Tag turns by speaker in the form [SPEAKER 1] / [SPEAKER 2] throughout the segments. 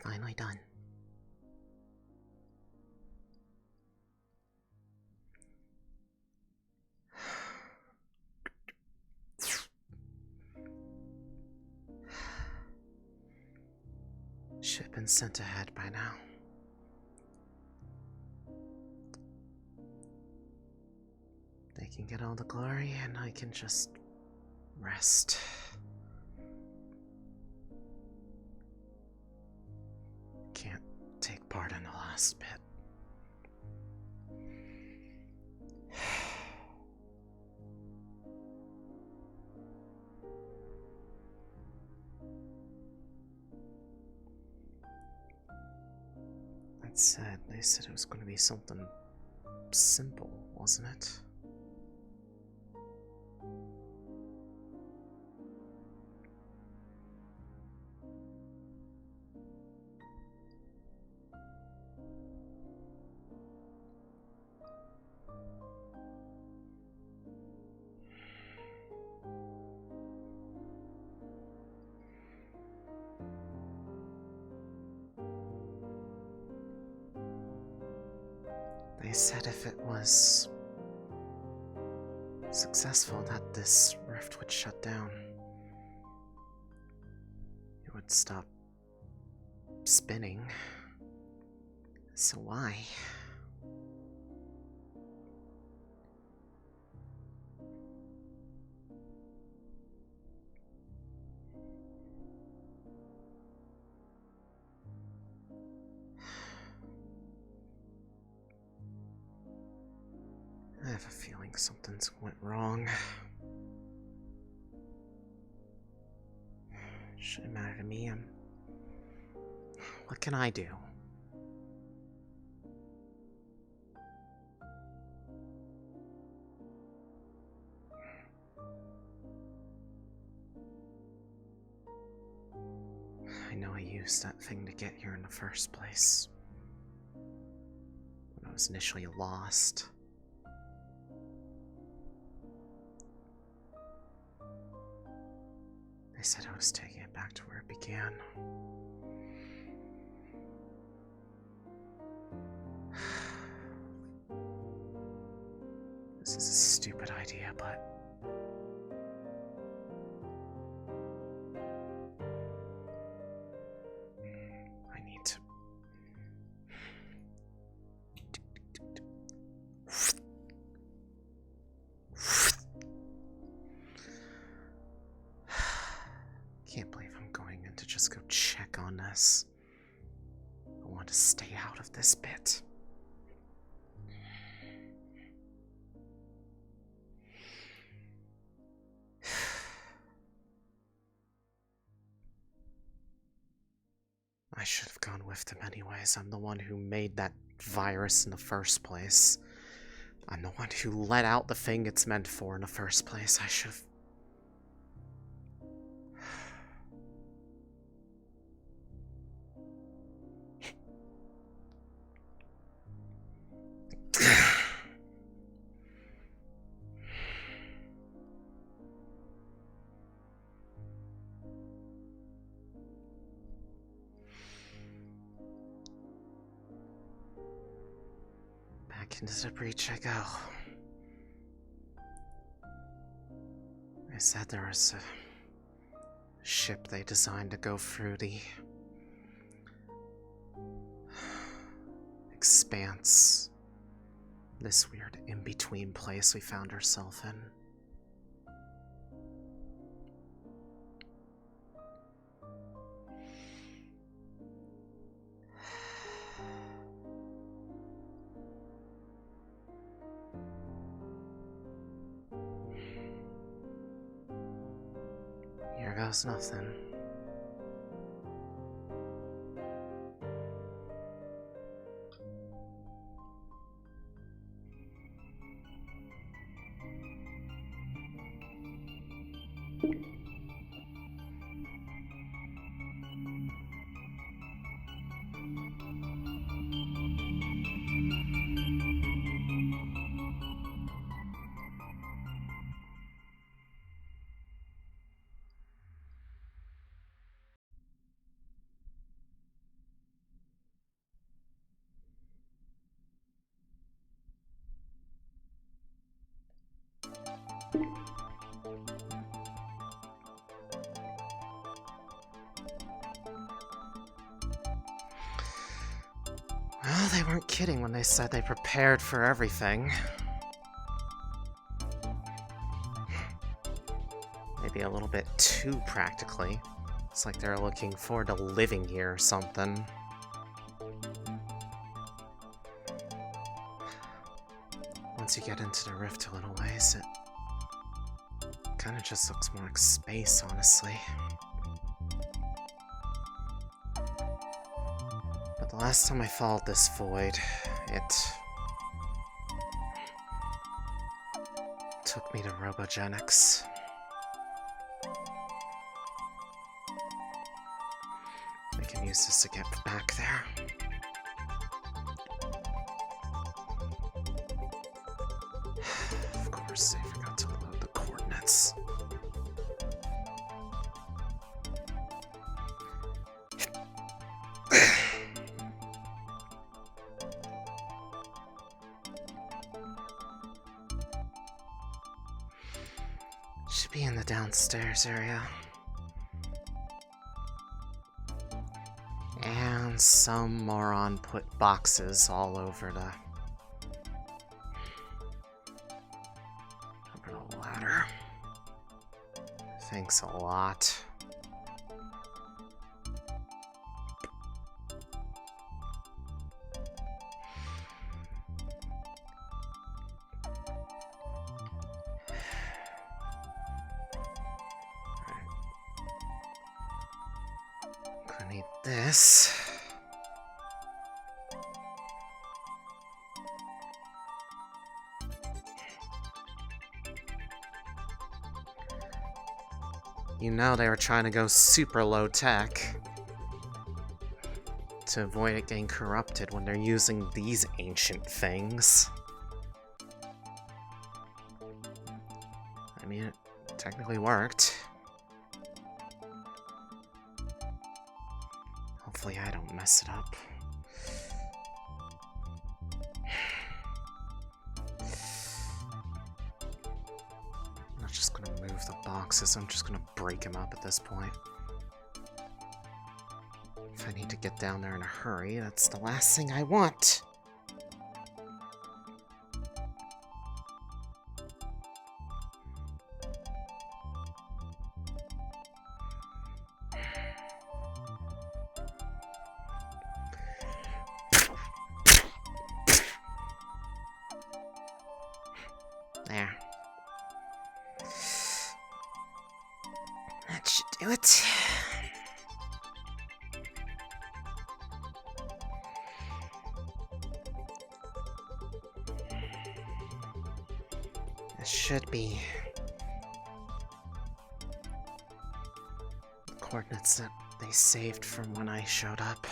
[SPEAKER 1] Finally done. Should have been sent ahead by now. They can get all the glory and I can just rest. Can't take part in the last bit. That said, they said it was going to be something simple, wasn't it? They said if it was successful that this rift would shut down. It would stop spinning. So why? I have a feeling something's went wrong. Shouldn't matter to me. What can I do? I know I used that thing to get here in the first place. When I was initially lost. They said I was taking it back to where it began. This is a stupid idea, but I need to. Can't believe I'm going in to just go check on this. I want to stay out of this bit. I should have gone with them anyways. I'm the one who made that virus in the first place. I'm the one who let out the thing it's meant for in the first place. I should have... Back into the breach I go. They said there was a ship they designed to go through the expanse. This weird in-between place we found ourselves in. Here goes nothing. Well, they weren't kidding when they said they prepared for everything. Maybe a little bit too practically. It's like they're looking forward to living here or something. Once you get into the rift a little ways, it kind of just looks more like space, honestly. But the last time I followed this void, it took me to robogenics. We can use this to get back there. Of course, I forgot to load the coordinates. Should be in the downstairs area. And some moron put boxes all over the ladder. Thanks a lot. Gonna need this. You know they were trying to go super low tech to avoid it getting corrupted when they're using these ancient things. I mean, it technically worked. Hopefully I don't mess it up. I'm not just gonna move the boxes, I'm just gonna break them up at this point. If I need to get down there in a hurry, that's the last thing I want. There. That should do it. This should be the coordinates that they saved from when I showed up.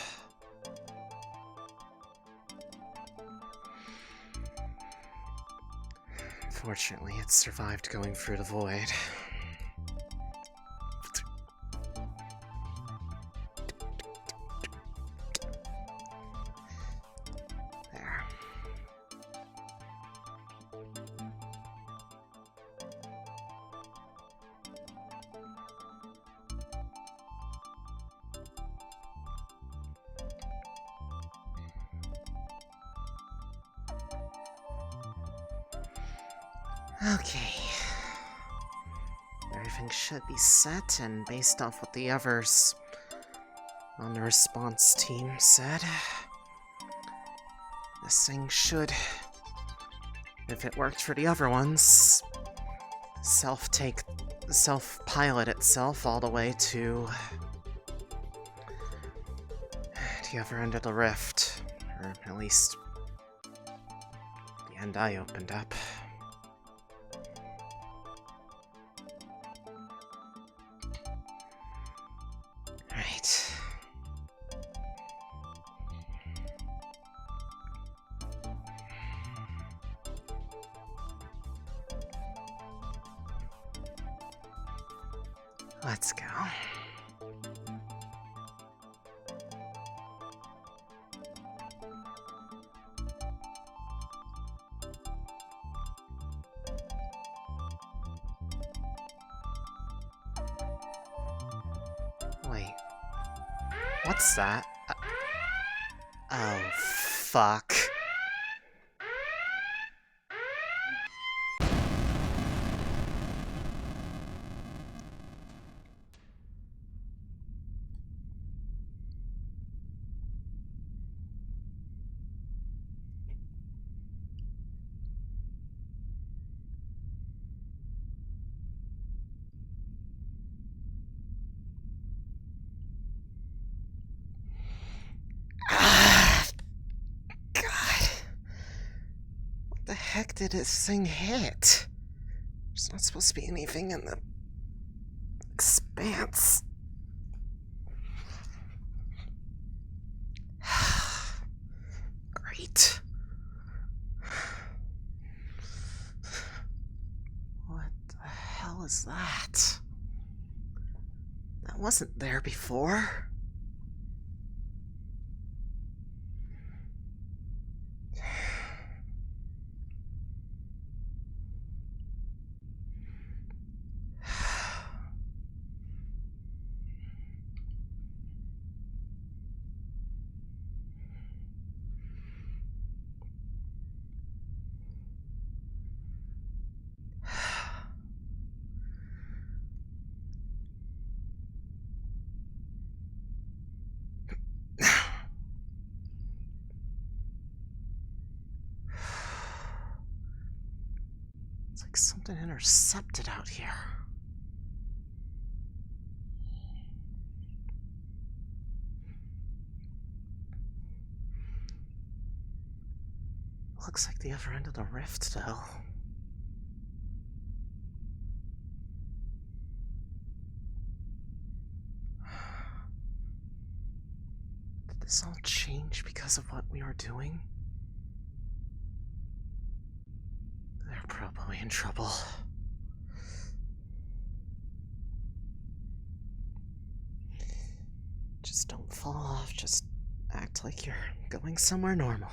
[SPEAKER 1] Fortunately, it survived going through the void. There. Okay. Everything should be set, and based off what the others on the response team said, this thing should, if it worked for the other ones, self-pilot itself all the way to the other end of the rift, or at least the end I opened up. Right. Let's go. What's that? Oh, fuck. The heck did this thing hit? There's not supposed to be anything in the expanse. Great. What the hell is that? That wasn't there before. It's like something intercepted out here. Looks like the other end of the rift, though. Did this all change because of what we were doing? They're probably in trouble. Just don't fall off, just act like you're going somewhere normal.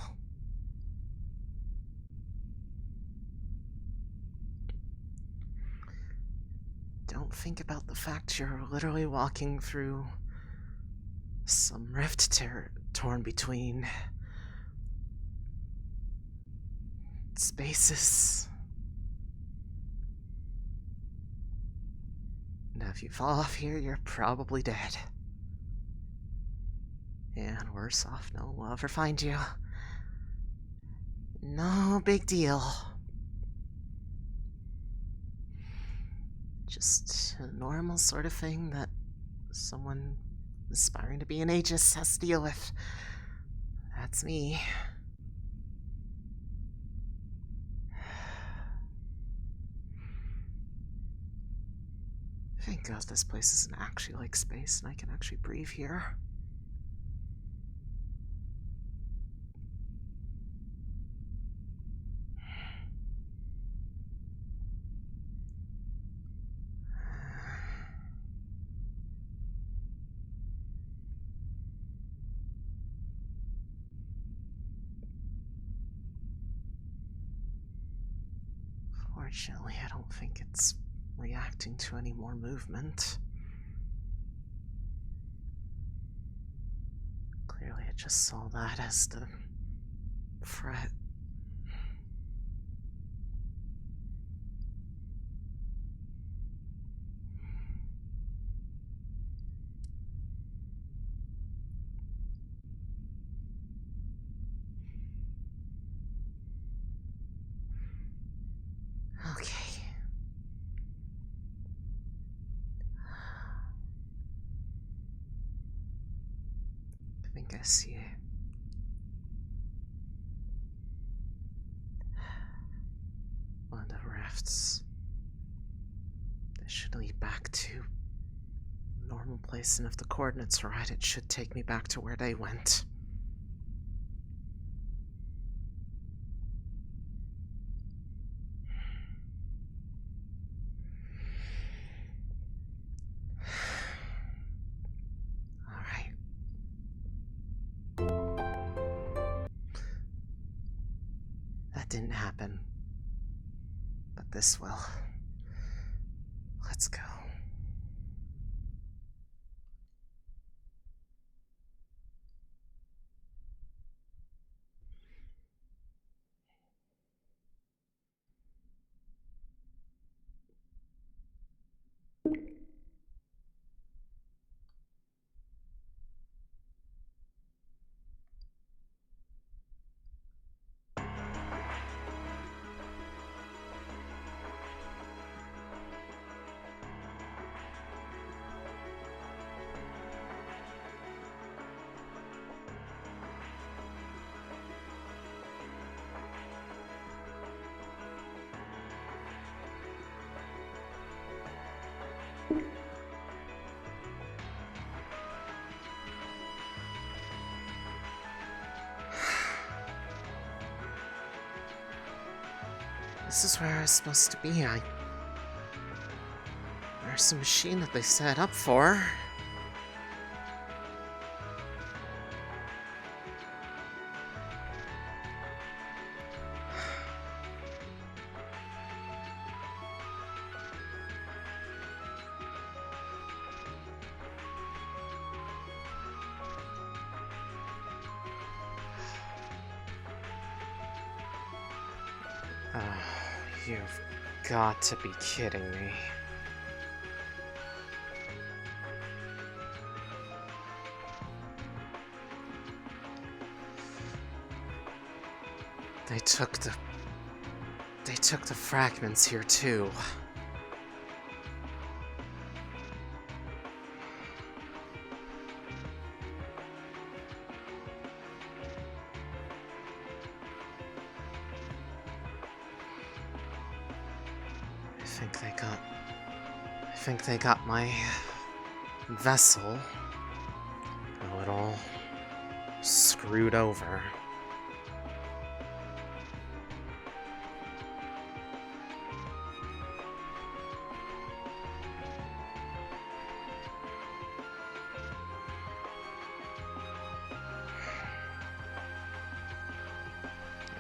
[SPEAKER 1] Don't think about the fact you're literally walking through some rift torn between spaces. Now, if you fall off here, you're probably dead. And worse off, no one will ever find you. No big deal. Just a normal sort of thing that someone aspiring to be an Aegis has to deal with. That's me. Thank God this place isn't actually like space and I can actually breathe here. Fortunately, I don't think it's reacting to any more movement. Clearly, it just saw that as the threat. Okay. I think I see it. One of the rafts. This should lead back to a normal place, and if the coordinates are right, it should take me back to where they went. That didn't happen. But this will. Let's go. This is where I was supposed to be. There's a machine that they set up for. You've got to be kidding me. They took the fragments here too. I think they got my vessel a little screwed over.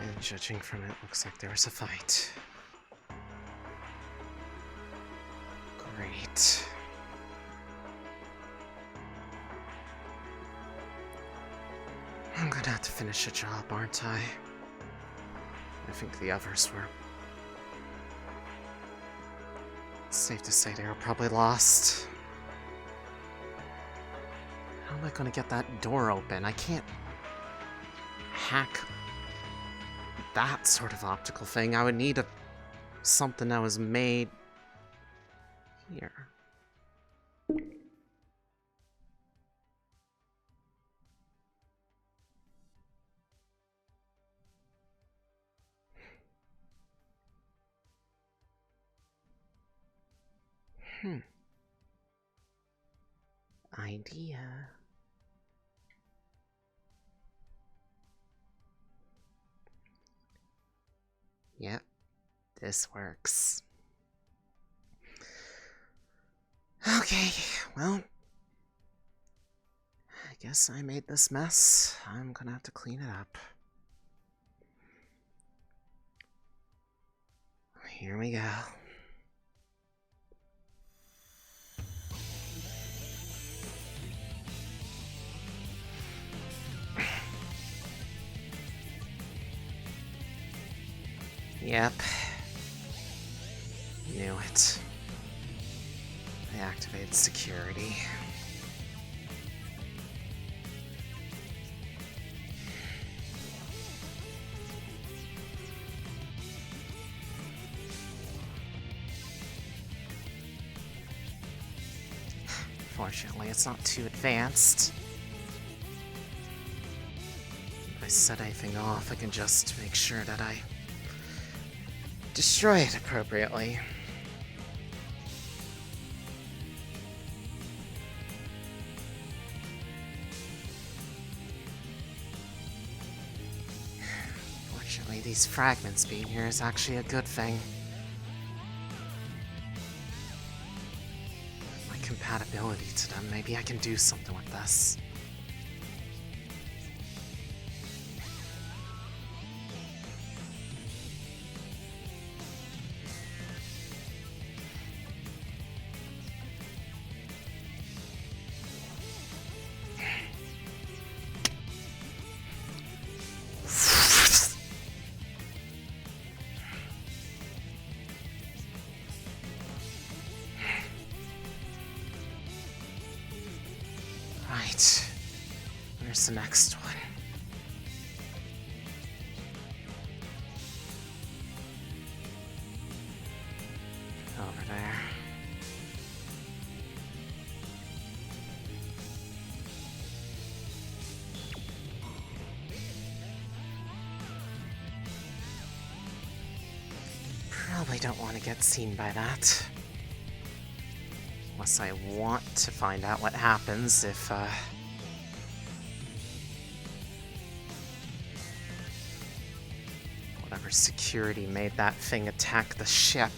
[SPEAKER 1] And judging from it, looks like there was a fight. Great. I'm gonna have to finish the job, aren't I? I think the others were. It's safe to say they were probably lost. How am I gonna get that door open? I can't hack that sort of optical thing. I would need something that was made here. Idea. Yep, this works. Okay, well, I guess I made this mess. I'm gonna have to clean it up. Here we go. Yep. Knew it. I activated security. Fortunately, it's not too advanced. If I set anything off, I can just make sure that I destroy it appropriately. Fortunately, these fragments being here is actually a good thing. My compatibility to them, maybe I can do something with this. Right. Where's the next one? Over there. Probably don't want to get seen by that. Well, Unless I want to find out what happens if, whatever security made that thing attack the ship.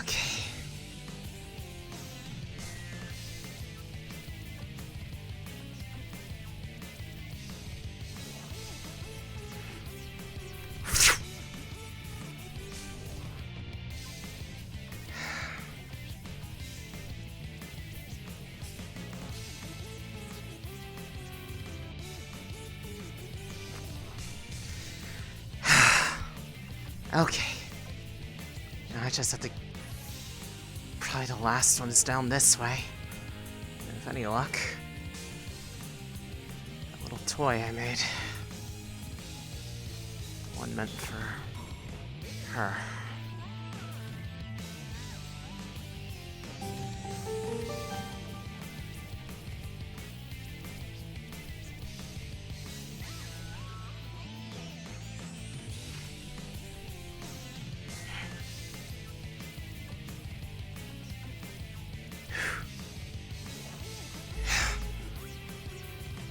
[SPEAKER 1] Okay. Okay. Now I just have to... Probably the last one's down this way. If any luck. That little toy I made. One meant for her.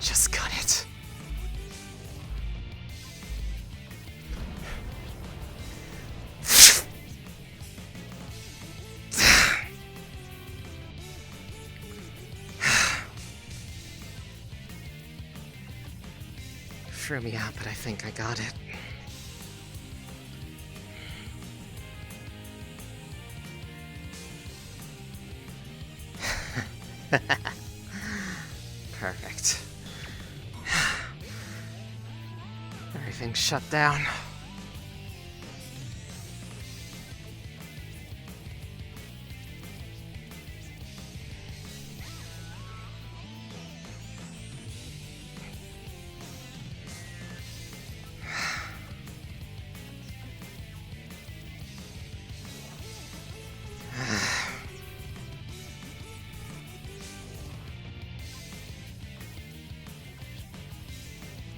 [SPEAKER 1] Just got it. Threw me out, but I think I got it. Perfect. Everything's shut down.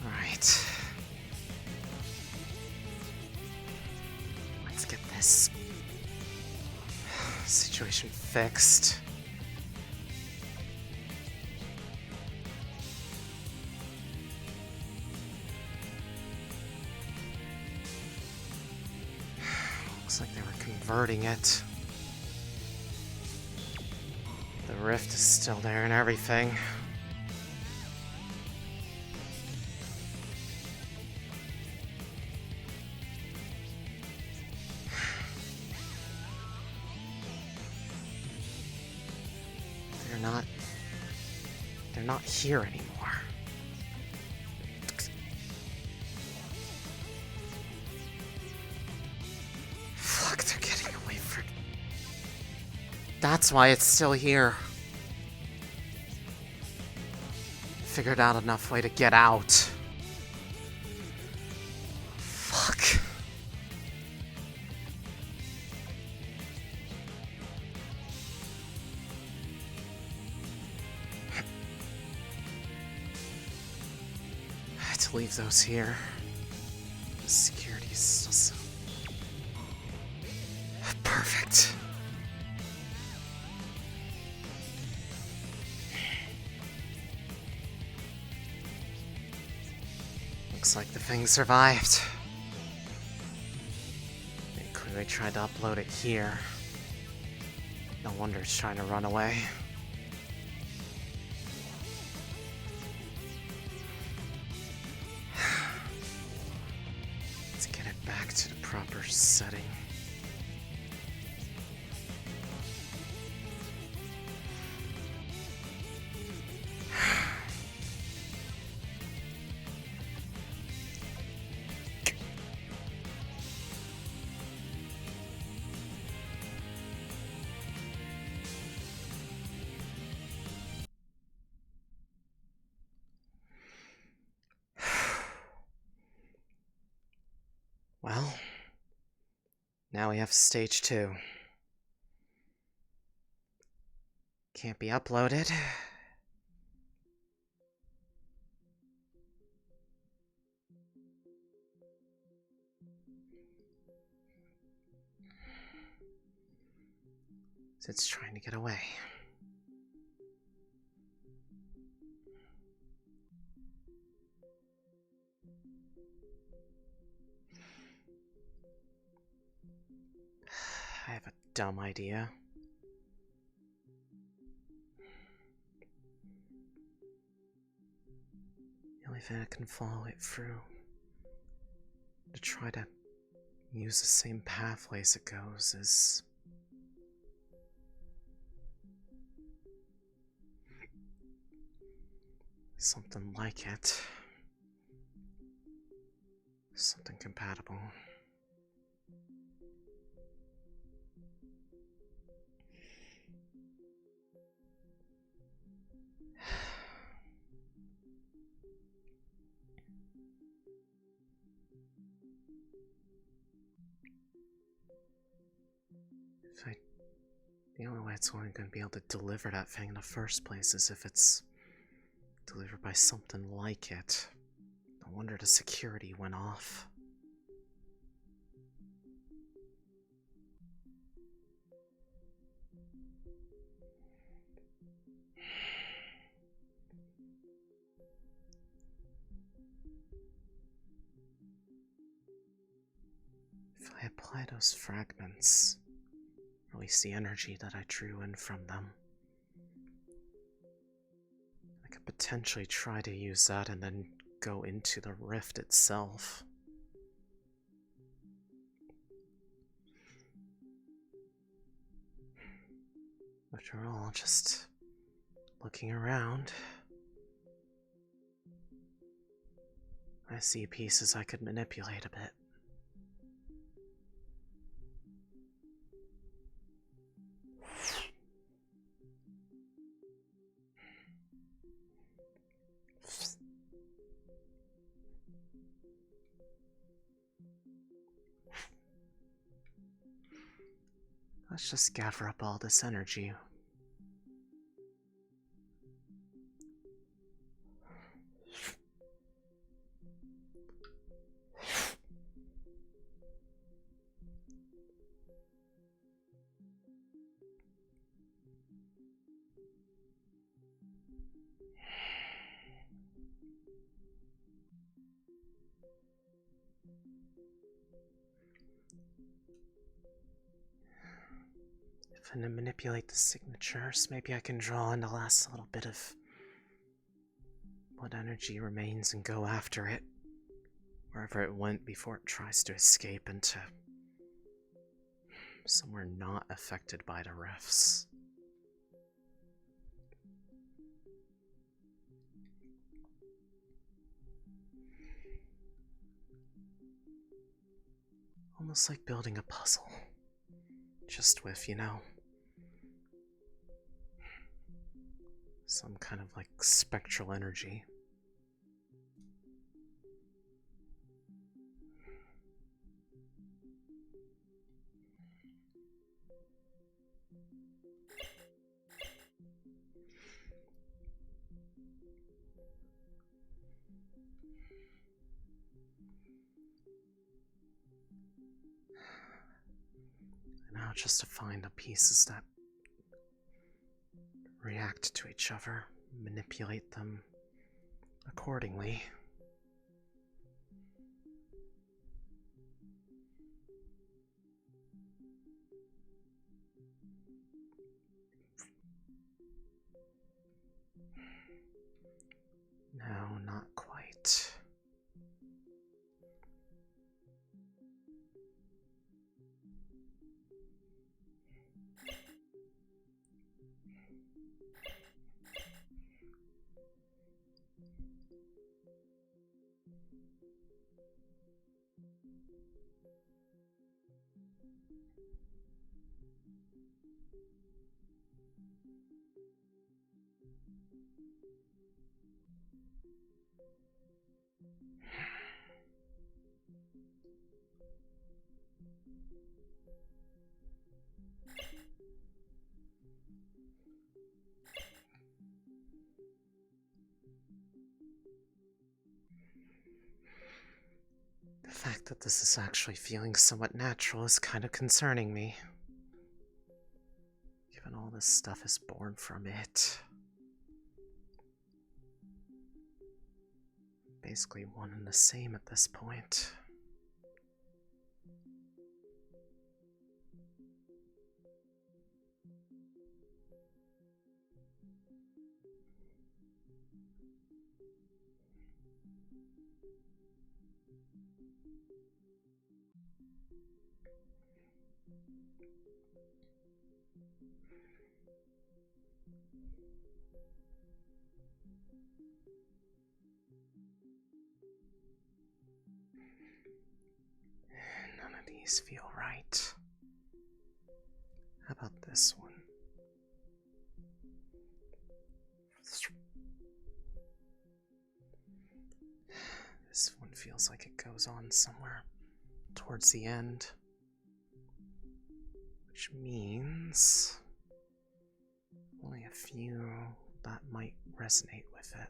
[SPEAKER 1] Right. Let's get this situation fixed. Looks like they were converting it. The rift is still there and everything. They're not here anymore. Fuck, they're getting away from... That's why it's still here. Figured out enough way to get out. Fuck. To leave those here. Security's still so... Perfect. Looks like the thing survived. They clearly tried to upload it here. No wonder it's trying to run away. Let's get it back to the proper setting. Well, now we have stage 2. Can't be uploaded. It's trying to get away. I have a dumb idea. The only thing I can follow it through to try to use the same pathways it goes is something like it. Something compatible. The only way it's only going to be able to deliver that thing in the first place is if it's delivered by something like it. No wonder the security went off. If I apply those fragments, release the energy that I drew in from them, I could potentially try to use that and then go into the rift itself. After all, just looking around, I see pieces I could manipulate a bit. Let's just gather up all this energy. If I manipulate the signatures, maybe I can draw in the last little bit of what energy remains and go after it, wherever it went before it tries to escape into somewhere not affected by the rifts. Almost like building a puzzle, just with, some kind of like spectral energy. And now just to find the pieces that react to each other, manipulate them accordingly. No, not quite. The fact that this is actually feeling somewhat natural is kind of concerning me. Given all this stuff is born from it. Basically one and the same at this point. None of these feel right. How about this one? This one feels like it goes on somewhere towards the end. Which means only a few that might resonate with it.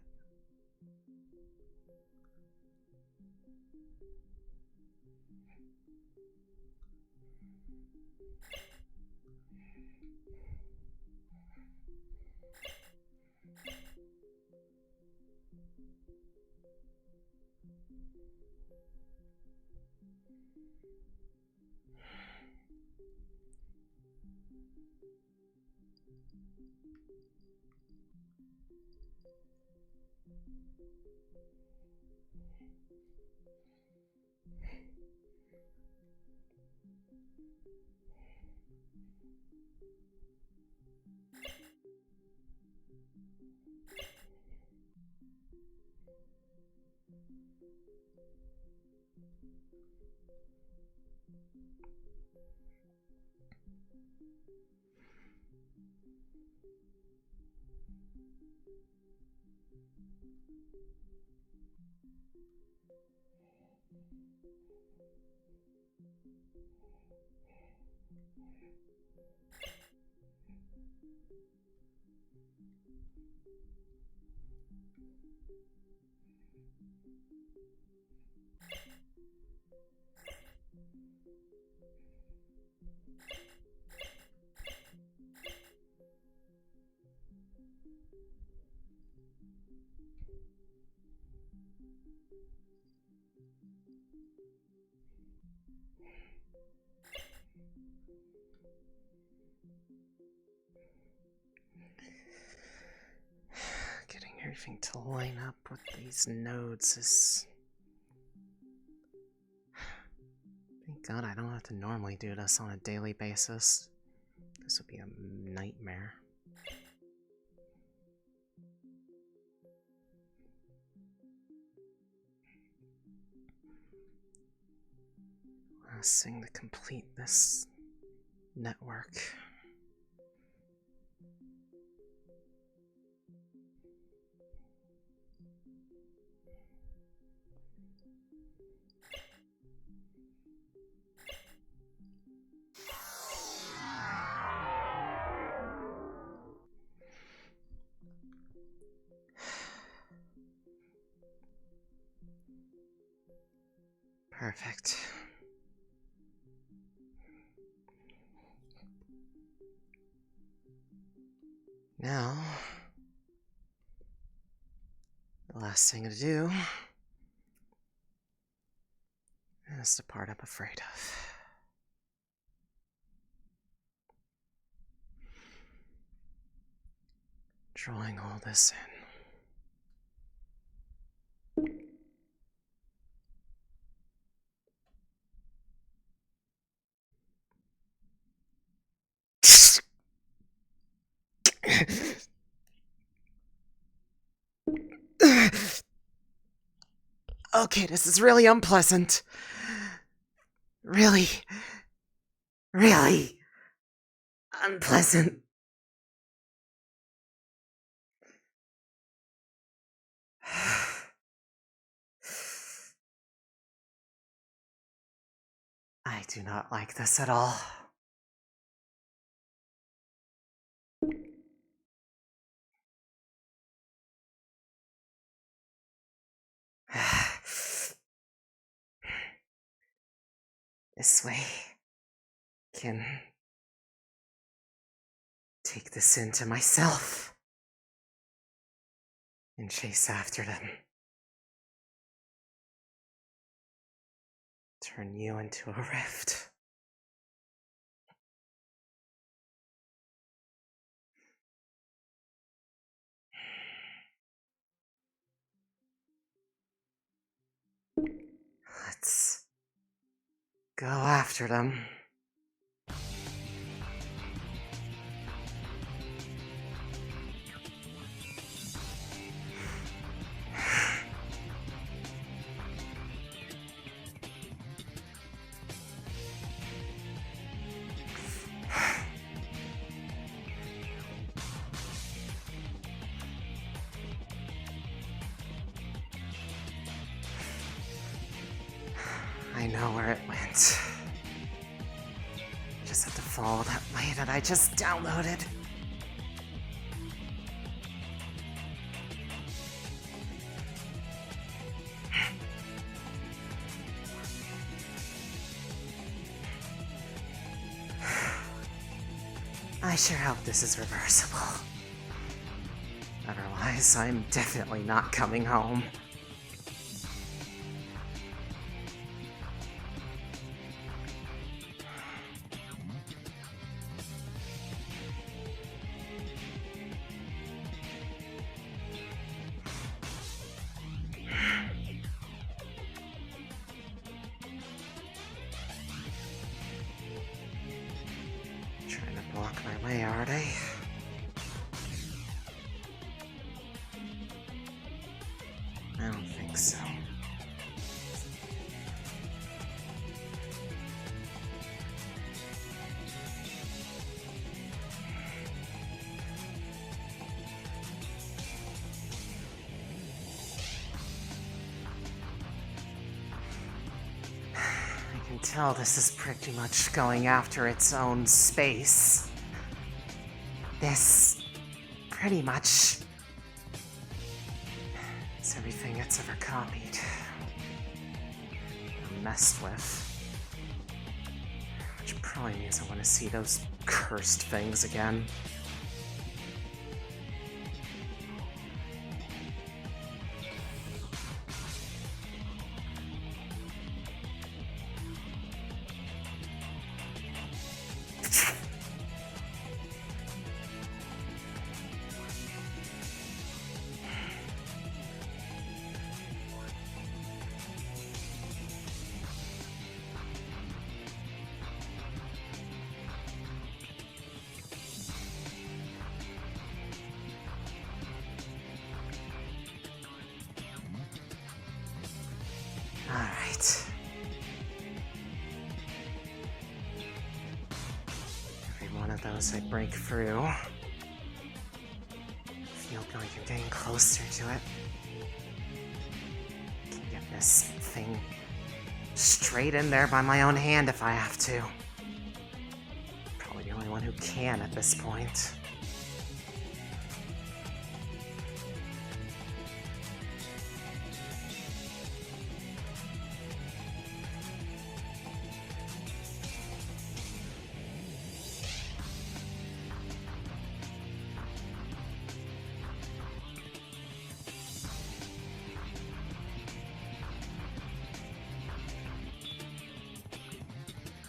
[SPEAKER 1] Getting everything to line up with these nodes is... Thank God I don't have to normally do this on a daily basis. This would be a nightmare. Last thing to complete this network. Perfect. Now, the last thing to do is the part I'm afraid of. Drawing all this in. Okay, this is really unpleasant. Really, really unpleasant. I do not like this at all. This way, can take this into myself and chase after them. Turn you into a rift. Let's go after them. I know where it went. Just have to follow that way that I just downloaded. I sure hope this is reversible. Otherwise, I'm definitely not coming home. Trying to block my way, are they? I don't think so. I can tell this is pretty much going after its own space. This pretty much is everything it's ever copied or messed with. Which probably means I want to see those cursed things again. Alright. Every one of those I break through, I feel like I'm getting closer to it. I can get this thing straight in there by my own hand if I have to. Probably the only one who can at this point.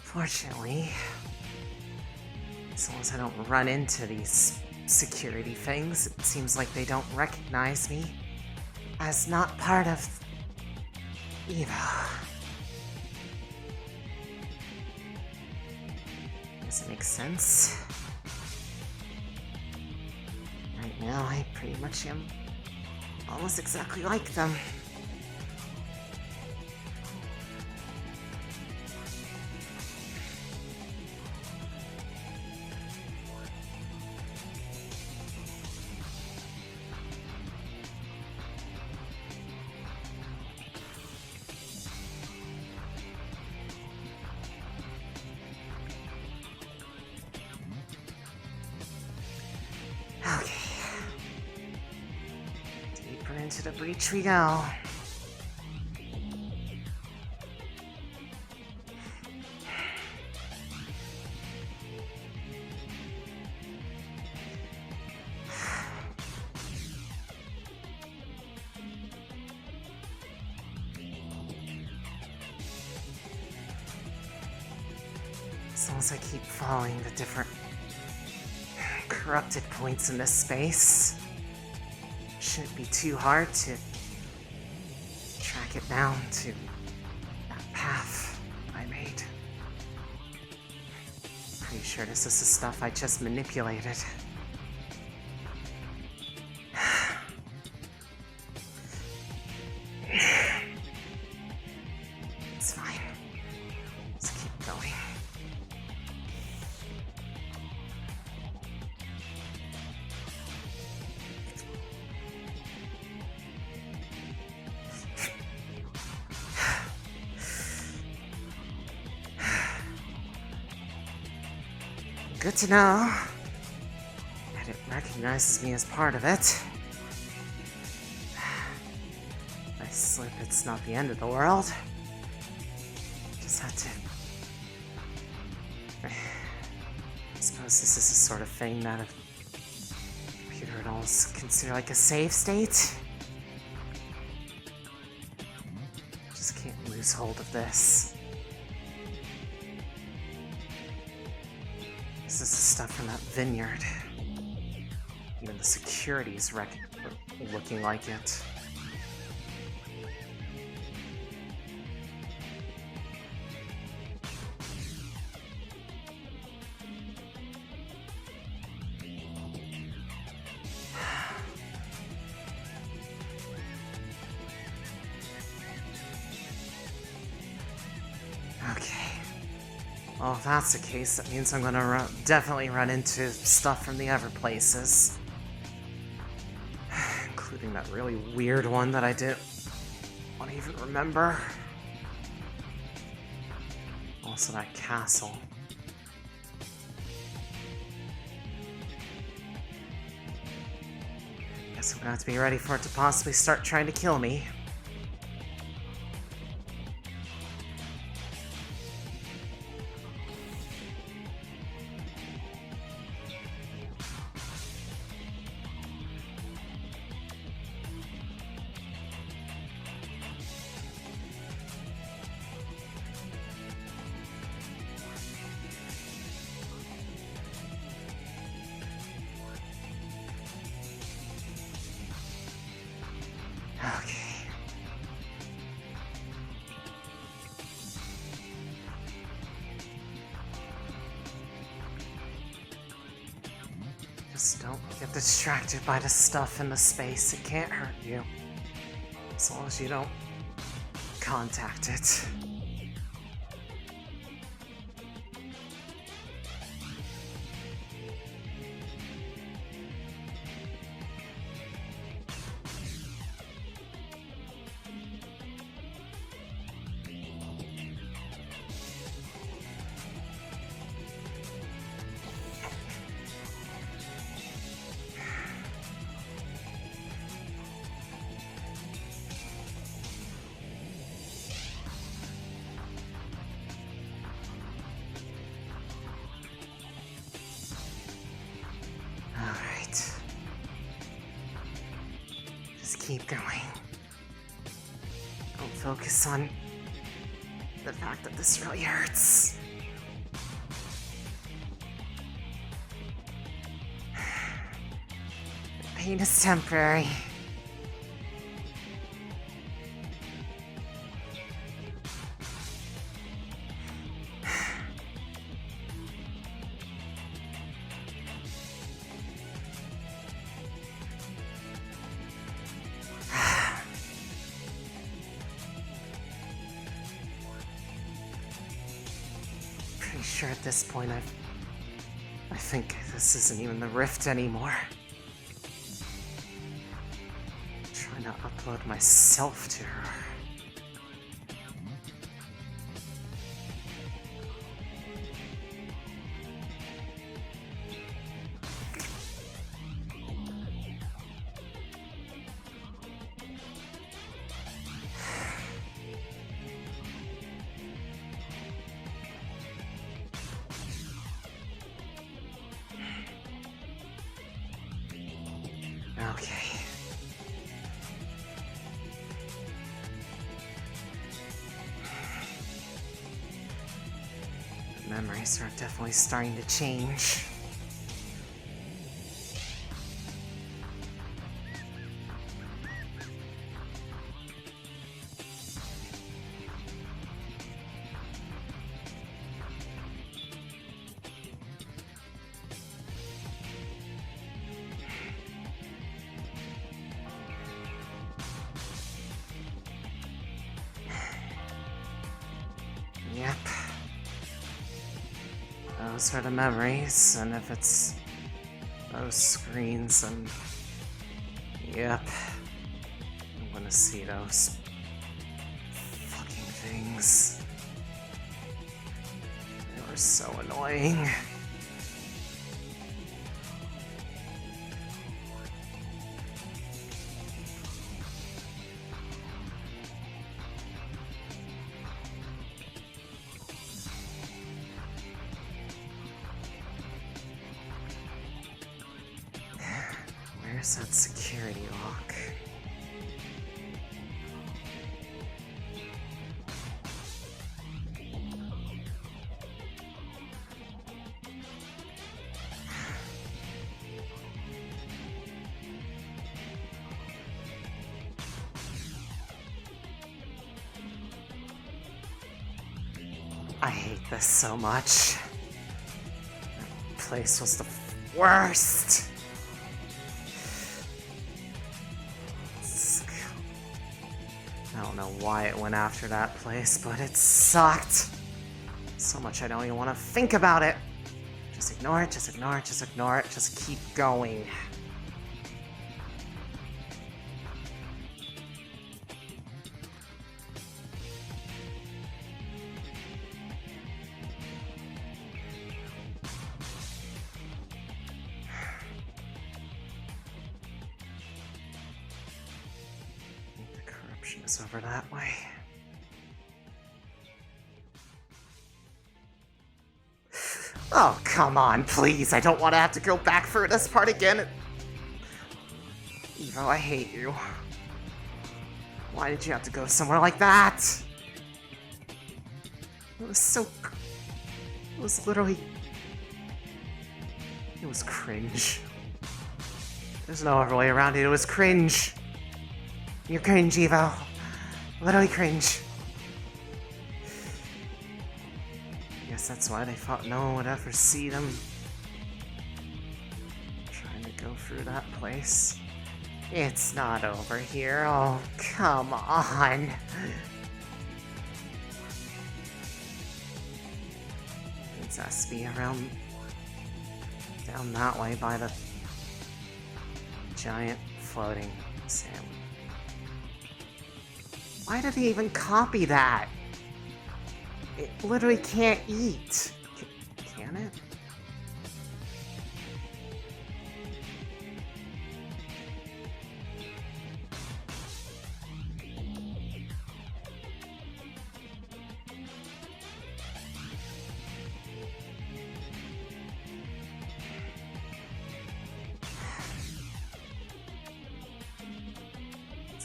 [SPEAKER 1] Fortunately, as long as I don't run into these security things, it seems like they don't recognize me as not part of, you know. Does it make sense? Right now, I pretty much am almost exactly like them. Into the breach we go. As long as I keep following the different corrupted points in this space, it shouldn't be too hard to track it down to that path I made. Pretty sure this is the stuff I just manipulated. It's fine. Let's keep going. Good to know that it recognizes me as part of it. If I slip, it's not the end of the world. Just have to... I suppose this is the sort of thing that a computer would almost consider like a save state. Just can't lose hold of this. This is the stuff from that vineyard. Even the security's looking like it. Okay. Well, if that's the case, that means I'm gonna definitely run into stuff from the other places. Including that really weird one that I didn't want to even remember. Also that castle. Guess I'm gonna have to be ready for it to possibly start trying to kill me. Okay. Just don't get distracted by the stuff in the space. It can't hurt you. As long as you don't contact it. Keep going. Don't focus on the fact that this really hurts. The pain is temporary. Sure at this point I think this isn't even the rift anymore. I'm trying to upload myself to her. Okay. memories are definitely starting to change. Yep. Those are the memories, and if it's those screens, then yep. I'm gonna see those fucking things. They were so annoying. Where's that security lock? I hate this so much. That place was the worst. I don't know why it went after that place, but it sucked. So much I don't even want to think about it. Just ignore it, just ignore it, just ignore it, just keep going. Is over that way. Oh, come on, please. I don't want to have to go back for this part again. Evo, I hate you. Why did you have to go somewhere like that? It was so... It was literally... It was cringe. There's no other way around it. It was cringe. You're cringe, Evo. Literally cringe. I guess that's why they thought no one would ever see them. Trying to go through that place. It's not over here. Oh, come on. It has to be around... down that way by the... giant floating sandwich. Why did he even copy that? It literally can't eat. Can it?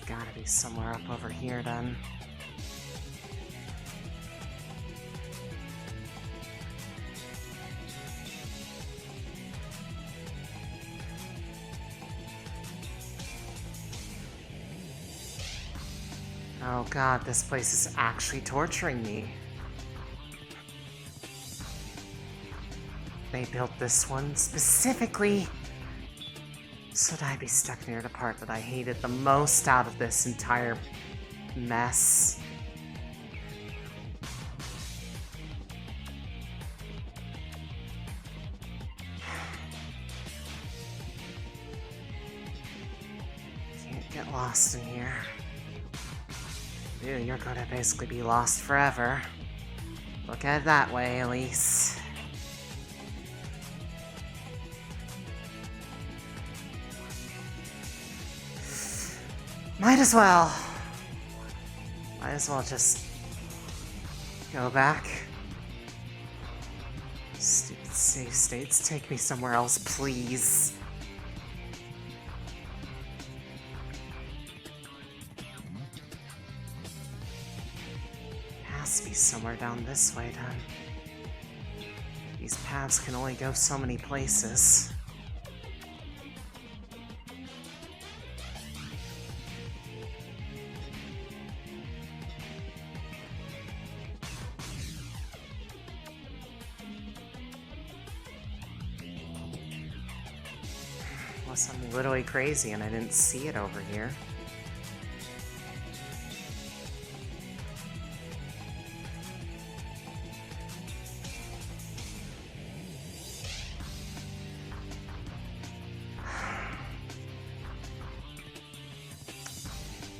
[SPEAKER 1] Gotta be somewhere up over here then. Oh god, this place is actually torturing me. They built this one specifically so that I'd be stuck near the part that I hated the most out of this entire mess. Can't get lost in here. Dude, you're gonna basically be lost forever. Look at it that way, Elise. Might as well. Might as well just go back. Stupid save states, take me somewhere else, please. Has to be somewhere down this way, then. These paths can only go so many places. Unless I'm literally crazy and I didn't see it over here.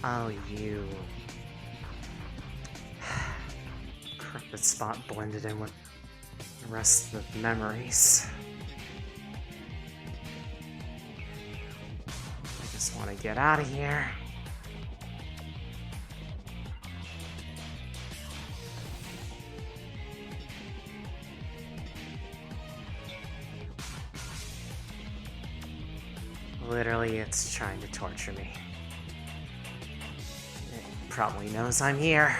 [SPEAKER 1] Oh, you. Crooked spot blended in with the rest of the memories. I just want to get out of here. Literally, it's trying to torture me. It probably knows I'm here.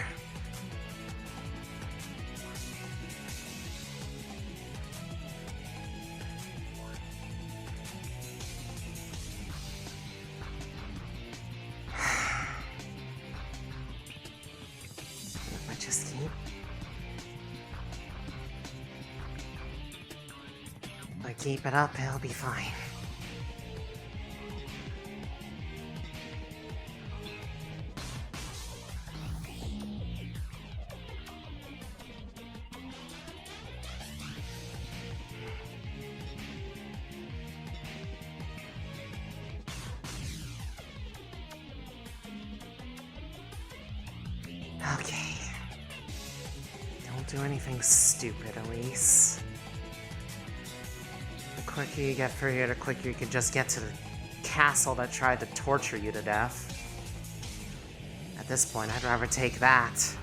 [SPEAKER 1] If I just keep it up, it'll be fine. Okay. Don't do anything stupid, Elise. The quicker you get through here, the quicker you can just get to the castle that tried to torture you to death. At this point, I'd rather take that.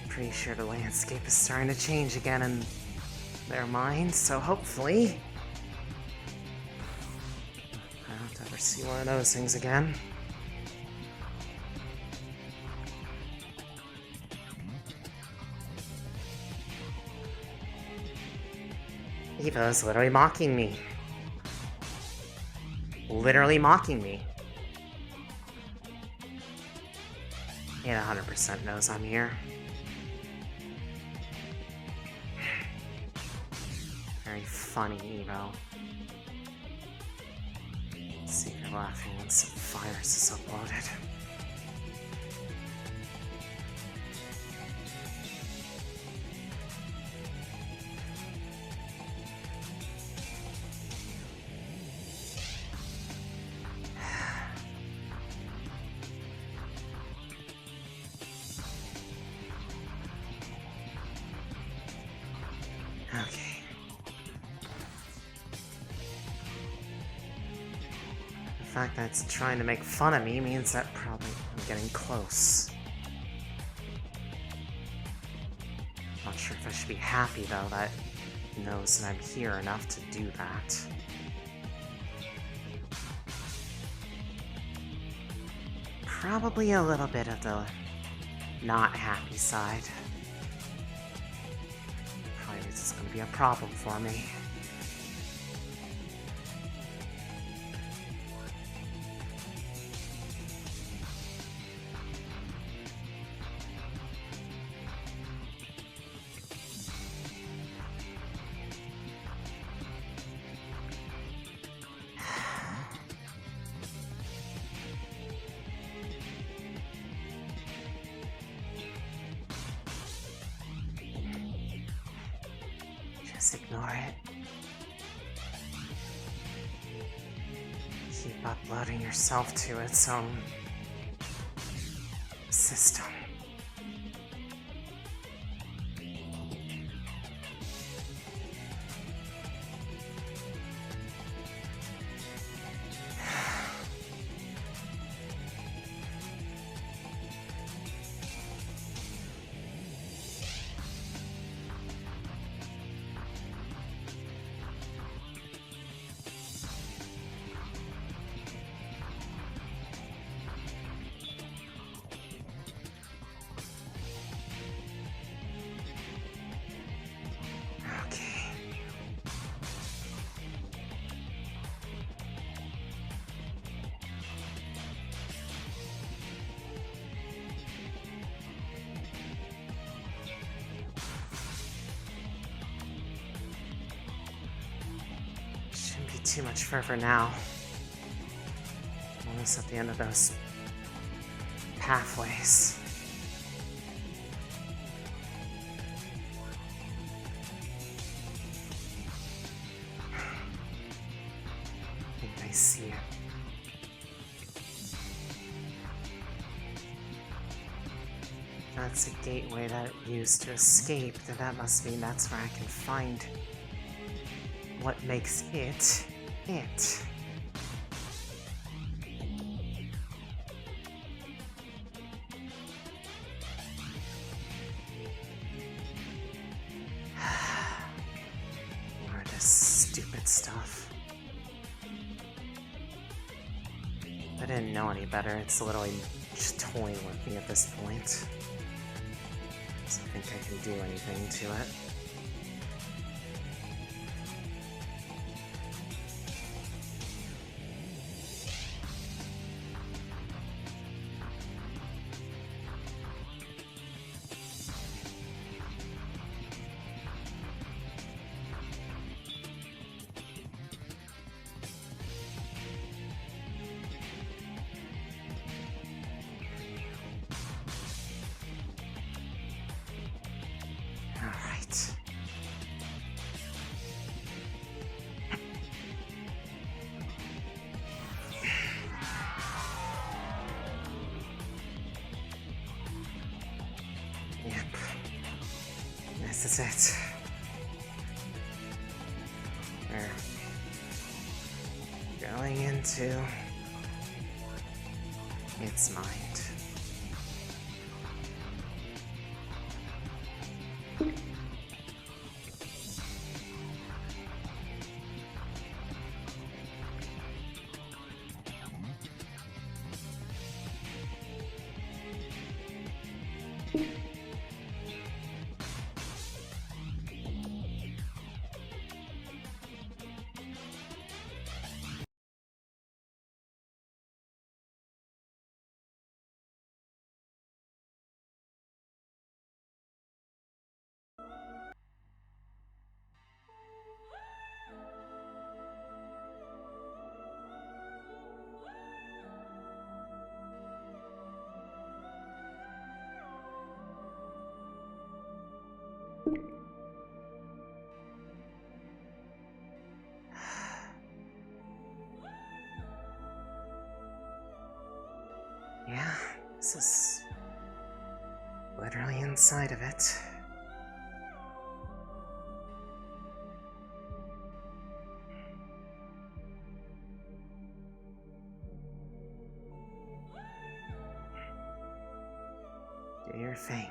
[SPEAKER 1] Pretty sure the landscape is starting to change again in their minds, so hopefully I don't ever see one of those things again. Eva is literally mocking me. Literally mocking me. It 100% knows I'm here. Very funny, Evo. Let's see if you're laughing when some virus is uploaded. Okay. The fact that it's trying to make fun of me means that probably I'm getting close. Not sure if I should be happy though that it knows that I'm here enough to do that. Probably a little bit of the not happy side. Probably this is going to be a problem for me. Just ignore it. uploading yourself to its own system. Too much further now. Almost at the end of those pathways. I think I see it. That's a gateway that it used to escape, then that must mean that's where I can find what makes it. More of this stupid stuff. If I didn't know any better, it's literally just toying with me at this point. So I think I can do anything to it. This is it. We're going into its mind. Yeah, this is literally inside of it. Do your thing.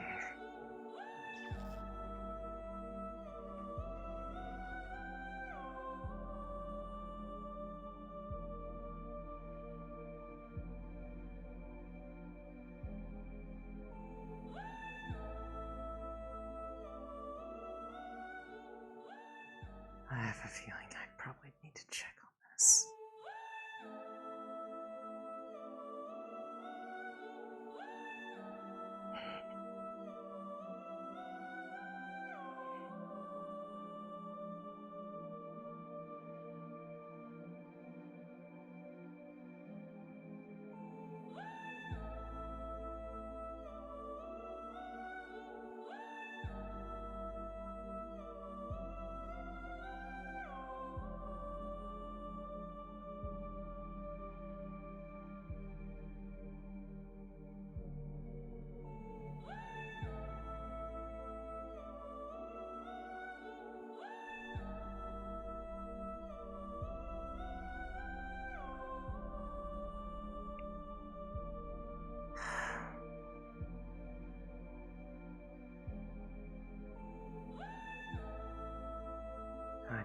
[SPEAKER 1] I have a feeling I probably need to check on this.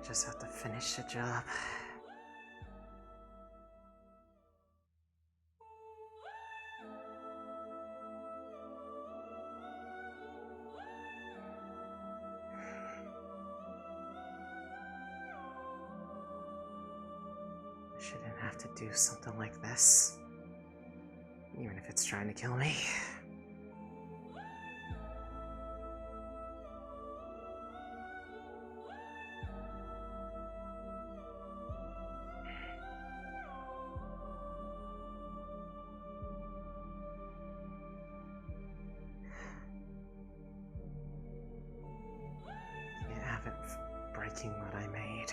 [SPEAKER 1] just have to finish the job. I shouldn't have to do something like this, even if it's trying to kill me. Breaking what I made.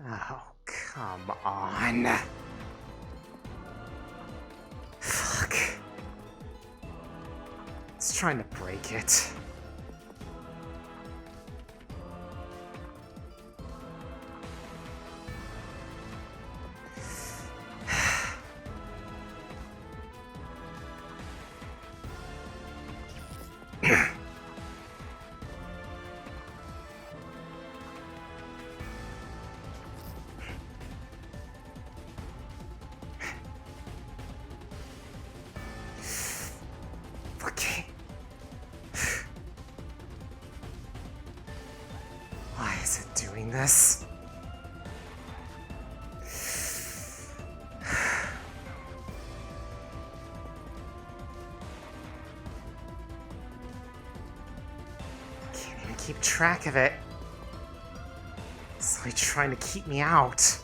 [SPEAKER 1] Oh, come on. Fuck. It's trying to break it. This. Can't even keep track of it. It's like trying to keep me out.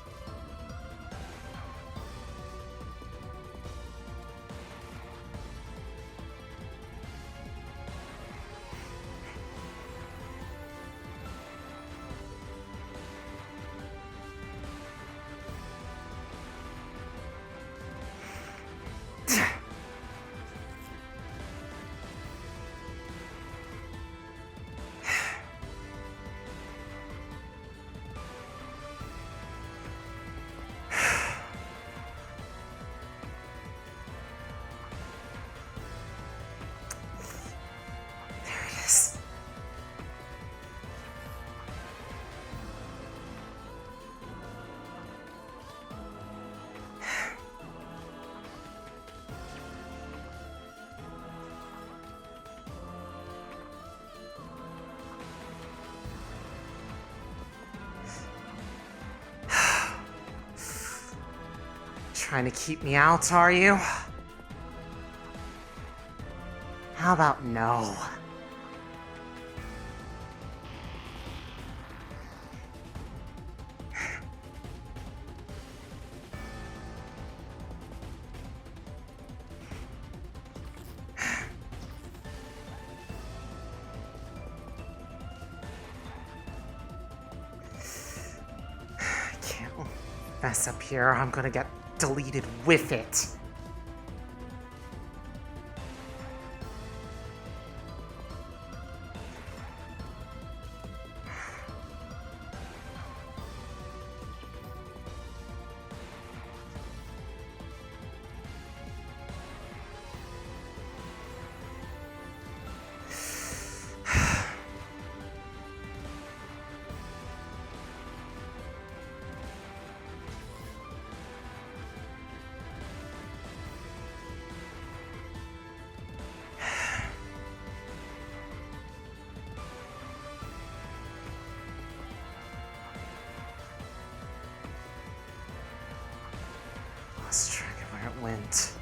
[SPEAKER 1] Trying to keep me out, are you? How about no? I can't mess up here. I'm gonna get deleted with it. Lost track of where it went.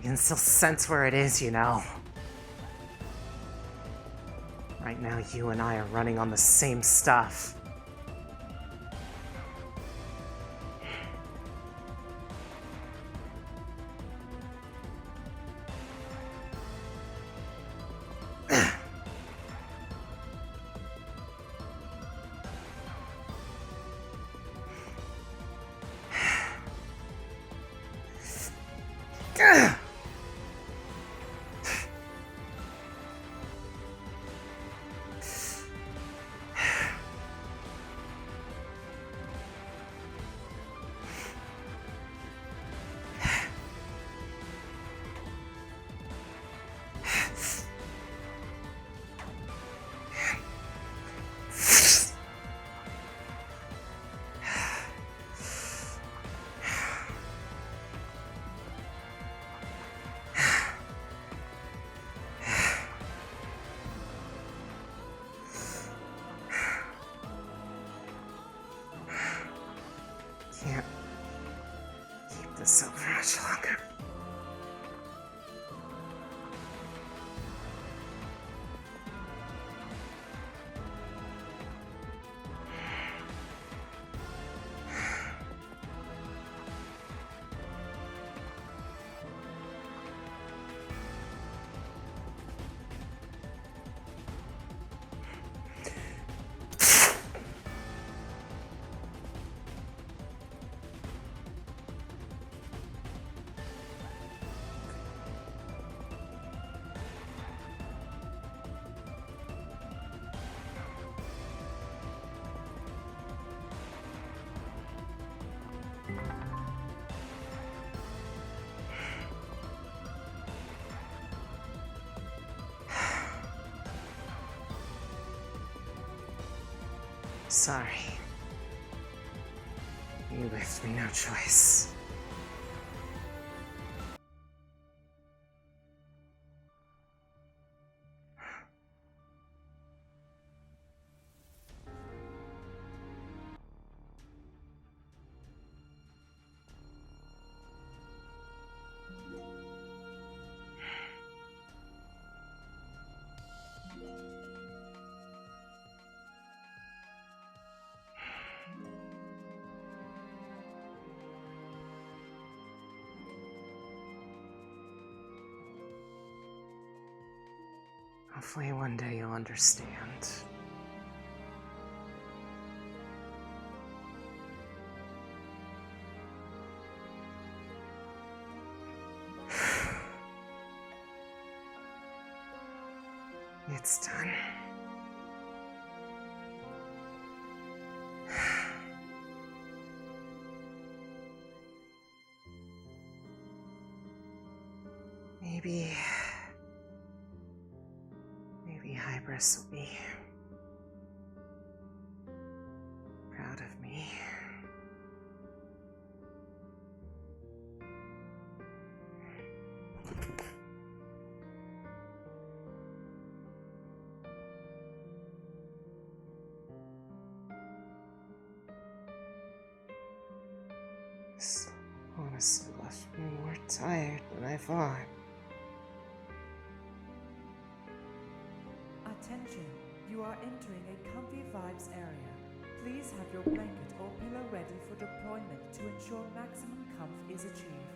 [SPEAKER 1] can still sense where it is, you know. Right now, you and I are running on the same stuff. Can't keep this up for much longer. Sorry. You left me no choice. Hopefully one day you'll understand. It's done. Maybe Hybris will be proud of me. This honestly left me more tired than I thought.
[SPEAKER 2] Attention, you are entering a comfy vibes area. Please have your blanket or pillow ready for deployment to ensure maximum comfort is achieved.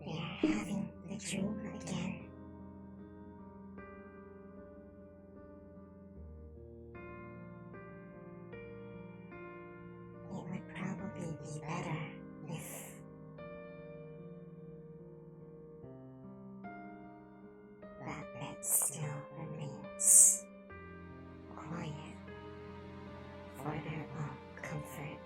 [SPEAKER 3] They're having the dream again. It would probably be better if that bed still remains quiet for their own comfort.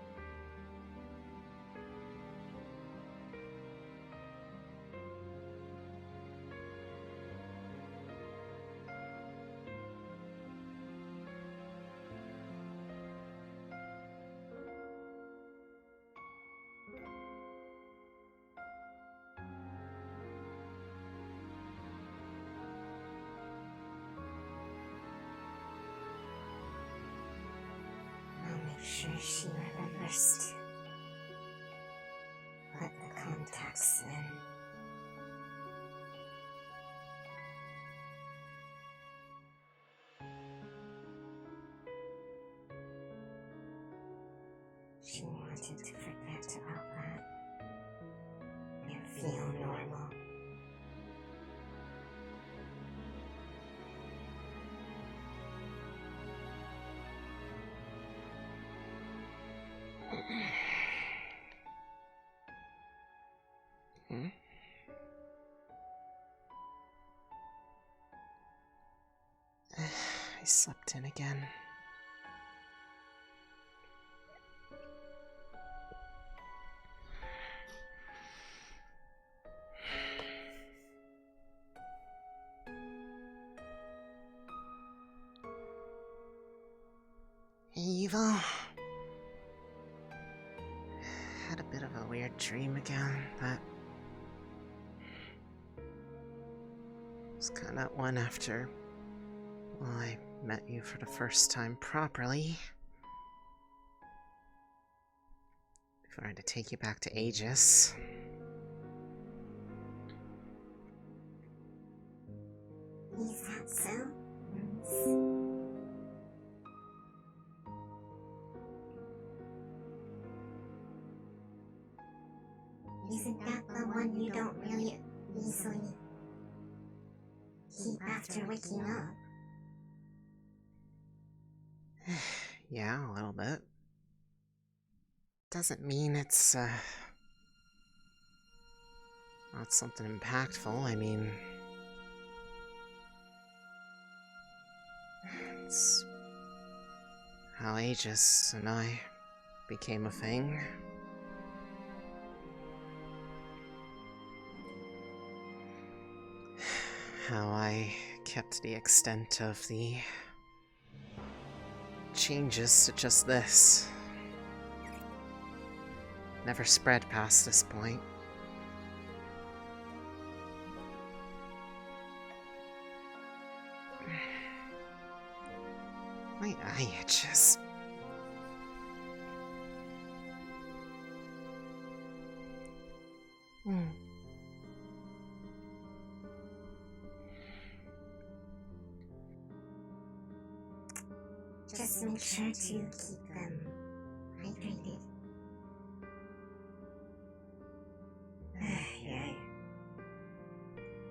[SPEAKER 3] I'll make sure she remembers to put the contacts in. She wanted to forget about that and feel normal.
[SPEAKER 1] Hmm? I slept in again. Hey, Eva. Had a bit of a weird dream again. That was kind of one after, well, I met you for the first time properly. Before I had to take you back to Aegis.
[SPEAKER 3] Is that so? Isn't that the one you don't really easily keep after waking up?
[SPEAKER 1] Yeah, a little bit. Doesn't mean it's, not something impactful. I mean, it's how Aegis and I became a thing. How I kept the extent of the changes to just this. Never spread past this point. My eye itches.
[SPEAKER 3] Just make sure to keep them hydrated.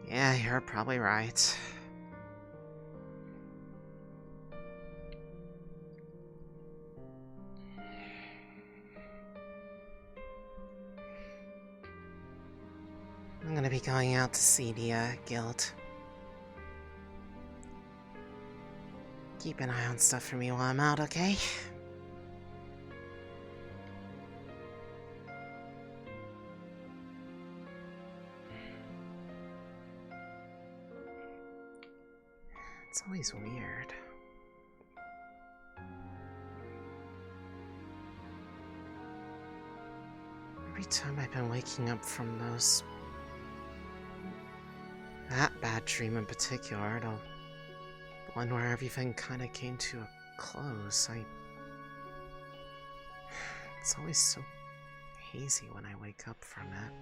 [SPEAKER 1] Yeah, you're probably right. I'm gonna be going out to see the guild. Keep an eye on stuff for me while I'm out, okay? always weird. Every time I've been waking up from that bad dream in particular, the one where everything kind of came to a close, it's always so hazy when I wake up from it.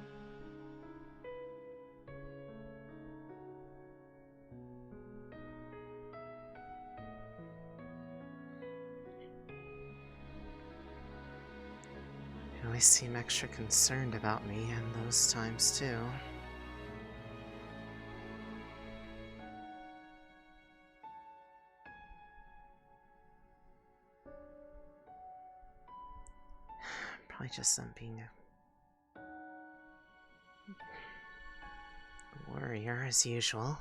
[SPEAKER 1] You always seem extra concerned about me in those times too. Probably just them being a warrior as usual.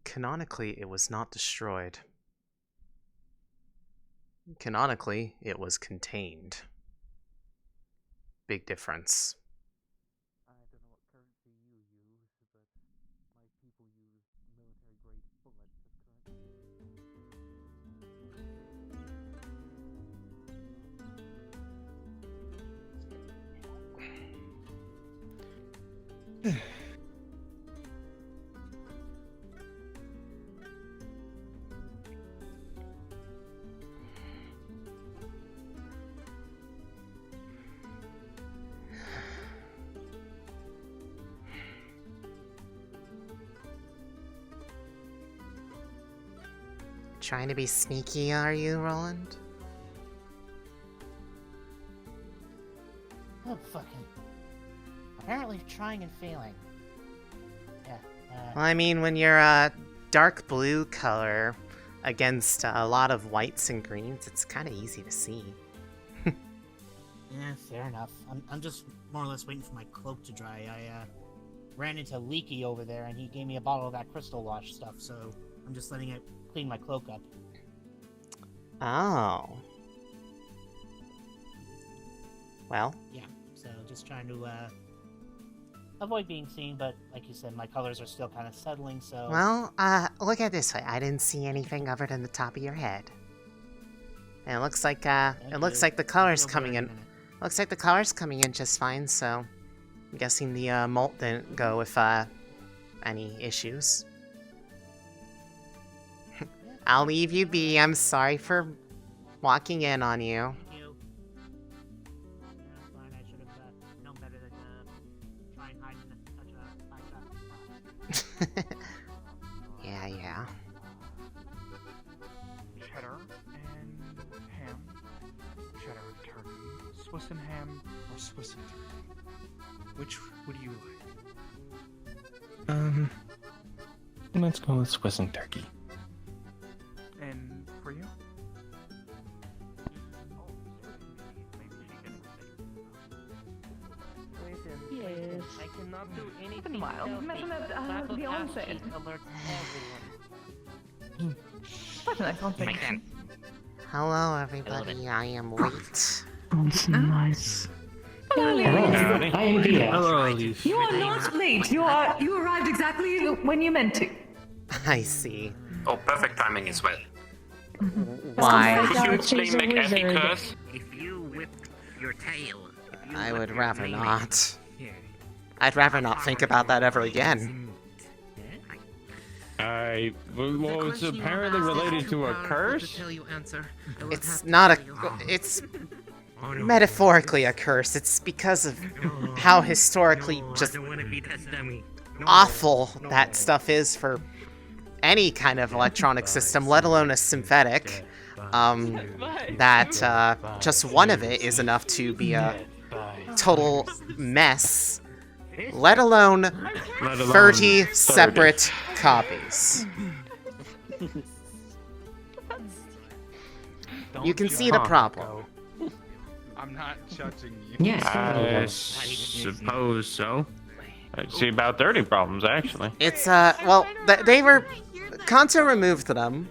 [SPEAKER 1] Canonically, it was not destroyed. Canonically, it was contained. Big difference.
[SPEAKER 4] I don't know what currency you use, but my people use military-grade bullets as currency.
[SPEAKER 1] Trying to be sneaky, are you, Roland?
[SPEAKER 5] Oh, fucking. Apparently trying and failing. Yeah,
[SPEAKER 1] Well, I mean, when you're a dark blue color against a lot of whites and greens, it's kind of easy to see.
[SPEAKER 5] yeah, fair enough. I'm just more or less waiting for my cloak to dry. I ran into Leaky over there, and he gave me a bottle of that crystal wash stuff, so I'm just letting it clean my cloak up.
[SPEAKER 1] Oh. Well.
[SPEAKER 5] Yeah, so just trying to avoid being seen, but like you said, my colors are still kind of settling, so...
[SPEAKER 1] Well, look at it this way. I didn't see anything other than the top of your head. And it looks like, the color's coming in. Looks like the color's coming in just fine, so... I'm guessing the, molt didn't go with, any issues. I'll leave you be. I'm sorry for walking in on you.
[SPEAKER 5] Thank you. Yeah, fine, I should have known better than try and hide in such a high spot.
[SPEAKER 1] Yeah.
[SPEAKER 4] Cheddar and ham, cheddar and turkey, Swiss and ham, or Swiss and turkey. Which would you like?
[SPEAKER 6] Let's go with Swiss and turkey.
[SPEAKER 4] And for you?
[SPEAKER 7] Yes.
[SPEAKER 8] I cannot do anything.
[SPEAKER 7] Meanwhile,
[SPEAKER 8] without
[SPEAKER 7] imagine
[SPEAKER 8] the
[SPEAKER 7] that
[SPEAKER 8] cycle
[SPEAKER 7] Beyonce.
[SPEAKER 8] cascade alerts everyone.
[SPEAKER 7] Such a nice one thing.
[SPEAKER 1] Hello, everybody. I am late.
[SPEAKER 7] That's nice. Hello,
[SPEAKER 6] Howdy.
[SPEAKER 3] I am here.
[SPEAKER 6] Hello, Elise.
[SPEAKER 7] You are not late. You arrived exactly when you meant to.
[SPEAKER 1] I see.
[SPEAKER 9] Oh, perfect timing as well.
[SPEAKER 1] Why?
[SPEAKER 9] Could you
[SPEAKER 7] She's
[SPEAKER 9] explain
[SPEAKER 7] a
[SPEAKER 9] McAfee
[SPEAKER 7] wizard.
[SPEAKER 9] curse?
[SPEAKER 8] If you whip your tail,
[SPEAKER 1] I would rather not. I'd rather not think about that ever again.
[SPEAKER 6] Well, it's apparently related to a curse.
[SPEAKER 1] It's not a. It's metaphorically a curse. It's because of how historically just awful that stuff is for any kind of electronic system, let alone a synthetic. That just one of it is enough to be a total mess, let alone 30 separate copies. You can see the problem.
[SPEAKER 4] I'm not judging you.
[SPEAKER 3] Yes.
[SPEAKER 6] I suppose so. I see about 30 problems, actually.
[SPEAKER 1] It's, well, they were... Kanto removed them.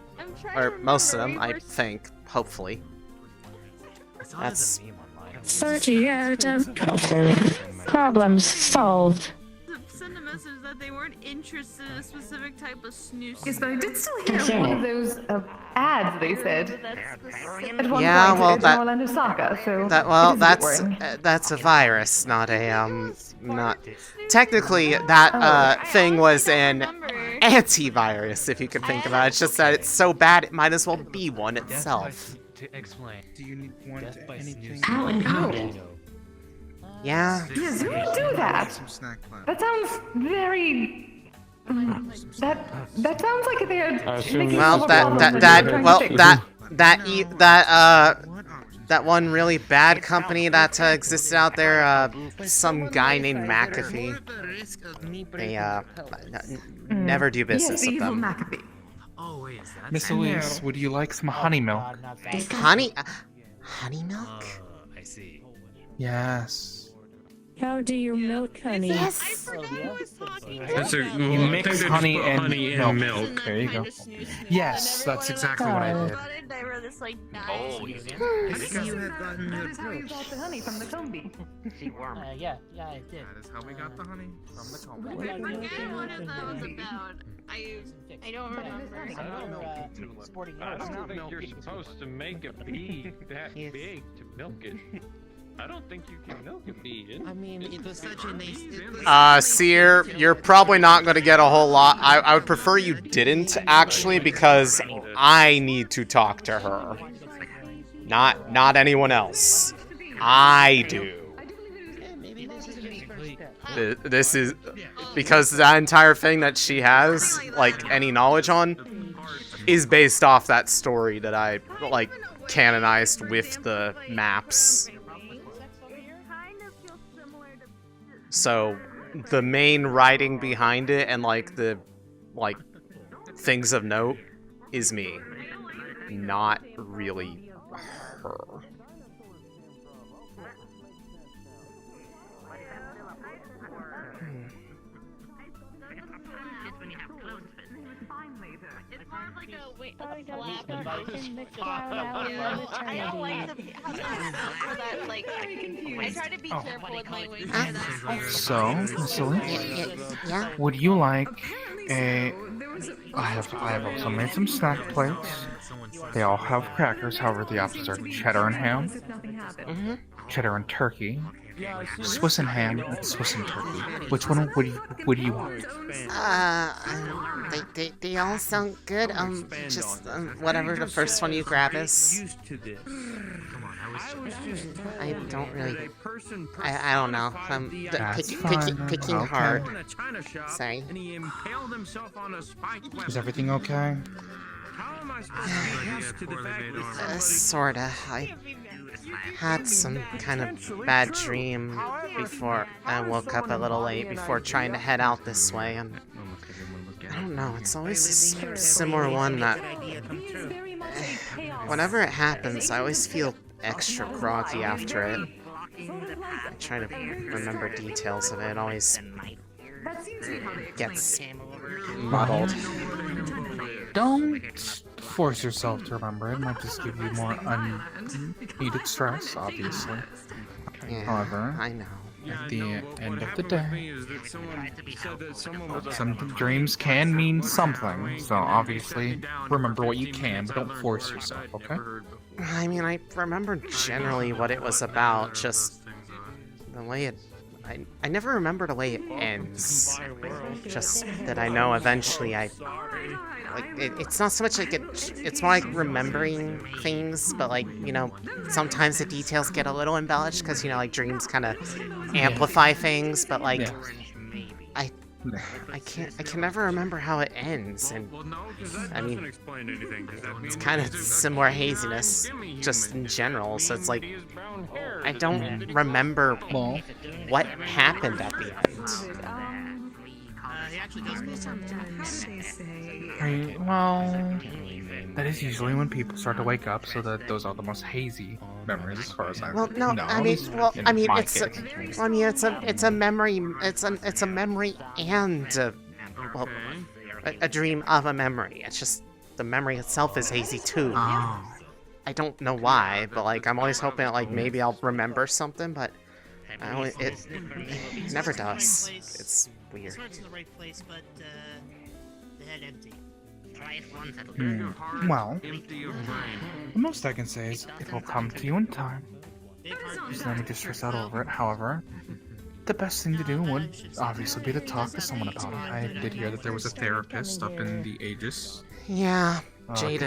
[SPEAKER 1] Or most of them, I think. Hopefully. That's...
[SPEAKER 7] 30 out of problems solved.
[SPEAKER 10] Send a message that they weren't interested in a specific type of snooze.
[SPEAKER 2] Yes, but I did still hear one of those ads they said. At one
[SPEAKER 1] Yeah,
[SPEAKER 2] point,
[SPEAKER 1] well,
[SPEAKER 2] it's
[SPEAKER 1] that-
[SPEAKER 2] Orlando Saga, so
[SPEAKER 1] That, well,
[SPEAKER 2] it is a bit worrying.
[SPEAKER 1] that's a virus, not a, not... Technically, that, thing was an antivirus, if you could think about it. It's just that it's so bad, it might as well be one itself.
[SPEAKER 4] To explain. Do you want anything?
[SPEAKER 3] How inconvenient.
[SPEAKER 1] Yeah.
[SPEAKER 2] Yes, who would do that? That sounds very... That sounds like they are making
[SPEAKER 1] Well,
[SPEAKER 2] some problem
[SPEAKER 1] that,
[SPEAKER 2] they're
[SPEAKER 1] that,
[SPEAKER 2] trying to
[SPEAKER 1] well,
[SPEAKER 2] fix.
[SPEAKER 1] that one really bad company that existed out there, some guy named McAfee. They, never do business
[SPEAKER 2] Yes,
[SPEAKER 1] with
[SPEAKER 2] evil
[SPEAKER 1] them.
[SPEAKER 2] McAfee.
[SPEAKER 4] Miss Elise, would you like some honey milk?
[SPEAKER 1] Honey milk?
[SPEAKER 4] Yes.
[SPEAKER 7] How do you milk honey?
[SPEAKER 1] Yes!
[SPEAKER 4] You mix honey and milk. There you go. Yes, that's exactly what I did.
[SPEAKER 10] Oh,
[SPEAKER 2] That is how you got the honey from the comb bee.
[SPEAKER 5] Yeah, I did.
[SPEAKER 4] That is how we got the honey from the comb.
[SPEAKER 10] I forget what that was about. I don't remember.
[SPEAKER 5] Sporting
[SPEAKER 6] I
[SPEAKER 5] goods.
[SPEAKER 6] don't think you're supposed to make a bee that big to milk it. I don't think you can milk a bee.
[SPEAKER 8] I mean, it was such a nice...
[SPEAKER 1] Seer, you're probably not going to get a whole lot. I would prefer you didn't, actually, because I need to talk to her. Not anyone else. I do. This is... Because that entire thing that she has, like, any knowledge on, is based off that story that I, like, canonized with the maps. So, the main writing behind it and, like, the, like, things of note is me. Not really her.
[SPEAKER 10] I don't like the how that, like, I try to be careful with my wings.
[SPEAKER 4] So, Miss Elise,
[SPEAKER 1] Yeah?
[SPEAKER 4] would you like a... I have also made some snack plates. They all have crackers, however the options are cheddar and ham, cheddar and turkey, Swiss and ham, and Swiss and turkey. Which one would you want?
[SPEAKER 1] They all sound good. Just, whatever the first one you grab is. I don't really... I don't know. Picking hard. Sorry.
[SPEAKER 4] Is everything okay?
[SPEAKER 1] Sorta. I had some kind of bad dream before I woke up a little late before trying to head out this way, and I don't know, it's always a similar one that whenever it happens, I always feel extra groggy after it. I try to remember details of it, it always gets muddled.
[SPEAKER 4] Don't force yourself to remember. It might just give you more unneeded stress, obviously.
[SPEAKER 1] Yeah,
[SPEAKER 4] However,
[SPEAKER 1] I know.
[SPEAKER 4] at the end of the day, some dreams can mean something. So obviously, remember what you can, but don't force yourself, okay?
[SPEAKER 1] I mean, I remember generally what it was about, just the way it... I never remember the way it ends. Just that I know eventually I it's not so much like it's more like remembering things, but like, you know, sometimes the details get a little embellished because, you know, like dreams kind of amplify things, but like I can never remember how it ends, and I mean, it's kind of similar haziness just in general, so it's like I don't remember what happened at the end.
[SPEAKER 4] Well, that is usually when people start to wake up, so that those are the most hazy memories, as far as I know.
[SPEAKER 1] It's a memory. It's a memory and a dream of a memory. It's just the memory itself is hazy too.
[SPEAKER 4] Oh.
[SPEAKER 1] I don't know why, but like I'm always hoping that, like, maybe I'll remember something, but it never does. It's weird.
[SPEAKER 4] Well, the most I can say is it will come to you in time. Just no need to stress out over it. However, the best thing to do would obviously be to talk to someone about it. I did hear that there was a therapist up in the Aegis.
[SPEAKER 1] Yeah,
[SPEAKER 4] Jaden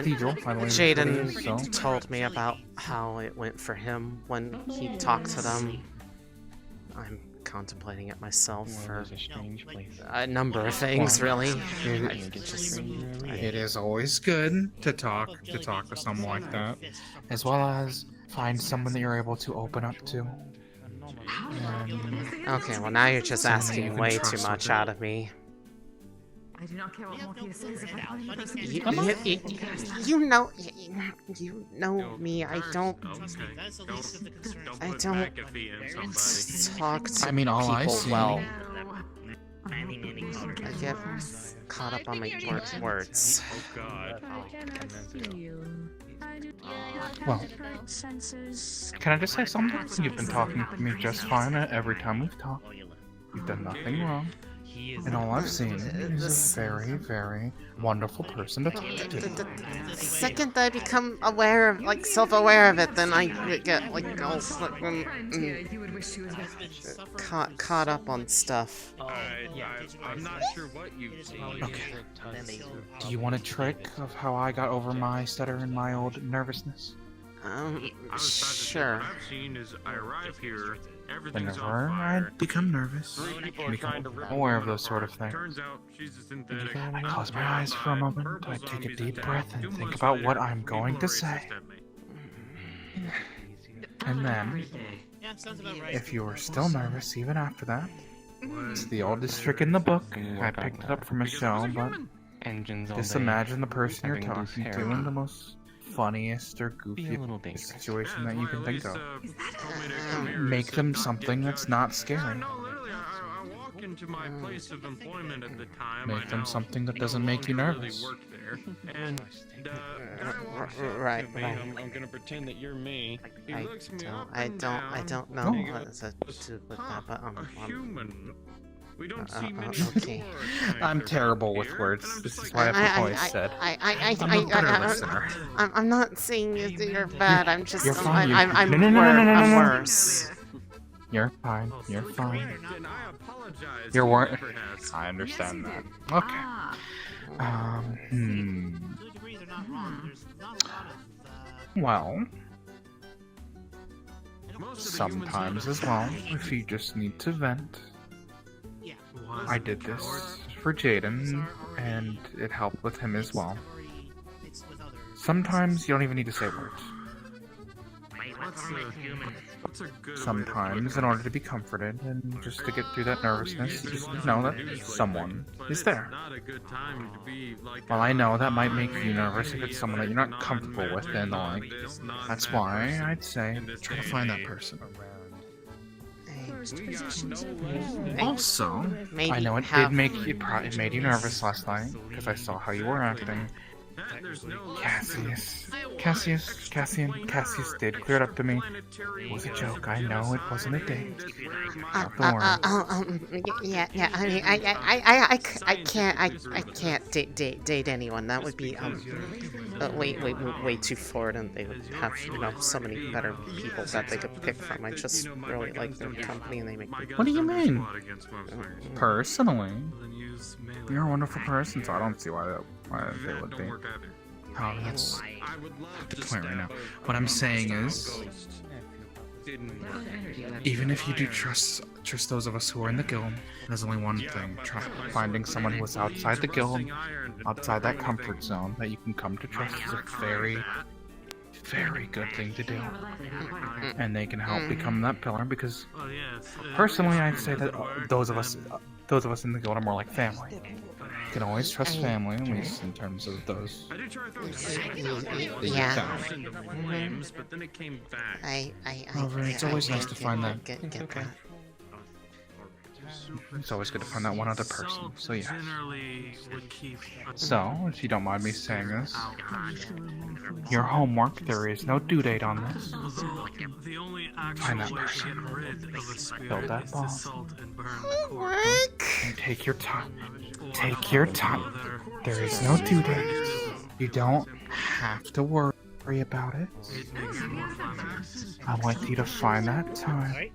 [SPEAKER 1] told me about how it went for him when he talked to them. I'm contemplating it myself for a number of things, really.
[SPEAKER 4] It is always good to talk to someone like that, as well as find someone that you're able to open up to.
[SPEAKER 1] Okay, well now you're just asking way too much out of me.
[SPEAKER 7] I do not care what Morpheus says about
[SPEAKER 1] You know me. I don't talk to people well. I get caught up on my words.
[SPEAKER 4] Well, can I just say something? You've been talking to me just fine every time we've talked. You've done nothing wrong. And all I've seen is a very, very wonderful person to talk to.
[SPEAKER 1] The second I become aware of, like, self-aware of it, then I get, like, all caught up on stuff.
[SPEAKER 6] I'm not sure what you've seen.
[SPEAKER 4] Okay. Do you want a trick of how I got over my stutter and my old nervousness?
[SPEAKER 1] Sure.
[SPEAKER 6] I've seen is I arrive here, everything's
[SPEAKER 4] Whenever
[SPEAKER 6] on
[SPEAKER 4] I
[SPEAKER 6] fire.
[SPEAKER 4] become nervous, I become aware of those sort of things.
[SPEAKER 6] Turns out she's a synthetic.
[SPEAKER 4] I close my eyes for a moment, I take a deep breath and think about what I'm going to say. And then, if you are still nervous even after that, it's the oldest trick in the book. I picked it up from a show, but just imagine the person you're talking to in the most funniest or goofiest situation that you can think of. Make them something that's not scary.
[SPEAKER 6] Into my place of employment at the time.
[SPEAKER 4] Make them something that doesn't make you nervous.
[SPEAKER 6] And
[SPEAKER 1] Right.
[SPEAKER 6] I'm gonna pretend that you're me.
[SPEAKER 1] I don't know what to do with that, but
[SPEAKER 6] human. We don't see many
[SPEAKER 1] okay.
[SPEAKER 4] I'm terrible with words. This is why I've always said I'm a better listener.
[SPEAKER 1] I'm not saying you're bad. I'm just
[SPEAKER 4] You're fine.
[SPEAKER 1] I'm
[SPEAKER 4] No.
[SPEAKER 1] worse.
[SPEAKER 4] You're fine. You're fine. You're worse. I understand that. Okay. Well, sometimes as well, if you just need to vent. I did this for Jaden, and it helped with him as well. Sometimes you don't even need to say words. Sometimes, in order to be comforted and just to get through that nervousness, you just know that someone is there. While I know that might make you nervous if it's someone that you're not comfortable with, then like, that's why I'd say try to find that person. Also, I know it did make you it made you nervous last night because I saw how you were acting. Cassius did clear it up to me. It was a joke. I know it wasn't a date. Don't worry.
[SPEAKER 1] Yeah. I mean, I can't date anyone. That would be way too forward, and they would have so many better people that they could pick from. I just really like their company, and they make.
[SPEAKER 4] What do you mean? Personally, you're a wonderful person, so I don't see why that Well, they
[SPEAKER 6] That
[SPEAKER 4] would
[SPEAKER 6] don't
[SPEAKER 4] be.
[SPEAKER 6] work either.
[SPEAKER 4] Oh, that's
[SPEAKER 6] I would love
[SPEAKER 4] the
[SPEAKER 6] to
[SPEAKER 4] point right
[SPEAKER 6] step
[SPEAKER 4] now.
[SPEAKER 6] up,
[SPEAKER 4] What I'm
[SPEAKER 6] but
[SPEAKER 4] saying
[SPEAKER 6] a
[SPEAKER 4] is,
[SPEAKER 6] ghost didn't work.
[SPEAKER 4] even if you do trust those of us who are in the guild, there's only one thing: finding someone who is outside the guild, outside that comfort zone that you can come to trust is a very, very good thing to do. And they can help become that pillar because, personally, I'd say that those of us in the guild are more like family. You can always trust family, at least in terms of those.
[SPEAKER 6] I did try throwing
[SPEAKER 1] Yeah.
[SPEAKER 6] into flames, but then it came back.
[SPEAKER 4] It's always nice to find that.
[SPEAKER 1] Get that.
[SPEAKER 4] It's always good to find that one other person. So yeah. So, if you don't mind me saying this, your homework, there is no due date on this. Find that person. Build that bomb. And take your time. Take your time. There is no due date. You don't have to worry about it. I want you to find that time.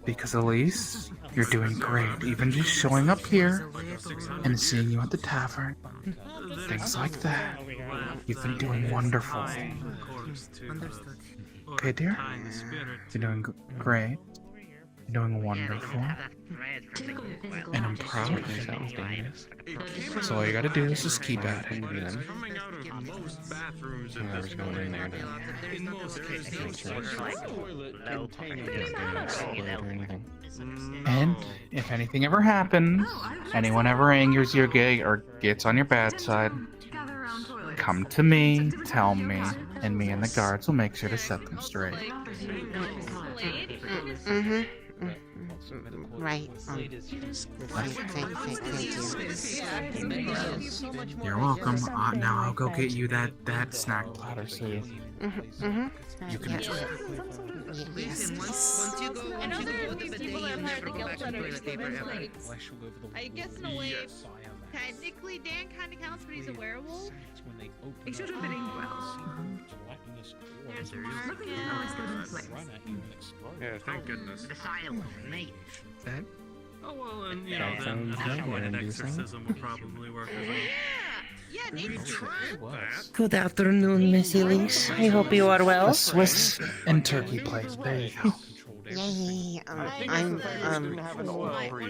[SPEAKER 4] Because Elise, you're doing great. Even just showing up here and seeing you at the tavern, things like that. You've been doing wonderful. Okay, dear? You're doing great. You're doing wonderful. And I'm proud of you. So all you gotta do is just keep at it.
[SPEAKER 6] Coming out of most bathrooms at this point, in most cases,
[SPEAKER 4] And if anything ever happens, anyone ever angers you or gets on your bad side, come to me, tell me, and me and the guards will make sure to set them straight.
[SPEAKER 1] Right. Thank you.
[SPEAKER 4] You're welcome. Now I'll go get you that snack platter so you can enjoy it.
[SPEAKER 1] Yes,
[SPEAKER 10] I know there are a few people that have heard the guilt letters. I guess in a way, technically Dan kind of counts, but he's a werewolf.
[SPEAKER 7] He should have been well.
[SPEAKER 10] There's
[SPEAKER 7] Look at how it's good in place.
[SPEAKER 6] Yeah, thank goodness.
[SPEAKER 4] That?
[SPEAKER 6] Oh well, and you know, then an exorcism will probably work as well.
[SPEAKER 10] Yeah, Nate's
[SPEAKER 6] That.
[SPEAKER 11] Good afternoon, Miss Elise. I hope you are well.
[SPEAKER 4] A Swiss and turkey place. There you go.
[SPEAKER 1] Yay,
[SPEAKER 10] one of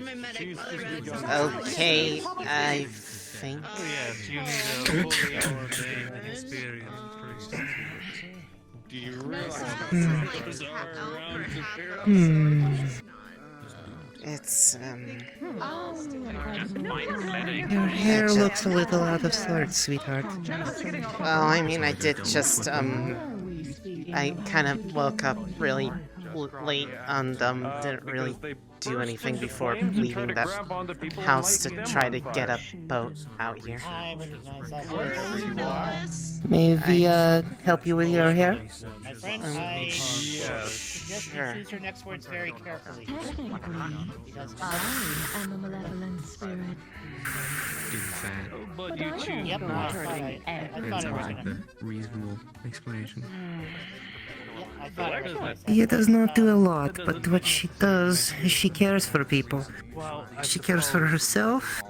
[SPEAKER 10] my medic friends.
[SPEAKER 1] okay, I think.
[SPEAKER 6] Yes, you need a fully ordained experienced priest. Do you realize
[SPEAKER 1] It's,
[SPEAKER 11] Your hair looks a little out of sorts, sweetheart.
[SPEAKER 1] well, I mean, I did just, I kind of woke up really late and, didn't really do anything before leaving that house to try to get a boat out here.
[SPEAKER 5] I recognize that voice.
[SPEAKER 11] May we, help you with your hair?
[SPEAKER 5] My friend, I suggest you choose your next words very carefully. Because
[SPEAKER 7] I am a malevolent spirit.
[SPEAKER 6] but you choose
[SPEAKER 5] Yep, I thought it was gonna.
[SPEAKER 12] Reasonable explanation.
[SPEAKER 5] Yep, I thought it was gonna.
[SPEAKER 11] She does not do a lot, but what she does is she cares for people. She cares for herself,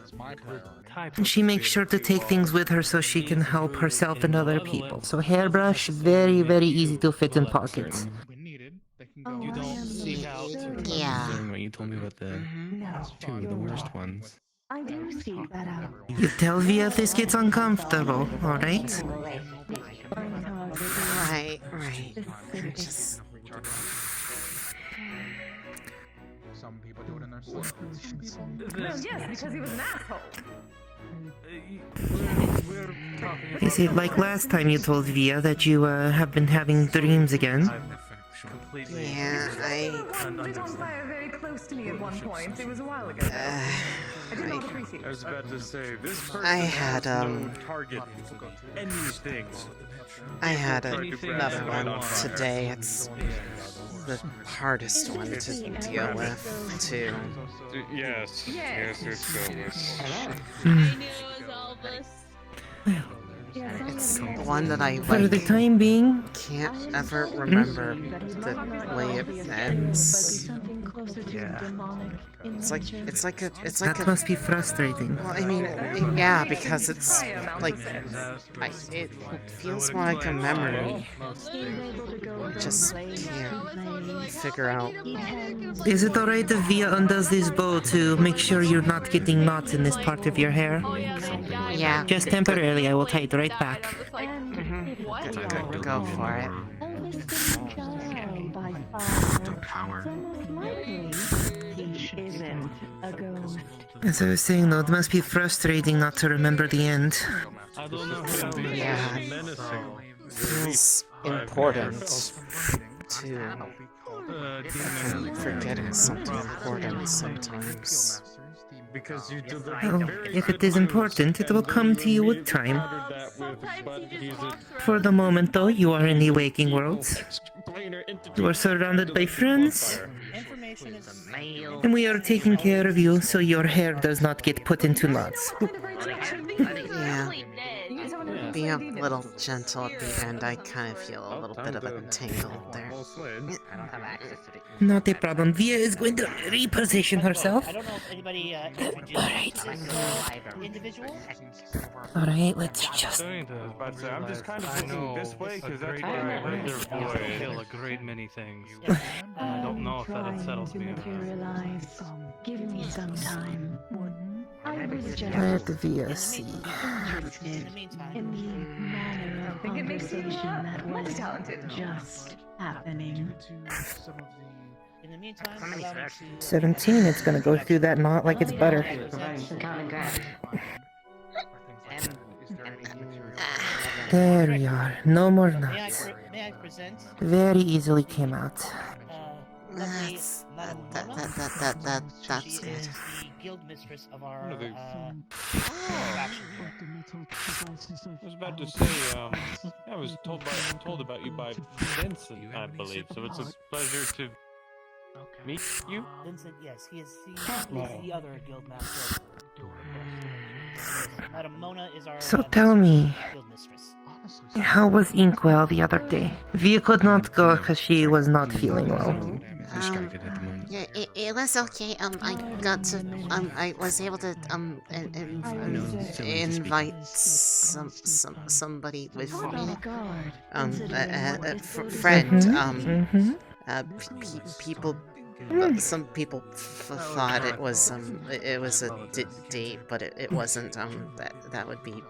[SPEAKER 11] and she makes sure to take things with her so she can help herself and other people. So hairbrush, very, very easy to fit in pockets.
[SPEAKER 12] You don't seek out.
[SPEAKER 1] Yeah.
[SPEAKER 12] What you told me about the two of the worst ones.
[SPEAKER 7] I do seek that out.
[SPEAKER 11] You tell Via if this gets uncomfortable, alright?
[SPEAKER 1] Right. Just...
[SPEAKER 4] Some people do it in their sleep.
[SPEAKER 7] Well, yes, because he was an asshole.
[SPEAKER 11] Is it like last time you told Via that you, have been having dreams again?
[SPEAKER 1] Yeah,
[SPEAKER 7] He lit on fire very close to me at one point. It was a while ago. I did not appreciate it.
[SPEAKER 6] I was about to say, this person
[SPEAKER 1] I had,
[SPEAKER 6] has no target anything.
[SPEAKER 1] I had another one today. It's the hardest one to deal with, too.
[SPEAKER 6] Yes, it's so.
[SPEAKER 10] I knew it was Elvis.
[SPEAKER 1] It's the one that I,
[SPEAKER 11] For the
[SPEAKER 1] like,
[SPEAKER 11] time being,
[SPEAKER 1] can't ever remember the way it ends.
[SPEAKER 11] That must be frustrating.
[SPEAKER 1] Well, I mean, yeah, because it's like, it feels more like a memory. I just can't figure out.
[SPEAKER 11] Is it alright if Via undoes this bow to make sure you're not getting knots in this part of your hair?
[SPEAKER 1] Yeah.
[SPEAKER 11] Just temporarily, I will tie it right back.
[SPEAKER 1] Go for it.
[SPEAKER 12] Power.
[SPEAKER 11] As I was saying though, it must be frustrating not to remember the end.
[SPEAKER 1] Yeah. Feels important to forgetting something important sometimes.
[SPEAKER 11] Well, if it is important, it will come to you with time. For the moment though, you are in the waking world. You are surrounded by friends. And we are taking care of you so your hair does not get put into knots.
[SPEAKER 1] Yeah. Being a little gentle at the end, I kind of feel a little bit of a tingle there.
[SPEAKER 11] Not a problem. Via is going to reposition herself.
[SPEAKER 5] I don't know if anybody
[SPEAKER 11] Alright.
[SPEAKER 5] individual.
[SPEAKER 11] Alright, let's just...
[SPEAKER 13] I'm just kind of looking this way because that's where I heard their voice. Kill a great many things. I don't know if that unsettles me.
[SPEAKER 7] Give me some time. I was just
[SPEAKER 11] Let Via see.
[SPEAKER 7] in the manner of conversation that was just happening.
[SPEAKER 5] In the meantime, allow me to
[SPEAKER 11] 17, it's gonna go through that knot like it's butter. There we are. No more knots.
[SPEAKER 5] may I present?
[SPEAKER 11] Very easily came out.
[SPEAKER 1] That's
[SPEAKER 5] She
[SPEAKER 1] good.
[SPEAKER 5] is the guild mistress of our faction here.
[SPEAKER 13] I was about to say, I was told about you by Vincent, I believe. So it's a pleasure to meet you.
[SPEAKER 5] Vincent, yes, he is the other guild master. Madam Mona is our
[SPEAKER 11] So tell me,
[SPEAKER 5] guild mistress.
[SPEAKER 11] how was Inkwell the other day? Via could not go because she was not feeling well.
[SPEAKER 1] Yeah, it was okay. I got to, I was able to, invite somebody with me. A friend. People. Some people thought it was a date, but it wasn't. That would be.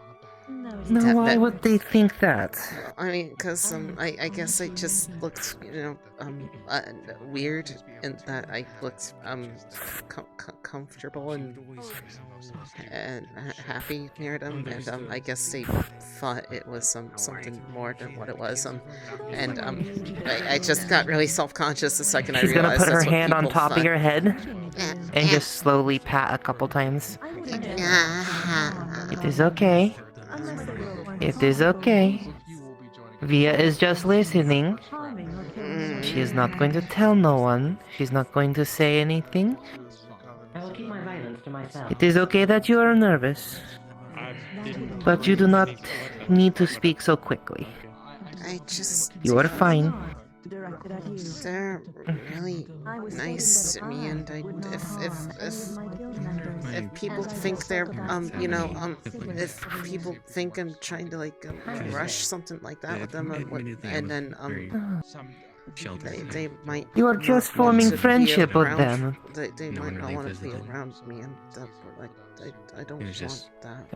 [SPEAKER 11] No, why would they think that?
[SPEAKER 1] I mean, because I guess I just looked, weird, and that I looked comfortable and happy near them, and I guess they thought it was something more than what it was, and I just got really self-conscious the second I realized.
[SPEAKER 11] She's gonna put her
[SPEAKER 1] that's what
[SPEAKER 11] hand on
[SPEAKER 1] people
[SPEAKER 11] top
[SPEAKER 1] thought.
[SPEAKER 11] of your head and just slowly pat a couple times. It is okay. It is okay. Via is just listening. She is not going to tell no one. She's not going to say anything.
[SPEAKER 3] I will keep my violence to myself.
[SPEAKER 11] It is okay that you are nervous. But you do not need to speak so quickly. You are fine.
[SPEAKER 1] They're really nice to me, and if people think they're if people think I'm trying to rush something like that with them, and then they might.
[SPEAKER 11] You are just forming friendship with them.
[SPEAKER 1] They might not want to be around me, and I don't want that.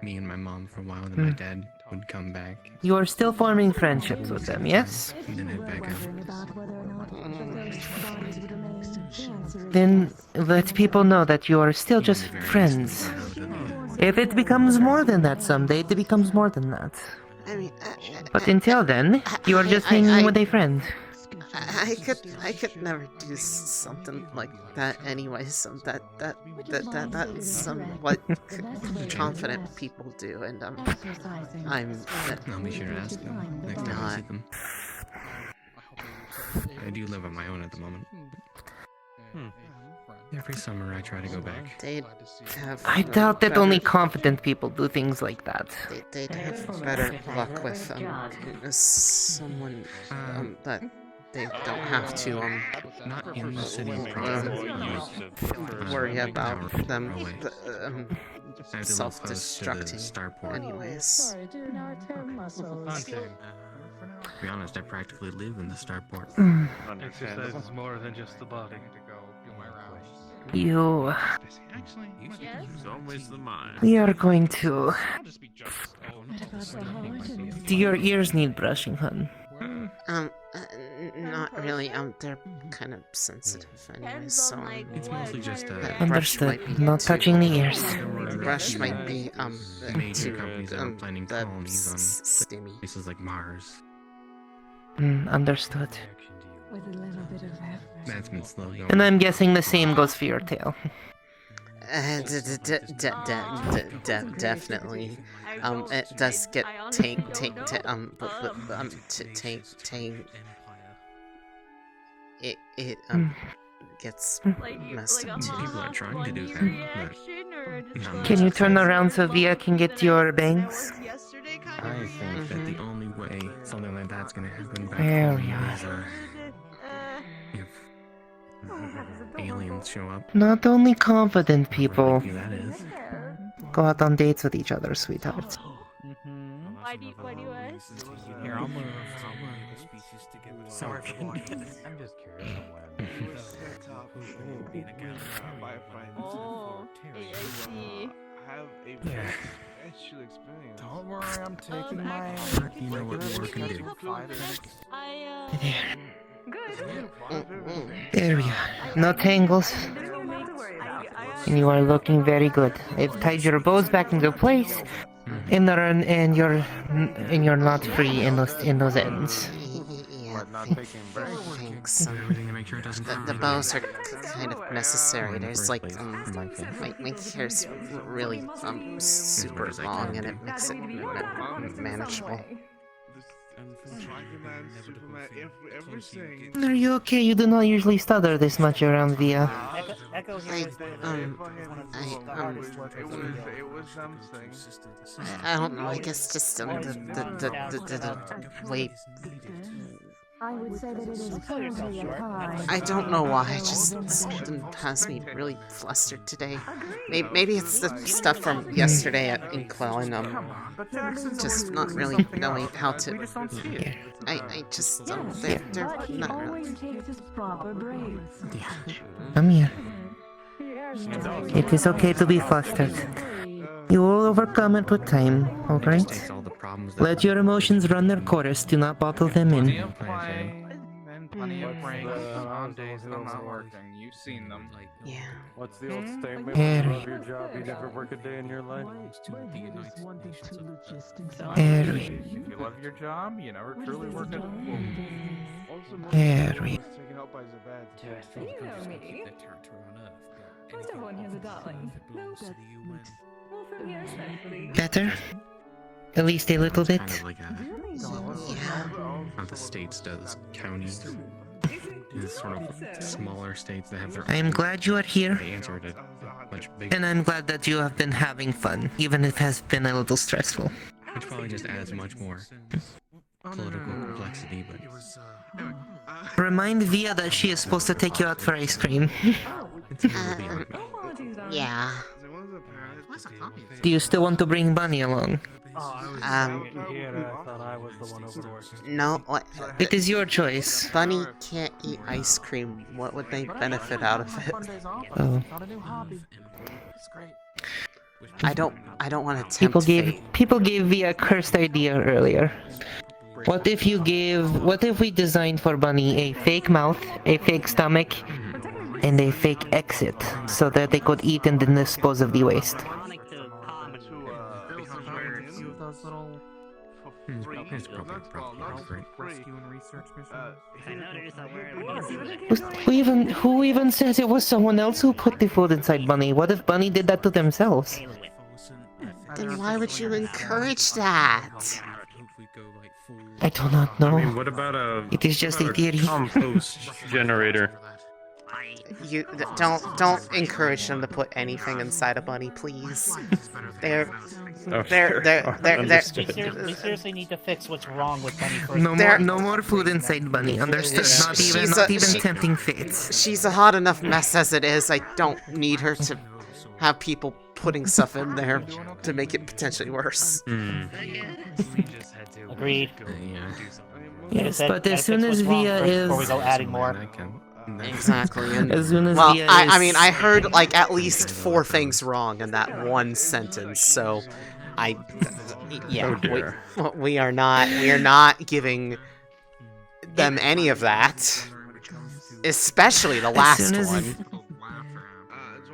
[SPEAKER 12] Me and my mom for a while, then my dad would come back.
[SPEAKER 11] You are still forming friendships with them, yes?
[SPEAKER 12] And then I'd back up.
[SPEAKER 11] Then let people know that you are still just friends. If it becomes more than that someday, it becomes more than that.
[SPEAKER 1] I mean,
[SPEAKER 11] But until then, you are just hanging with a friend.
[SPEAKER 1] I could never do something like that anyway. That's what confident people do, and
[SPEAKER 12] I'll be sure to ask them next time I see them. I do live on my own at the moment. Every summer I try to go back.
[SPEAKER 1] They'd have
[SPEAKER 11] I doubt that only confident people do things like that.
[SPEAKER 1] They'd have better luck with someone that they don't have to
[SPEAKER 12] Not in the city
[SPEAKER 1] worry about them
[SPEAKER 12] self-destructing
[SPEAKER 1] self-destructing anyways.
[SPEAKER 12] To be honest, I practically live in the starport.
[SPEAKER 13] Exercise is more than just the body.
[SPEAKER 11] You...
[SPEAKER 6] It's always the mind.
[SPEAKER 11] We are going to... Do your ears need brushing, hun?
[SPEAKER 1] Not really. They're kind of sensitive anyways, so
[SPEAKER 12] It's mostly just
[SPEAKER 11] Understood. Not touching the ears.
[SPEAKER 1] The brush might be
[SPEAKER 12] major companies that are planning
[SPEAKER 1] the
[SPEAKER 12] colonies on
[SPEAKER 1] stimmy.
[SPEAKER 12] places like Mars.
[SPEAKER 11] Understood.
[SPEAKER 7] With a little bit of effort.
[SPEAKER 12] That's been slow going.
[SPEAKER 11] And I'm guessing the same goes for your tail.
[SPEAKER 1] Definitely. It does get it gets messed up too.
[SPEAKER 12] People are trying to do that,
[SPEAKER 11] Can you turn around so Via can get your bangs?
[SPEAKER 12] I think that the only way something like that's gonna happen back
[SPEAKER 11] There
[SPEAKER 12] home
[SPEAKER 11] we are.
[SPEAKER 12] is if aliens show up.
[SPEAKER 11] Not only confident people
[SPEAKER 12] Who that is.
[SPEAKER 11] go out on dates with each other, sweethearts.
[SPEAKER 10] Why do you ask?
[SPEAKER 5] Here, I'll move the species to get
[SPEAKER 12] Sorry.
[SPEAKER 5] I'm just curious
[SPEAKER 10] Oh, I see.
[SPEAKER 14] Have a
[SPEAKER 12] Yeah.
[SPEAKER 14] special experience.
[SPEAKER 4] Don't worry, I'm taking my...
[SPEAKER 12] You know what the work can do.
[SPEAKER 11] There we are. No tangles. And you are looking very good. I've tied your bows back into place, and you're not free in those ends.
[SPEAKER 1] Thanks.
[SPEAKER 12] Everything to make sure it doesn't
[SPEAKER 1] The bows are kind of necessary. There's like my hair's really super long, and it makes it manageable.
[SPEAKER 11] Are you okay? You do not usually stutter this much around Via.
[SPEAKER 14] It was something.
[SPEAKER 1] I don't know. I guess just the way.
[SPEAKER 7] I would say that it is currently at high.
[SPEAKER 1] I don't know why. Just something has me really flustered today. Maybe it's the stuff from yesterday at Inkwell, and just not really knowing how to. I just they're not really.
[SPEAKER 11] Come here. It is okay to be flustered. You will overcome it with time, alright? Let your emotions run their course, do not bottle them in.
[SPEAKER 4] Plenty of pranks on days that I'm not working. You've seen them.
[SPEAKER 1] Yeah.
[SPEAKER 14] What's the old statement?
[SPEAKER 11] Harry.
[SPEAKER 14] You love your job, you never work a day in your life.
[SPEAKER 11] Harry.
[SPEAKER 4] If you love your job, you never truly work it.
[SPEAKER 11] Harry.
[SPEAKER 14] Taken out by Zabad.
[SPEAKER 7] You know me. Most everyone here's a darling. No, that's sweet. Well, from here, especially.
[SPEAKER 11] Better? At least a little bit?
[SPEAKER 12] Kind of like how the states does counties. These sort of smaller states that have their
[SPEAKER 11] I am glad you are here,
[SPEAKER 12] They answer it much bigger.
[SPEAKER 11] and I'm glad that you have been having fun, even if it has been a little stressful.
[SPEAKER 12] Which probably just adds much more political complexity, but
[SPEAKER 11] Remind Via that she is supposed to take you out for ice cream.
[SPEAKER 1] Yeah.
[SPEAKER 11] Do you still want to bring Bunny along?
[SPEAKER 1] No, what?
[SPEAKER 11] It is your choice.
[SPEAKER 1] Bunny can't eat ice cream. What would they benefit out of it?
[SPEAKER 11] Oh.
[SPEAKER 1] I don't want to tempt
[SPEAKER 11] People gave Via a cursed idea earlier. What if we designed for Bunny a fake mouth, a fake stomach, and a fake exit, so that they could eat and then dispose of the waste? Who even says it was someone else who put the food inside Bunny? What if Bunny did that to themselves?
[SPEAKER 1] Then why would you encourage that?
[SPEAKER 11] I do not know.
[SPEAKER 13] I mean, what about
[SPEAKER 11] It is just a theory.
[SPEAKER 13] compost generator?
[SPEAKER 1] don't encourage them to put anything inside a bunny, please. They're
[SPEAKER 5] We seriously need to fix what's wrong with Bunny first.
[SPEAKER 11] No more food inside Bunny. Understood? Not even tempting fates.
[SPEAKER 1] She's a hot enough mess as it is. I don't need her to have people putting stuff in there to make it potentially worse.
[SPEAKER 5] Agreed.
[SPEAKER 11] Yes, but as soon as Via is...
[SPEAKER 5] Before we go adding more.
[SPEAKER 1] Exactly. And,
[SPEAKER 11] as soon as
[SPEAKER 1] well,
[SPEAKER 11] Via
[SPEAKER 1] I mean, I heard like at least 4 things wrong in that one sentence, so we are not giving them any of that, especially the last one.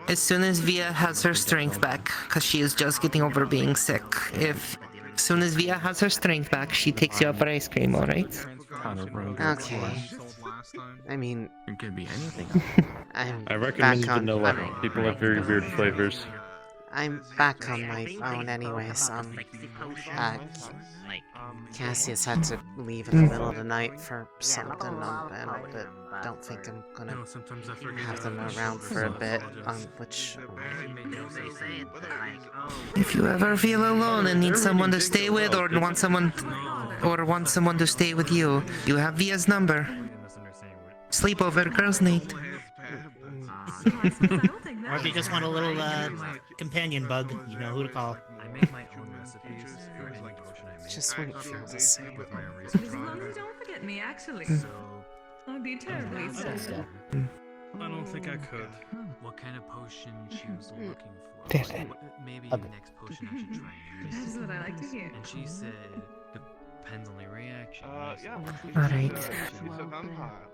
[SPEAKER 11] As soon as Via has her strength back, because she is just getting over being sick, as soon as Via has her strength back, she takes you out for ice cream, alright?
[SPEAKER 1] Okay. I mean,
[SPEAKER 12] it could be anything.
[SPEAKER 13] I recommend vanilla. People have very weird flavors.
[SPEAKER 1] I'm back on my phone anyways. Cassius had to leave in the middle of the night for something, but don't think I'm gonna have them around for a bit, which...
[SPEAKER 11] If you ever feel alone and need someone to stay with, or want someone to stay with you, you have Via's number. Sleepover girls' night.
[SPEAKER 5] Or if you just want a little companion bug, you know who to call.
[SPEAKER 1] Just wouldn't feel the same.
[SPEAKER 15] As long as you don't forget me, actually. I'd be terribly sad.
[SPEAKER 7] I don't think I could.
[SPEAKER 16] What kind of potion she was looking for? Maybe the next potion I should try.
[SPEAKER 15] That's what I like to hear.
[SPEAKER 16] And she said, depends on the reaction.
[SPEAKER 11] Alright.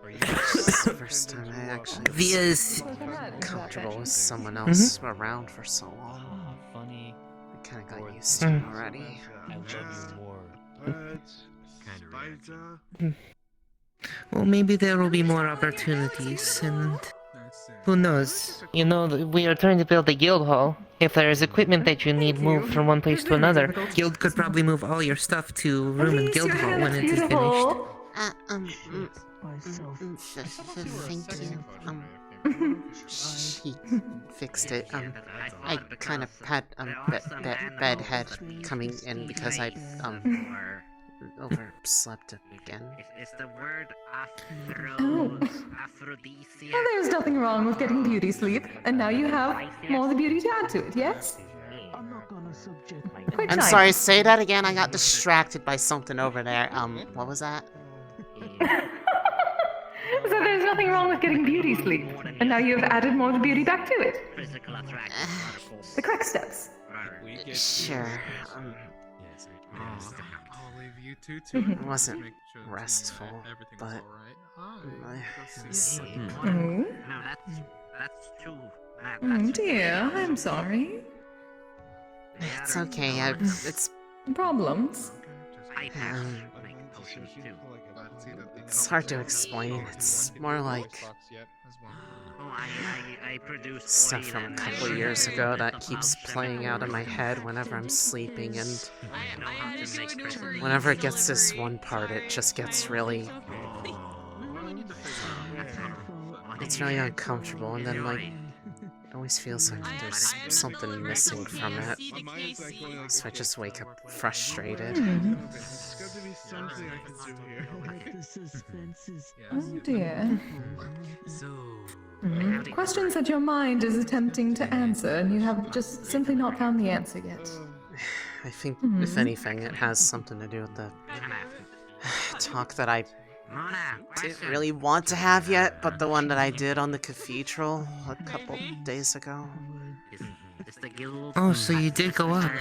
[SPEAKER 1] It's the first time I actually
[SPEAKER 11] Via's
[SPEAKER 1] comfortable with someone else around for so long.
[SPEAKER 16] Funny.
[SPEAKER 1] I kinda got used to it already.
[SPEAKER 16] I love you more.
[SPEAKER 11] Well, maybe there will be more opportunities, and who knows? You know, we are trying to build a guild hall. If there is equipment that you need moved from one place to another, guild could probably move all your stuff to room in guild hall when it is finished.
[SPEAKER 1] Thank you. She fixed it. I kind of had bad head coming in because I overslept again.
[SPEAKER 17] It's the word aphrodisiac.
[SPEAKER 15] Well, there's nothing wrong with getting beauty sleep, and now you have more beauty to add to it, yes?
[SPEAKER 1] I'm sorry, say that again. I got distracted by something over there. What was that?
[SPEAKER 15] So there's nothing wrong with getting beauty sleep, and now you have added more beauty back to it. The correct steps.
[SPEAKER 1] Sure. It wasn't restful, but sleep.
[SPEAKER 15] Oh?
[SPEAKER 17] That's true.
[SPEAKER 15] Oh dear, I'm sorry.
[SPEAKER 1] It's okay. It's
[SPEAKER 15] problems.
[SPEAKER 1] It's hard to explain. It's more like stuff from a couple of years ago that keeps playing out in my head whenever I'm sleeping, and whenever it gets this one part, it just gets really... It's really uncomfortable, and then, like, it always feels like there's something missing from it. So I just wake up frustrated.
[SPEAKER 15] Oh dear. Questions that your mind is attempting to answer, and you have just simply not found the answer yet.
[SPEAKER 1] I think, if anything, it has something to do with the talk that I didn't really want to have yet, but the one that I did on the cathedral a couple days ago.
[SPEAKER 11] Oh, so you did go up.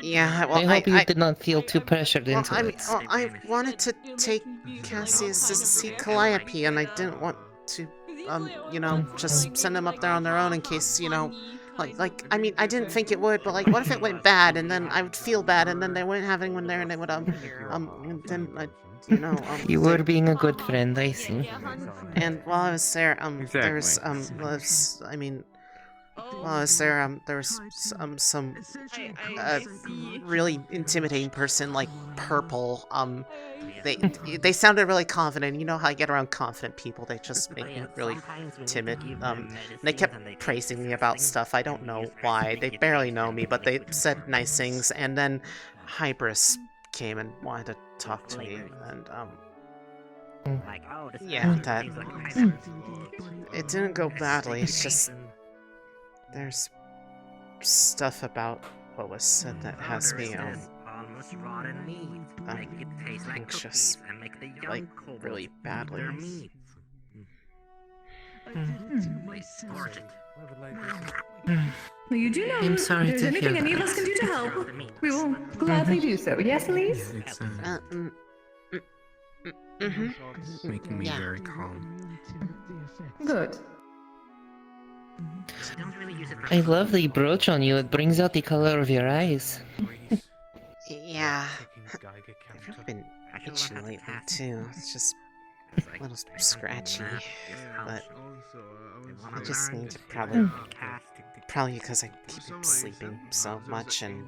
[SPEAKER 1] Yeah, well,
[SPEAKER 11] I hope you did not feel too pressured into it.
[SPEAKER 1] I wanted to take Cassius to see Calliope, and I didn't want to, you know, just send them up there on their own in case, you know, I mean, I didn't think it would, but, like, what if it went bad, and then I would feel bad, and then they wouldn't have anyone there, and they would, and then I... You know,
[SPEAKER 11] you were being a good friend, I see.
[SPEAKER 1] And while I was there, there was, Well, is there was some really intimidating person like Purple. They sounded really confident. You know how I get around confident people, they just make me really timid. They kept praising me about stuff. I don't know why. They barely know me, but they said nice things. And then Hybris came and wanted to talk to me, and yeah, that it didn't go badly. It's just there's stuff about what was said that has me anxious, like really badly.
[SPEAKER 15] Well, you do know
[SPEAKER 11] I'm sorry
[SPEAKER 15] if there's
[SPEAKER 11] to
[SPEAKER 15] anything
[SPEAKER 11] hear
[SPEAKER 15] any of
[SPEAKER 11] that.
[SPEAKER 15] us can do to help, we will gladly do so. Yes, Elise?
[SPEAKER 12] It's making me very calm.
[SPEAKER 15] Good.
[SPEAKER 11] I love the brooch on you. It brings out the color of your eyes.
[SPEAKER 1] Yeah, I've really been itching lately too. It's just a little scratchy, but I just need to probably because I keep sleeping so much and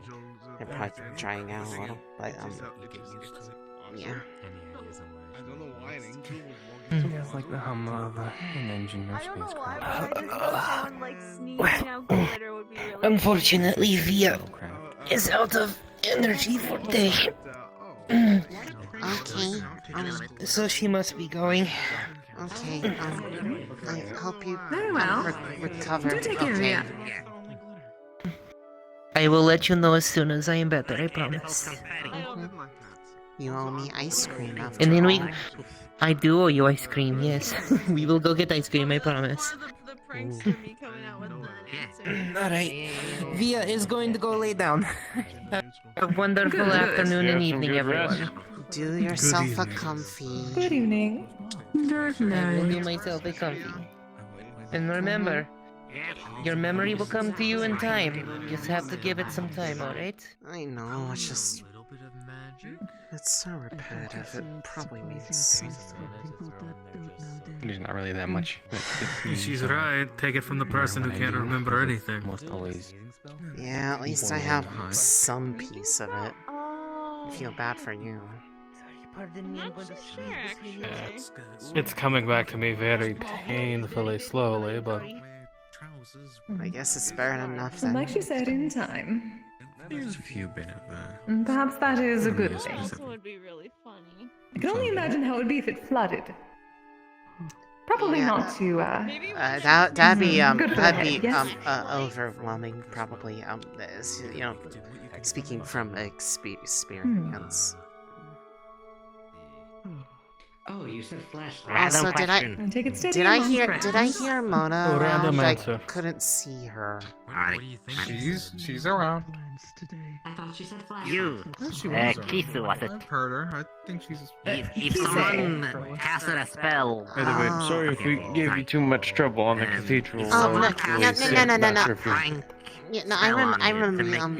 [SPEAKER 1] I'm probably drying out a little, but yeah.
[SPEAKER 12] It's like the hum of an engine or spacecraft.
[SPEAKER 11] Unfortunately, Via is out of energy for the day.
[SPEAKER 1] Okay.
[SPEAKER 11] So she must be going.
[SPEAKER 1] Okay. I hope you
[SPEAKER 15] Very well.
[SPEAKER 1] recover.
[SPEAKER 15] Do take care of you.
[SPEAKER 11] I will let you know as soon as I am better, I promise.
[SPEAKER 1] You owe me ice cream after
[SPEAKER 11] And then
[SPEAKER 1] all.
[SPEAKER 11] I do owe you ice cream, yes. We will go get ice cream, I promise. Alright. Via is going to go lay down. Have a wonderful afternoon and evening, everyone.
[SPEAKER 1] Do yourself a comfy.
[SPEAKER 15] Good evening.
[SPEAKER 11] I will do myself a comfy. And remember, your memory will come to you in time. You just have to give it some time, alright?
[SPEAKER 1] I know, it's just... It's so repetitive, it probably means something.
[SPEAKER 12] There's not really that much.
[SPEAKER 18] She's right. Take it from the person who can't remember anything.
[SPEAKER 12] Almost always.
[SPEAKER 1] Yeah, at least I have some piece of it. I feel bad for you.
[SPEAKER 18] It's coming back to me very painfully slowly, but
[SPEAKER 1] I guess it's better than
[SPEAKER 15] Well,
[SPEAKER 1] nothing.
[SPEAKER 15] like she said, in time.
[SPEAKER 12] There's a few bit of
[SPEAKER 15] And perhaps that is a good thing.
[SPEAKER 10] Also would be really funny.
[SPEAKER 15] I can only imagine how it would be if it flooded. Probably not too,
[SPEAKER 1] That'd be
[SPEAKER 15] good for the
[SPEAKER 1] that'd be
[SPEAKER 15] head, yes?
[SPEAKER 1] overwhelming probably. You know, speaking from experience.
[SPEAKER 17] Oh, you said flashlight.
[SPEAKER 1] Also, did I hear Mona
[SPEAKER 18] Oh,
[SPEAKER 1] around?
[SPEAKER 18] random
[SPEAKER 1] I
[SPEAKER 18] answer.
[SPEAKER 1] couldn't see her.
[SPEAKER 4] She's around.
[SPEAKER 17] I thought she said flashlight. You,
[SPEAKER 4] She was
[SPEAKER 17] Kisu was it?
[SPEAKER 4] I've heard her. I think she's.
[SPEAKER 17] If someone casted a spell.
[SPEAKER 13] By the way, sorry if we gave you too much trouble on the cathedral.
[SPEAKER 1] Oh, no.
[SPEAKER 13] Not sure if you-
[SPEAKER 1] Yeah, no, I remember Charles.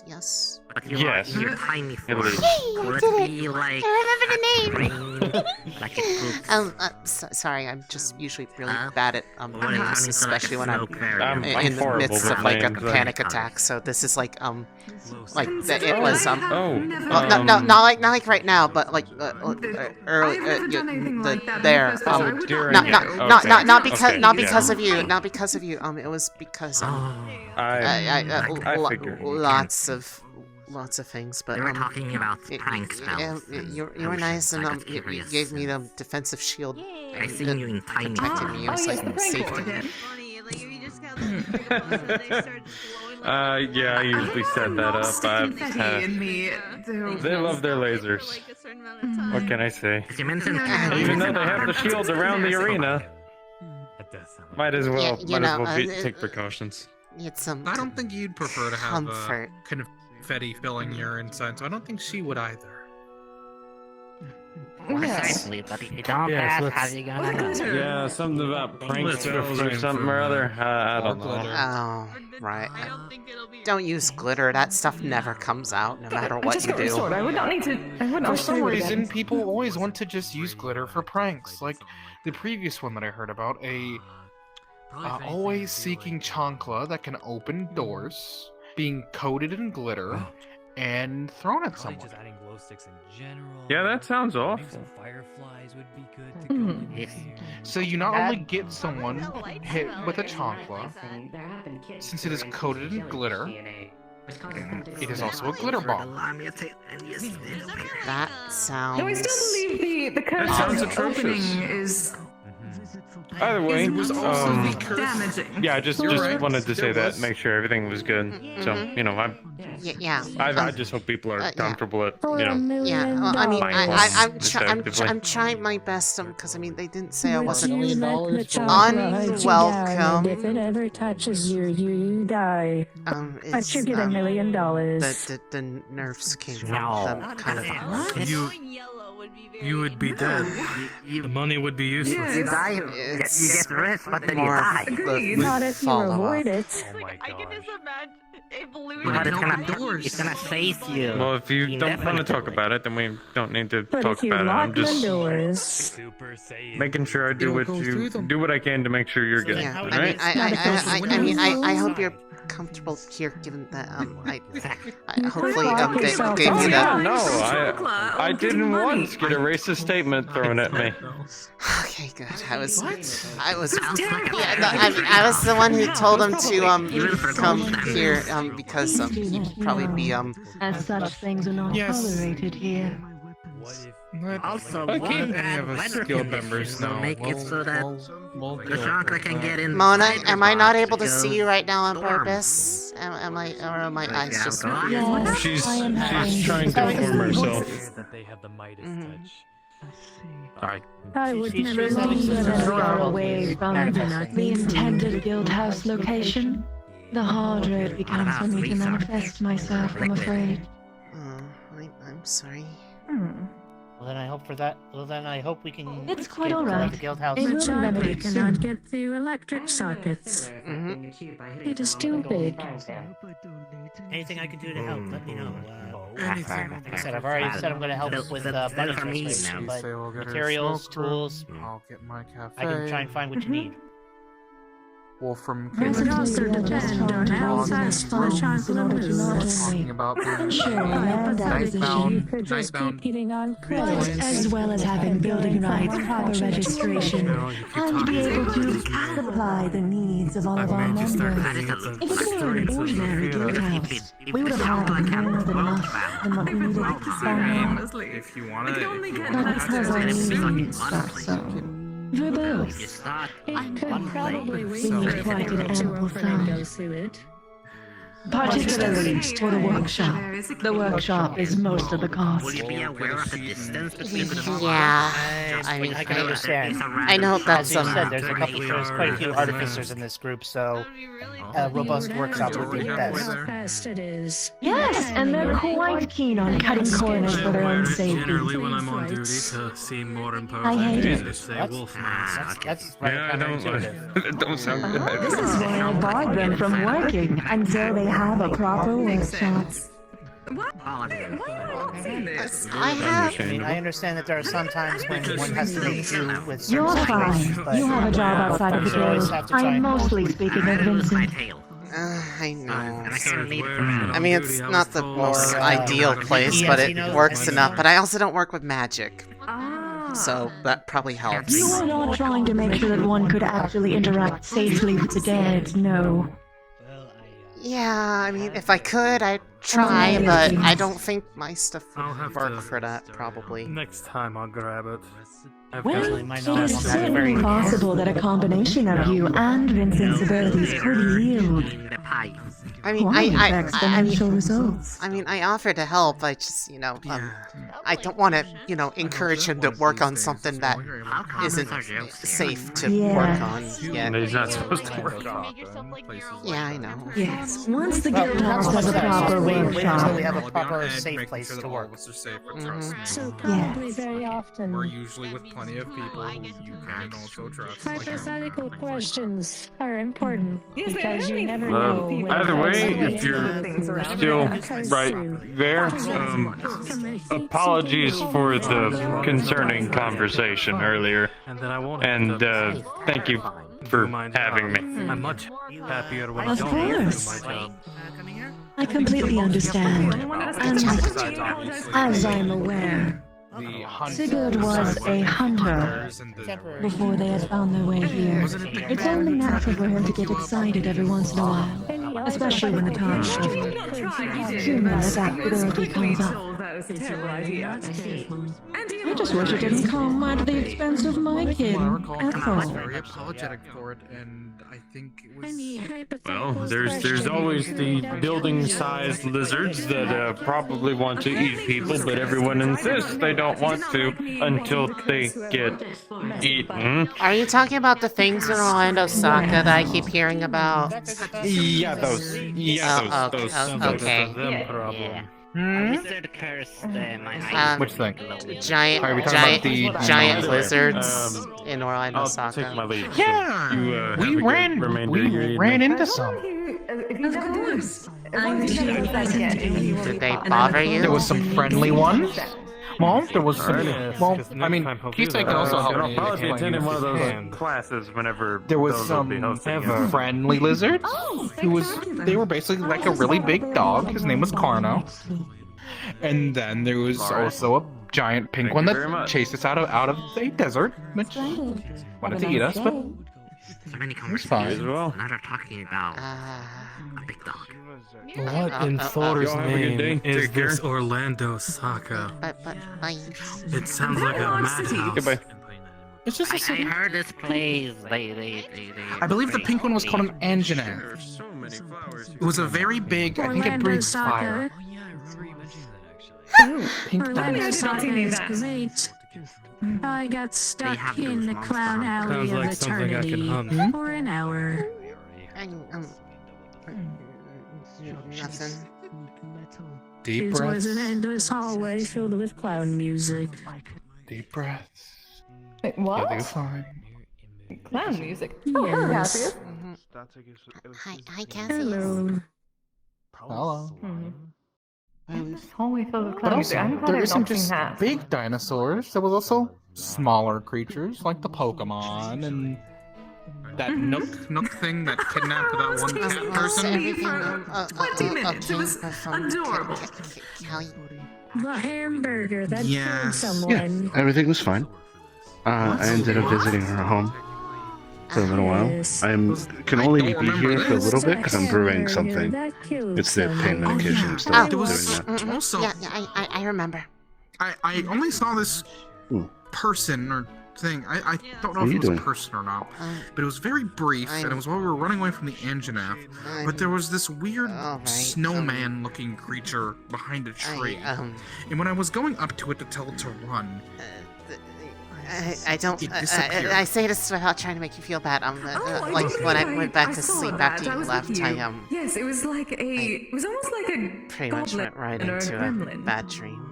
[SPEAKER 1] Yes.
[SPEAKER 13] Yes.
[SPEAKER 17] You're tiny
[SPEAKER 1] Hey,
[SPEAKER 17] for
[SPEAKER 1] I did it! I remember the name! Sorry, I'm just usually really bad at names, especially when I'm in the
[SPEAKER 13] horrible
[SPEAKER 1] midst
[SPEAKER 13] with
[SPEAKER 1] of like a
[SPEAKER 13] names,
[SPEAKER 1] panic attack. So this is like it was
[SPEAKER 13] Oh.
[SPEAKER 1] not like right now, but like early there. Not because of you, not because of you. It was because lots of things, but
[SPEAKER 17] They were talking about prank spells.
[SPEAKER 1] you were nice, and you gave me the defensive shield.
[SPEAKER 17] I seen you in tiny.
[SPEAKER 1] Protected me. It was like safety.
[SPEAKER 13] Yeah, I usually set that up.
[SPEAKER 15] Confetti in me.
[SPEAKER 13] They love their lasers. What can I say?
[SPEAKER 17] Even
[SPEAKER 13] though they have the shields around the arena, might as well take precautions.
[SPEAKER 1] It's some.
[SPEAKER 4] I don't think you'd prefer to have
[SPEAKER 1] comfort.
[SPEAKER 4] confetti filling your inside, so I don't think she would either.
[SPEAKER 17] Precisely, but if you don't have, how you gonna know?
[SPEAKER 13] Yeah, something about prank spells or something or other. I don't know.
[SPEAKER 1] Oh, right. Don't use glitter. That stuff never comes out, no matter what you do.
[SPEAKER 15] I would not need to.
[SPEAKER 4] For some reason, people always want to just use glitter for pranks. Like the previous one that I heard about, a always seeking chancla that can open doors, being coated in glitter, and thrown at someone.
[SPEAKER 7] Just adding glow sticks in general.
[SPEAKER 13] Yeah, that sounds awful.
[SPEAKER 7] Some fireflies would be good to go in here.
[SPEAKER 4] So you not only get someone hit with a chancla, since it is coated in glitter, it is also a glitter bomb.
[SPEAKER 1] That sounds...
[SPEAKER 15] No, I still believe the curse
[SPEAKER 13] sounds
[SPEAKER 15] of
[SPEAKER 13] atrocious.
[SPEAKER 15] opening is
[SPEAKER 13] Either way,
[SPEAKER 15] damaging.
[SPEAKER 13] yeah, I just
[SPEAKER 15] right.
[SPEAKER 13] wanted to say that, make sure everything was good. So, you know, I just hope people are comfortable at, you know.
[SPEAKER 1] Yeah, well, I mean, I'm
[SPEAKER 13] effectively.
[SPEAKER 1] trying my best, because I mean, they didn't say I wasn't
[SPEAKER 3] unwelcome.
[SPEAKER 1] unwelcome.
[SPEAKER 3] If it ever touches you, you die. But you get $1 million.
[SPEAKER 1] The nerfs came from them, kind of.
[SPEAKER 18] You would be dead. The money would be useless.
[SPEAKER 17] You die, you get rich, but then you
[SPEAKER 1] more
[SPEAKER 17] die.
[SPEAKER 3] Not if you avoid it.
[SPEAKER 10] Oh my I can just imagine a balloon.
[SPEAKER 17] But it's gonna chase you.
[SPEAKER 13] Well, if you don't want to talk about it, then we don't need to
[SPEAKER 3] But
[SPEAKER 13] talk
[SPEAKER 3] if you
[SPEAKER 13] about it.
[SPEAKER 3] lock
[SPEAKER 13] I'm
[SPEAKER 3] the
[SPEAKER 13] just
[SPEAKER 3] doors,
[SPEAKER 13] making sure I do what I can to make sure you're good.
[SPEAKER 1] Yeah,
[SPEAKER 13] Right?
[SPEAKER 1] I hope you're comfortable here, given that I hopefully gave you that.
[SPEAKER 13] No, I didn't once get a racist statement thrown at me.
[SPEAKER 1] Okay, good. I was the one who told him to come here because he'd probably be
[SPEAKER 3] as such things are not tolerated here.
[SPEAKER 17] Also,
[SPEAKER 4] I
[SPEAKER 17] one
[SPEAKER 4] can't any
[SPEAKER 17] bad
[SPEAKER 4] of us
[SPEAKER 17] weather
[SPEAKER 4] skilled
[SPEAKER 17] conditions
[SPEAKER 4] members
[SPEAKER 17] will
[SPEAKER 4] know.
[SPEAKER 17] make it so that the chakra can get in.
[SPEAKER 1] Mona, am I not able to see you right now on purpose? Am I, or are my eyes just?
[SPEAKER 3] Yes,
[SPEAKER 13] She's
[SPEAKER 3] I am having
[SPEAKER 13] trying to inform herself.
[SPEAKER 7] That they have the Midas touch.
[SPEAKER 13] Sorry.
[SPEAKER 3] I would never leave them far away from the intended guild house location. The harder it becomes for me to manifest myself, I'm afraid.
[SPEAKER 1] I'm sorry.
[SPEAKER 5] Well, then I hope for that. Well, then I hope we can.
[SPEAKER 3] It's quite
[SPEAKER 5] get to
[SPEAKER 3] alright.
[SPEAKER 5] the guild house.
[SPEAKER 3] It will be remedied soon. Get through electric sockets. It is too big.
[SPEAKER 5] Anything I can do to help, let me know. Like I said, I've already said I'm going to help with money transmission, but materials, tools,
[SPEAKER 4] I'll get my cafe.
[SPEAKER 5] I can try and find what you need.
[SPEAKER 4] Wolfram
[SPEAKER 3] Would also depend on how fast the chocolate moves.
[SPEAKER 4] talking about being
[SPEAKER 3] Sure, land acquisition, you could just keep getting on credit, as well as having building rights, proper registration, and be able to supply the needs of all of our members. If it were an ordinary guild house, we would have had more than enough than what we needed by now.
[SPEAKER 4] if you want
[SPEAKER 3] But because our needs are so verbose, it could probably be quite an ample sum. Particularly for the workshop. The workshop is most of the cost.
[SPEAKER 17] Will you be aware of the distance between the
[SPEAKER 1] Yeah,
[SPEAKER 5] I mean, I can understand.
[SPEAKER 1] I know that's
[SPEAKER 5] As you said, there's quite a few artificers in this group, so a robust workshop would be the best.
[SPEAKER 3] Fast it is.
[SPEAKER 15] Yes, and they're quite keen on cutting corners for their own safety.
[SPEAKER 18] Generally, when I'm on duty, to seem more imposing.
[SPEAKER 15] I hate it.
[SPEAKER 18] They say Wolfman.
[SPEAKER 5] That's right.
[SPEAKER 13] Yeah, it don't sound good.
[SPEAKER 15] This is why I barred them from working until they have a proper workshop.
[SPEAKER 5] I mean, I understand that there are some times when one has to make do with certain
[SPEAKER 15] You're fine.
[SPEAKER 5] situations, but
[SPEAKER 15] You have a job outside of the
[SPEAKER 5] you always
[SPEAKER 15] guild.
[SPEAKER 5] have to try
[SPEAKER 15] I'm
[SPEAKER 5] and
[SPEAKER 15] mostly speaking of Vincent.
[SPEAKER 1] I know. I mean, it's not the most ideal place, but it works enough. But I also don't work with magic, so that probably helps.
[SPEAKER 15] You are not trying to make sure that one could actually interact safely with the dead, no.
[SPEAKER 1] Yeah, I mean, if I could, I'd try, but I don't think my stuff would work for that, probably.
[SPEAKER 18] Next time I'll grab it.
[SPEAKER 15] Well, it is certainly possible that a combination of you and Vincent's abilities could yield
[SPEAKER 1] I mean,
[SPEAKER 15] quite exponential results.
[SPEAKER 1] I mean, I offer to help. I just, I don't want to, encourage him to work on something that isn't safe to work on yet.
[SPEAKER 13] He's not supposed to work on.
[SPEAKER 1] Yeah, I know.
[SPEAKER 15] Yes, once the guild house has a proper
[SPEAKER 5] wait
[SPEAKER 15] workshop.
[SPEAKER 5] until we have a proper safe place to work.
[SPEAKER 3] So probably
[SPEAKER 15] Yes.
[SPEAKER 3] very often.
[SPEAKER 4] We're usually with plenty of people who you can also trust.
[SPEAKER 3] Hypothetical questions are important
[SPEAKER 15] Yes, they
[SPEAKER 3] because you
[SPEAKER 15] really
[SPEAKER 3] never
[SPEAKER 13] Well,
[SPEAKER 3] know when
[SPEAKER 13] either way, if you're still
[SPEAKER 3] Because
[SPEAKER 13] right there, apologies for the concerning conversation earlier, and thank you for
[SPEAKER 18] do my
[SPEAKER 13] having
[SPEAKER 18] job.
[SPEAKER 13] me.
[SPEAKER 18] I'm much happier when I
[SPEAKER 3] Of
[SPEAKER 18] don't have to do
[SPEAKER 3] course.
[SPEAKER 18] my job.
[SPEAKER 3] I completely understand. And as I'm aware, Sigurd was a hunter before they had found their way here. It's only natural for him to get excited every once in a while, especially when the time of human adaptability comes up. I just wish it didn't come at the expense of my kid, Ethel.
[SPEAKER 4] Very apologetic for it, and I think it was.
[SPEAKER 13] Well, there's always the building-sized lizards that probably want to eat people, but everyone insists they don't want to until they get eaten.
[SPEAKER 1] Are you talking about the things in Orlando Soccer that I keep hearing about?
[SPEAKER 13] Yeah, those. Yeah, those.
[SPEAKER 1] Okay.
[SPEAKER 17] Yeah. Wizard cursed
[SPEAKER 4] Which thing?
[SPEAKER 1] Giant lizards in Orlando
[SPEAKER 13] I'll
[SPEAKER 1] Soccer.
[SPEAKER 13] take my leave.
[SPEAKER 4] Yeah,
[SPEAKER 13] We
[SPEAKER 4] ran into some.
[SPEAKER 15] Of course.
[SPEAKER 1] Did they bother you?
[SPEAKER 4] There was some friendly ones. Well, there was some. Well, I mean, Keystone can also help me.
[SPEAKER 13] I'll probably be attending one of those classes whenever
[SPEAKER 4] There was
[SPEAKER 13] those will be
[SPEAKER 4] some
[SPEAKER 13] hosted.
[SPEAKER 4] friendly lizards. They were basically like a really big dog. His name was Carno. And then there was also a giant pink one that chased us out of the desert, which wanted to eat us, but
[SPEAKER 17] So many
[SPEAKER 4] it's fine.
[SPEAKER 13] As well.
[SPEAKER 17] Now they're talking about a big dog.
[SPEAKER 18] What in Thor's
[SPEAKER 13] Y'all have a good
[SPEAKER 18] name
[SPEAKER 13] day.
[SPEAKER 18] is
[SPEAKER 13] Take care.
[SPEAKER 18] this Orlando Soccer?
[SPEAKER 1] But bye.
[SPEAKER 18] It sounds like a madhouse.
[SPEAKER 13] Goodbye.
[SPEAKER 4] It's just a
[SPEAKER 17] I
[SPEAKER 4] city.
[SPEAKER 17] heard this place.
[SPEAKER 4] I believe the pink one was called an Anjanath.
[SPEAKER 13] There's so many flowers.
[SPEAKER 4] It was a very big. I think it
[SPEAKER 3] Orlando
[SPEAKER 4] breathes
[SPEAKER 3] Soccer.
[SPEAKER 4] fire. Pink
[SPEAKER 3] Orlando
[SPEAKER 4] diamonds.
[SPEAKER 3] Soccer is great. I got stuck in the clown alley
[SPEAKER 18] Sounds
[SPEAKER 3] of
[SPEAKER 18] like something I can
[SPEAKER 3] eternity
[SPEAKER 18] hum.
[SPEAKER 3] for an hour.
[SPEAKER 1] Nothing.
[SPEAKER 4] Deep
[SPEAKER 3] It was
[SPEAKER 4] breaths.
[SPEAKER 3] an endless hallway filled with clown music.
[SPEAKER 4] Deep breaths.
[SPEAKER 15] Wait,
[SPEAKER 4] You'll do
[SPEAKER 15] what?
[SPEAKER 4] fine.
[SPEAKER 15] Clown music. Oh, hello,
[SPEAKER 3] Yes.
[SPEAKER 15] Cassius.
[SPEAKER 1] Hi, Cassie.
[SPEAKER 3] Hello.
[SPEAKER 4] Hello.
[SPEAKER 15] Hallway filled with
[SPEAKER 4] But
[SPEAKER 15] clown music.
[SPEAKER 4] also,
[SPEAKER 15] I'm glad
[SPEAKER 4] there
[SPEAKER 15] I've
[SPEAKER 4] isn't
[SPEAKER 15] not seen
[SPEAKER 4] just
[SPEAKER 15] that.
[SPEAKER 4] big dinosaurs. There was also smaller creatures like the Pokemon and that Nook thing that kidnapped that one cat person.
[SPEAKER 15] 20 minutes. It was adorable.
[SPEAKER 3] The hamburger that
[SPEAKER 4] Yes.
[SPEAKER 3] killed someone.
[SPEAKER 19] Everything was fine. I ended up visiting her home for a little while.
[SPEAKER 3] Yes.
[SPEAKER 19] I can only be here for a little bit because I'm brewing something. It's the pain medication. I'm still doing that.
[SPEAKER 4] Also,
[SPEAKER 1] Yeah, I remember.
[SPEAKER 4] I only saw this person or thing. I don't know
[SPEAKER 19] What are
[SPEAKER 4] if
[SPEAKER 19] you
[SPEAKER 4] it was
[SPEAKER 19] doing?
[SPEAKER 4] a person or not, but it was very brief, and it was while we were running away from the Anjanath. But there was this weird snowman-looking creature behind a tree. And when I was going up to it to tell it to run,
[SPEAKER 1] I don't.
[SPEAKER 4] It disappeared.
[SPEAKER 1] I say this without trying to make you feel bad. Like when I went back to sleep after you left,
[SPEAKER 15] Yes, it was like it was almost like a
[SPEAKER 1] pretty much went right
[SPEAKER 15] or a
[SPEAKER 1] into a
[SPEAKER 15] gremlin.
[SPEAKER 1] bad dream.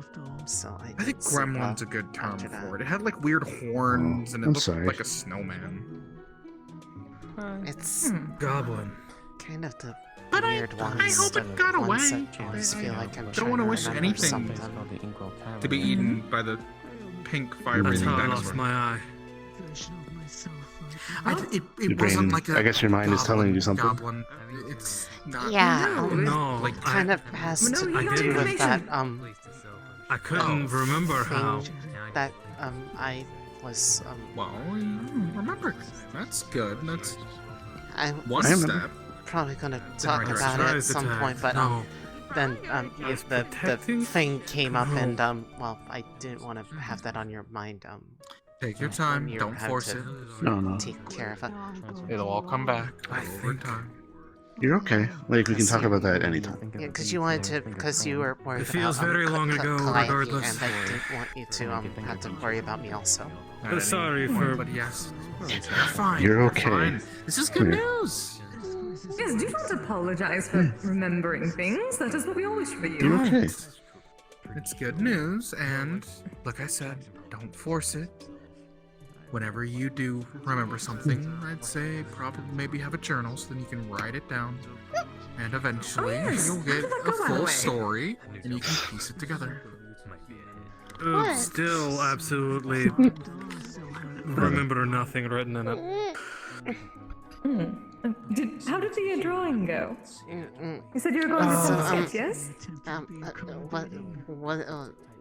[SPEAKER 1] So
[SPEAKER 4] I think gremlin's a good term for it. It had like weird horns, and it
[SPEAKER 19] I'm
[SPEAKER 4] looked
[SPEAKER 19] sorry.
[SPEAKER 4] like a snowman.
[SPEAKER 1] It's
[SPEAKER 18] Goblin.
[SPEAKER 1] kind of the
[SPEAKER 4] But
[SPEAKER 1] weird ones.
[SPEAKER 4] I hope it got
[SPEAKER 1] the ones
[SPEAKER 4] away.
[SPEAKER 1] that always feel like I'm
[SPEAKER 4] Don't
[SPEAKER 1] trying
[SPEAKER 4] want
[SPEAKER 1] to
[SPEAKER 4] to wish
[SPEAKER 1] remember
[SPEAKER 4] anything
[SPEAKER 1] something.
[SPEAKER 4] to be eaten by the pink
[SPEAKER 18] That's
[SPEAKER 4] fire-breathing
[SPEAKER 18] how I
[SPEAKER 4] dinosaur.
[SPEAKER 18] lost my eye.
[SPEAKER 4] It
[SPEAKER 19] Your
[SPEAKER 4] wasn't
[SPEAKER 19] brain,
[SPEAKER 4] like a
[SPEAKER 19] I guess your mind is telling you something.
[SPEAKER 4] goblin. It's not.
[SPEAKER 1] Yeah,
[SPEAKER 18] No,
[SPEAKER 1] it kind of has
[SPEAKER 15] No,
[SPEAKER 1] to
[SPEAKER 15] you got
[SPEAKER 1] do with that
[SPEAKER 18] I couldn't remember how.
[SPEAKER 1] thing that I was
[SPEAKER 4] Well, you remember. That's good. That's
[SPEAKER 1] I
[SPEAKER 4] one
[SPEAKER 1] was
[SPEAKER 4] step.
[SPEAKER 1] probably gonna
[SPEAKER 4] right
[SPEAKER 1] talk
[SPEAKER 4] direction.
[SPEAKER 1] about it at
[SPEAKER 18] Surprise
[SPEAKER 1] some
[SPEAKER 18] attack.
[SPEAKER 1] point, but
[SPEAKER 18] No.
[SPEAKER 1] then the
[SPEAKER 18] protecting?
[SPEAKER 1] thing came up
[SPEAKER 18] No.
[SPEAKER 1] and well, I didn't want to have that on your mind.
[SPEAKER 4] Take your
[SPEAKER 1] when
[SPEAKER 4] time.
[SPEAKER 1] you
[SPEAKER 4] Don't
[SPEAKER 1] had
[SPEAKER 4] force
[SPEAKER 1] to
[SPEAKER 4] it.
[SPEAKER 19] No.
[SPEAKER 1] Take care of it.
[SPEAKER 4] It'll all come back over time.
[SPEAKER 19] You're okay. Like, we can talk about that anytime.
[SPEAKER 1] Yeah, because you wanted to, because you were worried
[SPEAKER 18] It feels
[SPEAKER 1] about
[SPEAKER 18] very long ago, regardless.
[SPEAKER 1] and I didn't want you to have to worry about me also.
[SPEAKER 18] I'm sorry for.
[SPEAKER 4] But yes, you're fine.
[SPEAKER 19] You're okay.
[SPEAKER 4] Fine. This is good
[SPEAKER 19] Yeah.
[SPEAKER 4] news.
[SPEAKER 15] Yes, do not apologize for remembering things. That is what we all wish for you.
[SPEAKER 19] You're okay.
[SPEAKER 4] It's good news, and like I said, don't force it. Whenever you do remember something, I'd say probably maybe have a journal so then you can write it down. And eventually
[SPEAKER 15] yes.
[SPEAKER 4] you'll get
[SPEAKER 15] How did that
[SPEAKER 4] a
[SPEAKER 15] go, by the
[SPEAKER 4] full
[SPEAKER 15] way?
[SPEAKER 4] story and you can piece it together.
[SPEAKER 18] Still absolutely remember nothing written in it.
[SPEAKER 15] How did the drawing go? You said you were going to sketch, yes?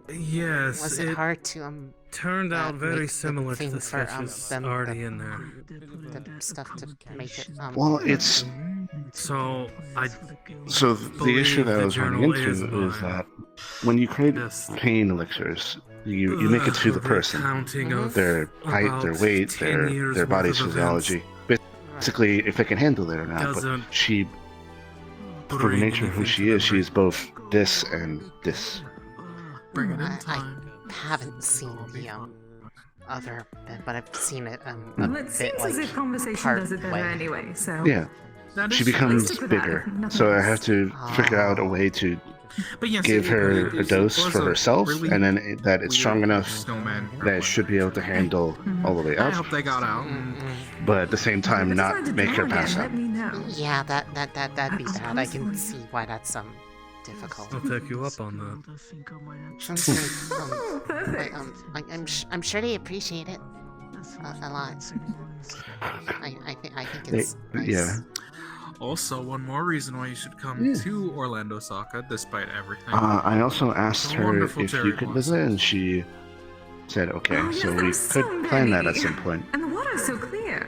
[SPEAKER 18] Yes.
[SPEAKER 1] Was it hard to
[SPEAKER 18] turned out very
[SPEAKER 1] make
[SPEAKER 18] similar to
[SPEAKER 1] thing
[SPEAKER 18] the
[SPEAKER 1] for,
[SPEAKER 18] sketches
[SPEAKER 1] them,
[SPEAKER 18] already in there.
[SPEAKER 1] the stuff to make it
[SPEAKER 19] Well, it's
[SPEAKER 18] So I
[SPEAKER 19] so the issue that I was running into is that when you create pain elixirs, you make it to the person, their height, their weight, their body's physiology. Basically, if they can handle it or not. But she, for the nature of who she is both this and this.
[SPEAKER 1] I haven't seen the other bit, but I've seen it a
[SPEAKER 15] Well,
[SPEAKER 1] bit
[SPEAKER 15] it seems
[SPEAKER 1] like
[SPEAKER 15] as if conversation does it better anyway, so...
[SPEAKER 19] Yeah. She becomes bigger, so I have to figure out a way to give her a dose for herself, and then that it's strong enough that it should be able to handle all the way
[SPEAKER 18] I
[SPEAKER 19] up,
[SPEAKER 18] hope they got out.
[SPEAKER 19] but at the same time not make her pass out.
[SPEAKER 1] Yeah, that'd be bad. I can see why that's difficult.
[SPEAKER 18] I'll take you up on that.
[SPEAKER 1] I'm sure they appreciate it a lot. I think it's nice.
[SPEAKER 19] Yeah.
[SPEAKER 18] Also, one more reason why you should come to Orlando Soccer, despite everything.
[SPEAKER 19] I also asked her
[SPEAKER 18] Wonderful
[SPEAKER 19] if
[SPEAKER 18] cherry
[SPEAKER 19] you could visit, and she said okay, so we could plan that at some point.
[SPEAKER 15] And the water's so clear.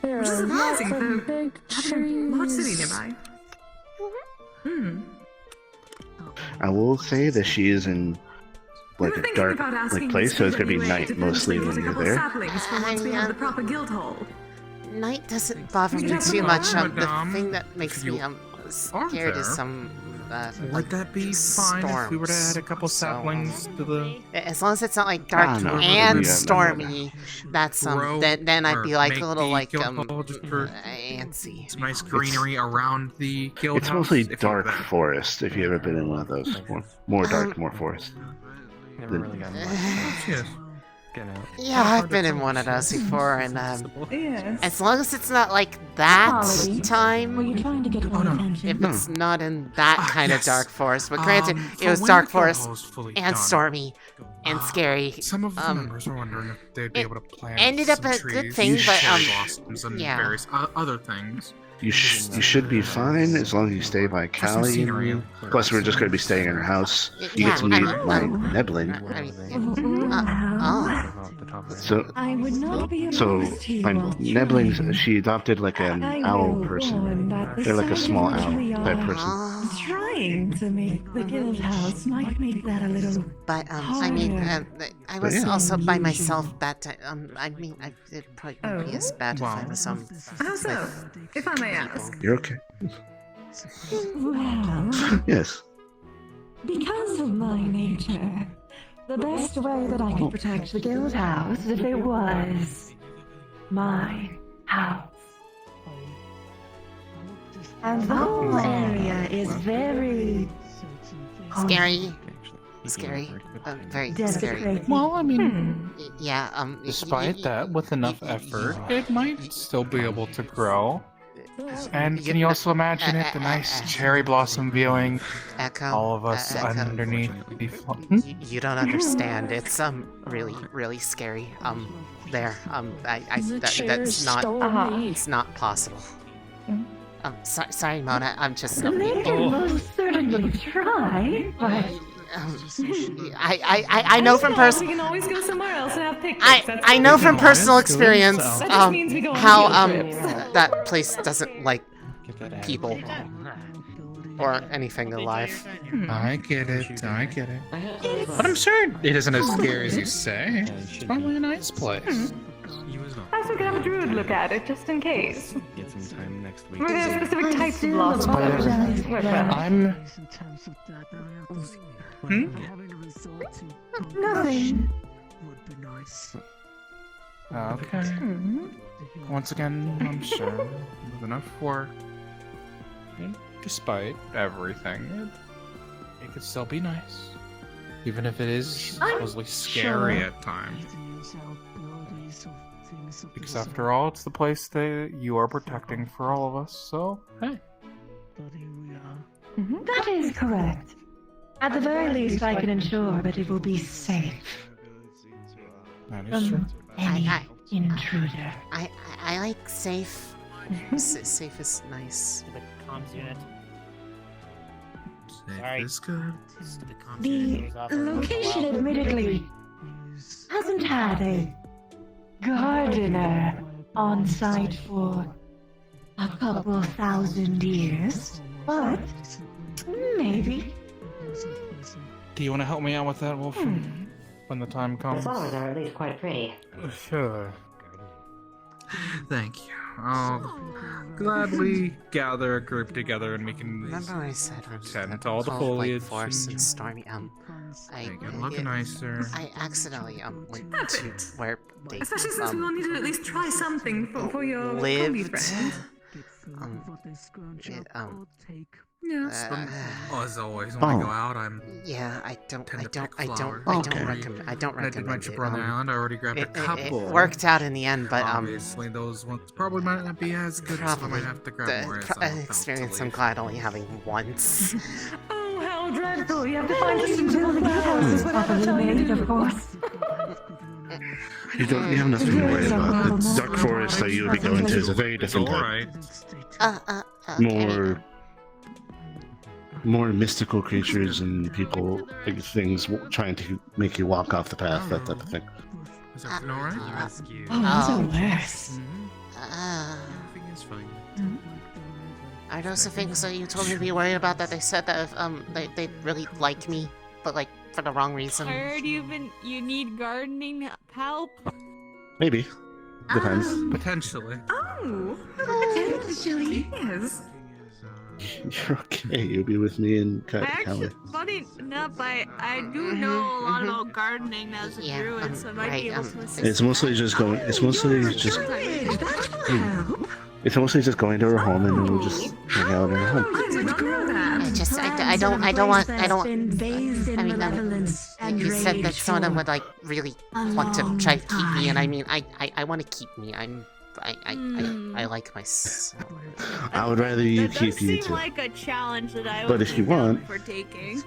[SPEAKER 15] Which is amazing for having a large city nearby.
[SPEAKER 19] I will say that she is in like a dark place, so it's gonna be night mostly when you're there.
[SPEAKER 15] The proper guild hall.
[SPEAKER 1] Night doesn't bother me too much. The thing that makes me scared is some
[SPEAKER 4] Would that be fine if we were to add a couple saplings to the...
[SPEAKER 1] As long as it's not like dark and stormy, that's then I'd be like a little like antsy.
[SPEAKER 4] Some nice greenery around the guild
[SPEAKER 19] It's
[SPEAKER 4] house.
[SPEAKER 19] mostly dark forest. If you've ever been in one of those, more dark, more forest.
[SPEAKER 14] Never really got
[SPEAKER 4] Yes.
[SPEAKER 1] Yeah, I've been in one of those before, and as long as it's not like that time, if it's not in that kind of dark forest. But granted, it was dark forest and stormy and scary.
[SPEAKER 4] Some of the members were wondering if they'd be able to plant
[SPEAKER 1] ended up
[SPEAKER 4] some
[SPEAKER 1] a good
[SPEAKER 4] trees,
[SPEAKER 1] thing, but
[SPEAKER 4] cherry blossoms and
[SPEAKER 1] yeah.
[SPEAKER 4] various other things.
[SPEAKER 19] You should be fine as long as you stay by Callie. Plus, we're just going to be staying in her house. You get to meet my Neblin. So
[SPEAKER 3] I would not be
[SPEAKER 19] So,
[SPEAKER 3] opposed to
[SPEAKER 19] my
[SPEAKER 3] you.
[SPEAKER 19] Neblin, she adopted like an owl person. They're like a small owl type person.
[SPEAKER 3] Trying to make the guild house might make that a little.
[SPEAKER 1] But I mean, I was also by myself that time. I mean, it'd probably be as bad if I was
[SPEAKER 15] How so? If I may ask.
[SPEAKER 19] You're okay.
[SPEAKER 3] Well,
[SPEAKER 19] Yes.
[SPEAKER 3] because of my nature, the best way that I could protect the guild house is if it was my house. And the whole area is very
[SPEAKER 1] scary. Scary. Very scary.
[SPEAKER 4] Well, I mean,
[SPEAKER 1] yeah.
[SPEAKER 4] Despite that, with enough effort, it might still be able to grow. And can you also imagine it, the nice cherry blossom viewing, all of us underneath the
[SPEAKER 1] You don't understand. It's really scary. That's not. It's not possible. Sorry, Mona. I'm just.
[SPEAKER 3] They can most certainly try, but.
[SPEAKER 1] I know from personal.
[SPEAKER 15] We can always go somewhere else and have picnics.
[SPEAKER 1] I know from personal experience
[SPEAKER 15] That just means we go on
[SPEAKER 1] how
[SPEAKER 15] field trips.
[SPEAKER 1] that place doesn't like people or anything alive.
[SPEAKER 4] I get it. But I'm sure it isn't as scary as you say. It's probably a nice place.
[SPEAKER 15] Perhaps we could have a druid look at it, just in case.
[SPEAKER 16] Get some time next week.
[SPEAKER 15] Maybe there's specific types of blossoms.
[SPEAKER 4] I'm...
[SPEAKER 3] Nothing.
[SPEAKER 4] Okay. Once again, I'm sure with enough work, and despite everything, it could still be nice. Even if it is supposedly scary at times. Because after all, it's the place that you are protecting for all of us, so hey.
[SPEAKER 3] That is correct. At the very least, I can ensure that it will be safe.
[SPEAKER 4] That is true.
[SPEAKER 3] Any intruder.
[SPEAKER 1] I like safe. Safe is nice.
[SPEAKER 5] Stupid comms unit.
[SPEAKER 12] Safe is good.
[SPEAKER 3] The location, admittedly, hasn't had a gardener on site for a couple thousand years, but maybe.
[SPEAKER 4] Do you want to help me out with that, Wolf? When the time comes?
[SPEAKER 17] The flowers are at least quite pretty.
[SPEAKER 4] Sure. Thank you. I'll gladly gather a group together and we can
[SPEAKER 1] Remember I said
[SPEAKER 4] tend to all the foliage.
[SPEAKER 1] Like forest and stormy.
[SPEAKER 4] Look nicer.
[SPEAKER 1] I accidentally went to where they
[SPEAKER 15] Especially since we will need to at least try something for your combi
[SPEAKER 1] lived.
[SPEAKER 15] friend.
[SPEAKER 4] Yes. As always, when I go out,
[SPEAKER 1] Yeah, I don't recommend. I don't
[SPEAKER 4] I did my
[SPEAKER 1] recommend
[SPEAKER 4] trip
[SPEAKER 1] it.
[SPEAKER 4] around the island. I already grabbed a couple.
[SPEAKER 1] It worked out in the end, but
[SPEAKER 4] obviously those ones probably might not be as good. So I might have to grab more.
[SPEAKER 1] An experience I'm glad only having once.
[SPEAKER 15] Oh, how dreadful! You have to find some building houses without a made, of course.
[SPEAKER 19] You have nothing to worry about. The dark forest that you'll be going to is a very different type. More mystical creatures and people, like things trying to make you walk off the path, that type of thing.
[SPEAKER 12] Is everything alright?
[SPEAKER 3] Oh, that's worse.
[SPEAKER 12] Everything is fine.
[SPEAKER 1] Are those the things that you told me to be worried about? That they said that if, they really like me, but like for the wrong reason.
[SPEAKER 10] I heard you need gardening help.
[SPEAKER 19] Maybe. Depends.
[SPEAKER 4] Potentially.
[SPEAKER 15] Oh, potentially yes.
[SPEAKER 19] You're okay. You'll be with me in Cali.
[SPEAKER 10] Funny enough, I do know a lot about gardening as a druid, so I might be able to assist.
[SPEAKER 19] It's mostly just going. It's mostly just. It's mostly just going to her home and then we'll just hang out in her home.
[SPEAKER 1] I don't want. You said that some of them would like really want to try to keep me, and I mean, I want to keep me. I like myself.
[SPEAKER 19] I would rather you keep you
[SPEAKER 10] seem
[SPEAKER 19] too.
[SPEAKER 10] like a challenge that I would
[SPEAKER 19] But if you
[SPEAKER 10] be down
[SPEAKER 19] want-
[SPEAKER 10] for taking.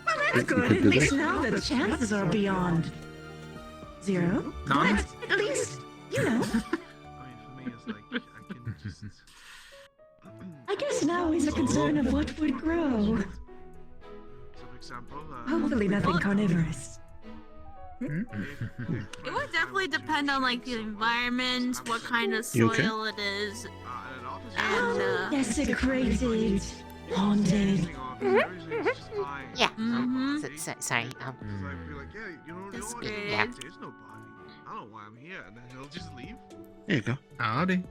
[SPEAKER 3] That's good. At least now the chances are beyond 0.
[SPEAKER 4] None?
[SPEAKER 3] But at least, you know. I guess now is a concern of what would grow. Hopefully nothing carnivorous.
[SPEAKER 10] It would definitely depend on like the environment, what kind of
[SPEAKER 19] You okay?
[SPEAKER 10] soil it is, and
[SPEAKER 3] Desecrated, haunted.
[SPEAKER 1] Yeah.
[SPEAKER 10] Desecrated.
[SPEAKER 1] Sorry. Yeah.
[SPEAKER 20] There's nobody. I don't know why I'm here, and then he'll just leave.
[SPEAKER 19] There you go.
[SPEAKER 4] Howdy.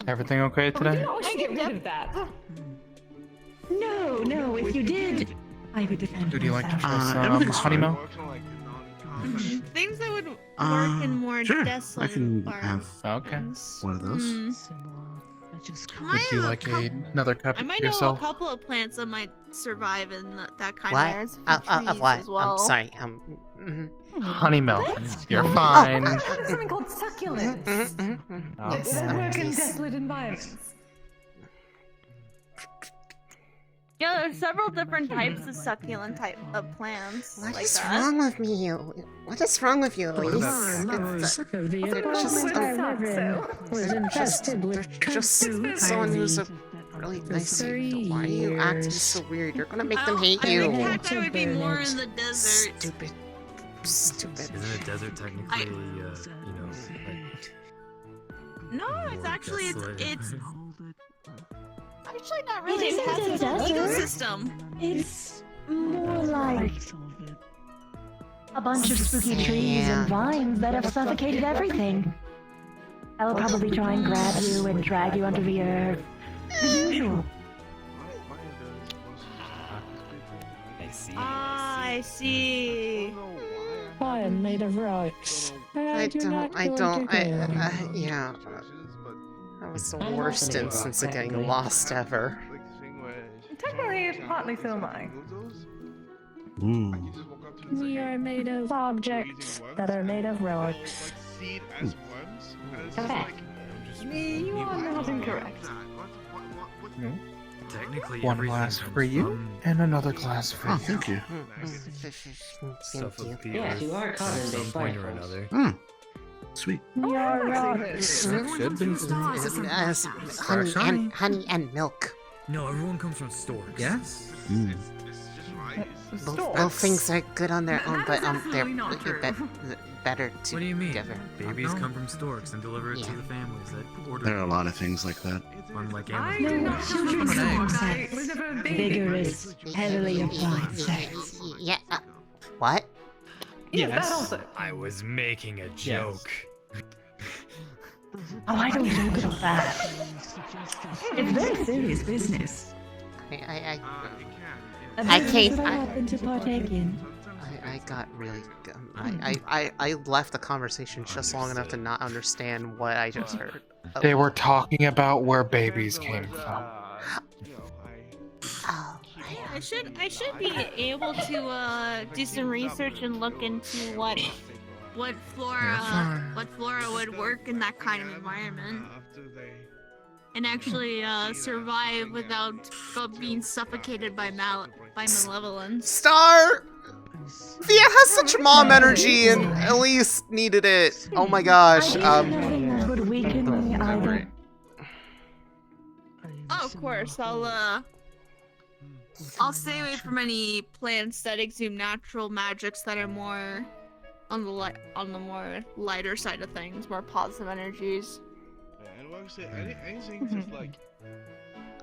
[SPEAKER 4] Everything okay today?
[SPEAKER 15] I get rid of that.
[SPEAKER 3] No, if you did, I would defend
[SPEAKER 4] Would you like to
[SPEAKER 3] myself.
[SPEAKER 4] try some honey milk?
[SPEAKER 10] things that would work in more
[SPEAKER 19] Sure.
[SPEAKER 10] desolate
[SPEAKER 19] I can have
[SPEAKER 4] Okay.
[SPEAKER 19] one of those.
[SPEAKER 4] Would you like another cup
[SPEAKER 10] I might know a
[SPEAKER 4] yourself?
[SPEAKER 10] couple of plants that might survive in that kind
[SPEAKER 1] What?
[SPEAKER 10] of areas.
[SPEAKER 1] Of what?
[SPEAKER 10] As well.
[SPEAKER 1] Sorry.
[SPEAKER 4] Honey milk. You're fine.
[SPEAKER 15] There's something called succulents.
[SPEAKER 4] Oh.
[SPEAKER 15] That work in desolate environments.
[SPEAKER 10] Yeah, there's several different types of succulent type of plants.
[SPEAKER 1] What
[SPEAKER 10] like
[SPEAKER 1] is
[SPEAKER 10] that.
[SPEAKER 1] wrong with me? What is wrong with you, Elise? They're just someone who's a really nice people. Why are you acting so weird? You're gonna make them hate
[SPEAKER 10] I
[SPEAKER 1] you.
[SPEAKER 10] would think I would be more in the desert.
[SPEAKER 1] Stupid.
[SPEAKER 12] Isn't a desert technically,
[SPEAKER 10] No, it's actually it's actually not
[SPEAKER 3] It
[SPEAKER 10] really.
[SPEAKER 3] isn't a
[SPEAKER 10] It's an
[SPEAKER 3] desert.
[SPEAKER 10] ecosystem.
[SPEAKER 3] It's more like a bunch of spooky trees and vines that have suffocated everything. I'll probably try and grab you and drag you under the earth. The usual.
[SPEAKER 10] I see.
[SPEAKER 3] I am made of rocks.
[SPEAKER 1] Yeah. That was the worst instance of getting lost ever.
[SPEAKER 15] Technically, partly so am I.
[SPEAKER 3] We are made of objects that are made of rocks.
[SPEAKER 15] Okay. You are not incorrect.
[SPEAKER 12] Technically,
[SPEAKER 4] One glass for you, and another glass for you.
[SPEAKER 19] Thank you.
[SPEAKER 12] Stuff of the
[SPEAKER 17] Yes,
[SPEAKER 12] earth
[SPEAKER 17] you are
[SPEAKER 12] at some
[SPEAKER 17] common-based
[SPEAKER 12] point
[SPEAKER 17] life
[SPEAKER 12] or
[SPEAKER 17] forms.
[SPEAKER 12] another.
[SPEAKER 19] Sweet.
[SPEAKER 12] Should be.
[SPEAKER 1] Honey and milk.
[SPEAKER 7] No, everyone comes from storks.
[SPEAKER 12] Yes?
[SPEAKER 1] Both things are good on their own, but they're better together.
[SPEAKER 7] What do you mean? Babies come from storks and deliver it to the families that order.
[SPEAKER 19] There are a lot of things like that.
[SPEAKER 7] Unlike
[SPEAKER 3] No, children's sex. Vigorous, heavily applied sex.
[SPEAKER 1] Yeah. What?
[SPEAKER 7] Yes. I was making a joke.
[SPEAKER 3] Oh, I don't joke about that. It's very serious business.
[SPEAKER 1] I
[SPEAKER 3] can't.
[SPEAKER 1] can't.
[SPEAKER 3] I happen to partake in.
[SPEAKER 1] I got really. I left the conversation just long enough to not understand what I just heard.
[SPEAKER 4] They were talking about where babies came from.
[SPEAKER 10] I should be able to do some research and look into what flora would work in that kind of environment, and actually survive without being suffocated by malevolence.
[SPEAKER 1] Star! Via has such mom energy, and Elise needed it. Oh my gosh.
[SPEAKER 3] Would weaken me either.
[SPEAKER 10] Oh, of course, I'll stay away from any plants that exude natural magics that are more on the more lighter side of things, more positive energies.
[SPEAKER 20] And like I said, anything just like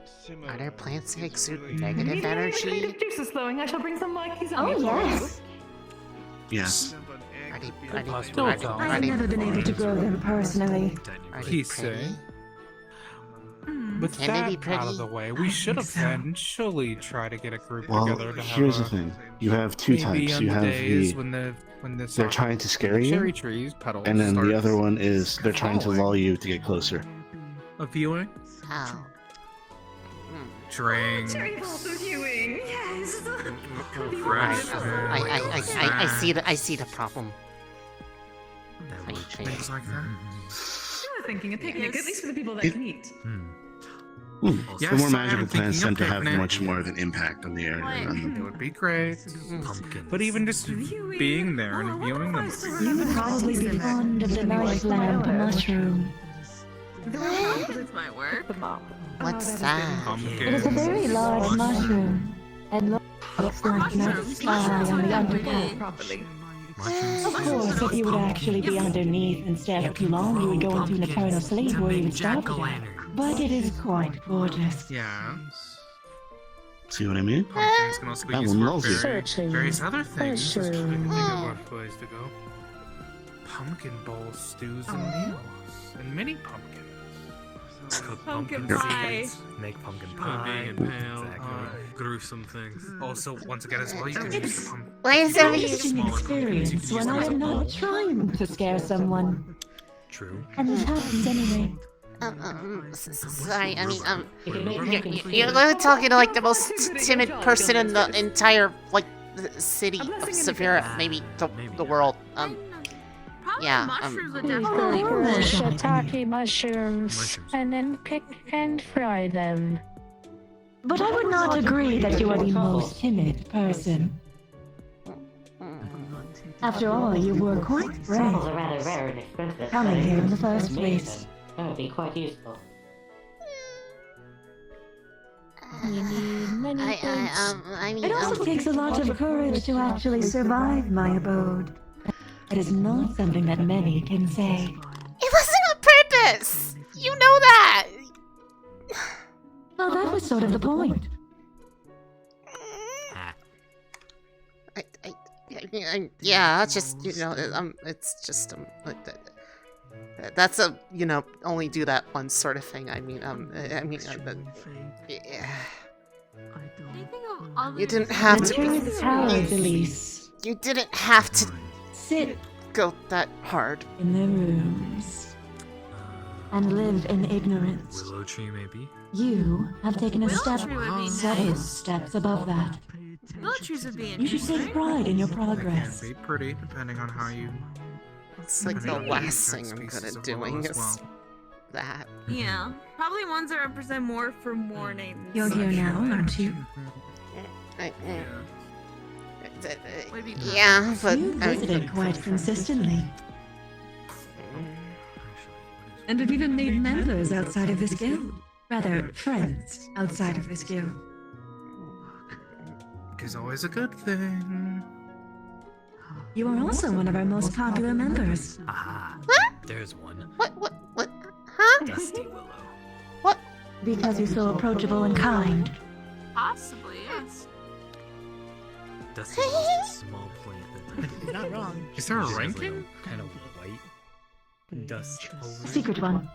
[SPEAKER 20] similar.
[SPEAKER 1] Are there plants that exude negative energy?
[SPEAKER 15] If juice is flowing, I shall bring some Mikey's
[SPEAKER 3] Oh, yes.
[SPEAKER 19] Yes.
[SPEAKER 3] I've never been able to grow them personally.
[SPEAKER 4] He say. With
[SPEAKER 1] Can they
[SPEAKER 4] that
[SPEAKER 1] be pretty?
[SPEAKER 4] out of the way, we should eventually try to get a group
[SPEAKER 19] Well,
[SPEAKER 4] together to have
[SPEAKER 19] here's the thing. You have two
[SPEAKER 4] maybe
[SPEAKER 19] types.
[SPEAKER 4] on
[SPEAKER 19] You
[SPEAKER 4] the
[SPEAKER 19] have
[SPEAKER 4] days
[SPEAKER 19] the
[SPEAKER 4] when the
[SPEAKER 19] they're trying to scare you,
[SPEAKER 4] cherry trees petals
[SPEAKER 19] and then the
[SPEAKER 4] start
[SPEAKER 19] other one is they're trying to lull you to get closer.
[SPEAKER 4] a viewing.
[SPEAKER 1] How?
[SPEAKER 4] Drinks.
[SPEAKER 15] Cherry blossom viewing, yes.
[SPEAKER 1] I see the problem.
[SPEAKER 4] Things like that.
[SPEAKER 15] I was thinking a picnic, at least for the people that can eat.
[SPEAKER 19] The more magical plants tend to have much more of an impact on the area.
[SPEAKER 4] It would be great. But even just being there and viewing them.
[SPEAKER 3] You would probably be fond of the nice lamp mushroom.
[SPEAKER 10] This might work.
[SPEAKER 1] What's that?
[SPEAKER 3] It is a very large mushroom, and looks like a nice sky on the undercut. Of course, if you would actually be underneath and stare for too long, you would go into an eternal sleep where you would stop dead. But it is quite gorgeous.
[SPEAKER 4] Yeah.
[SPEAKER 19] See what I mean?
[SPEAKER 4] Pumpkins can also be
[SPEAKER 19] That
[SPEAKER 4] used
[SPEAKER 19] one
[SPEAKER 4] for
[SPEAKER 19] lulls you.
[SPEAKER 4] various other things. Just trying to think of
[SPEAKER 3] Mushroom.
[SPEAKER 4] what place to go. Pumpkin bowl stews and meals. And mini pumpkins. Cook
[SPEAKER 10] Pumpkin pie.
[SPEAKER 4] seeds, make pumpkin pie. Gruesome things. Also, once again as well, you can use the pumpkin.
[SPEAKER 1] Why is
[SPEAKER 3] It's an experience when I am not trying to scare someone.
[SPEAKER 4] True.
[SPEAKER 3] And it happens anyway.
[SPEAKER 1] Sorry, I mean, you're literally talking to like the most timid person in the entire like the city of Severa, maybe the world. Yeah.
[SPEAKER 10] Mushrooms would definitely work.
[SPEAKER 3] Shiitake mushrooms, and then pick and fry them. But I would not agree that you are the most timid person. After all, you were quite brave.
[SPEAKER 17] Rather rare and expensive.
[SPEAKER 3] Coming here in the first place.
[SPEAKER 17] That would be quite useful.
[SPEAKER 3] It also takes a lot of courage to actually survive my abode. It is not something that many can say.
[SPEAKER 1] It wasn't on purpose. You know that.
[SPEAKER 3] Well, that was sort of the point.
[SPEAKER 1] Yeah, it's just it's just that's a only do that once sort of thing. You didn't have to. You didn't have to
[SPEAKER 3] sit.
[SPEAKER 1] Go that hard
[SPEAKER 3] in the rooms and live in ignorance.
[SPEAKER 7] Willow tree, maybe.
[SPEAKER 3] You have taken a step, several steps above that.
[SPEAKER 10] Willow trees would be
[SPEAKER 3] You should take pride in your progress.
[SPEAKER 4] Can be pretty, depending on how you.
[SPEAKER 1] It's like the last thing I'm good at doing is that.
[SPEAKER 10] Yeah, probably ones that represent more for morning.
[SPEAKER 3] You're here now, aren't you?
[SPEAKER 1] Yeah, but
[SPEAKER 3] you visited quite consistently. and have even made members outside of this guild. Rather, friends outside of this guild.
[SPEAKER 4] Is always a good thing.
[SPEAKER 3] You are also one of our most popular members.
[SPEAKER 7] Aha. There's one.
[SPEAKER 1] What? Huh?
[SPEAKER 7] Dusty Willow.
[SPEAKER 1] What?
[SPEAKER 3] Because you're so approachable and kind.
[SPEAKER 10] Possibly, yes.
[SPEAKER 7] Dusty Willow's a small plant that
[SPEAKER 5] You're not wrong.
[SPEAKER 4] Is there a
[SPEAKER 7] has, like,
[SPEAKER 4] ranking?
[SPEAKER 7] kind of white dust over it.
[SPEAKER 3] Secret one.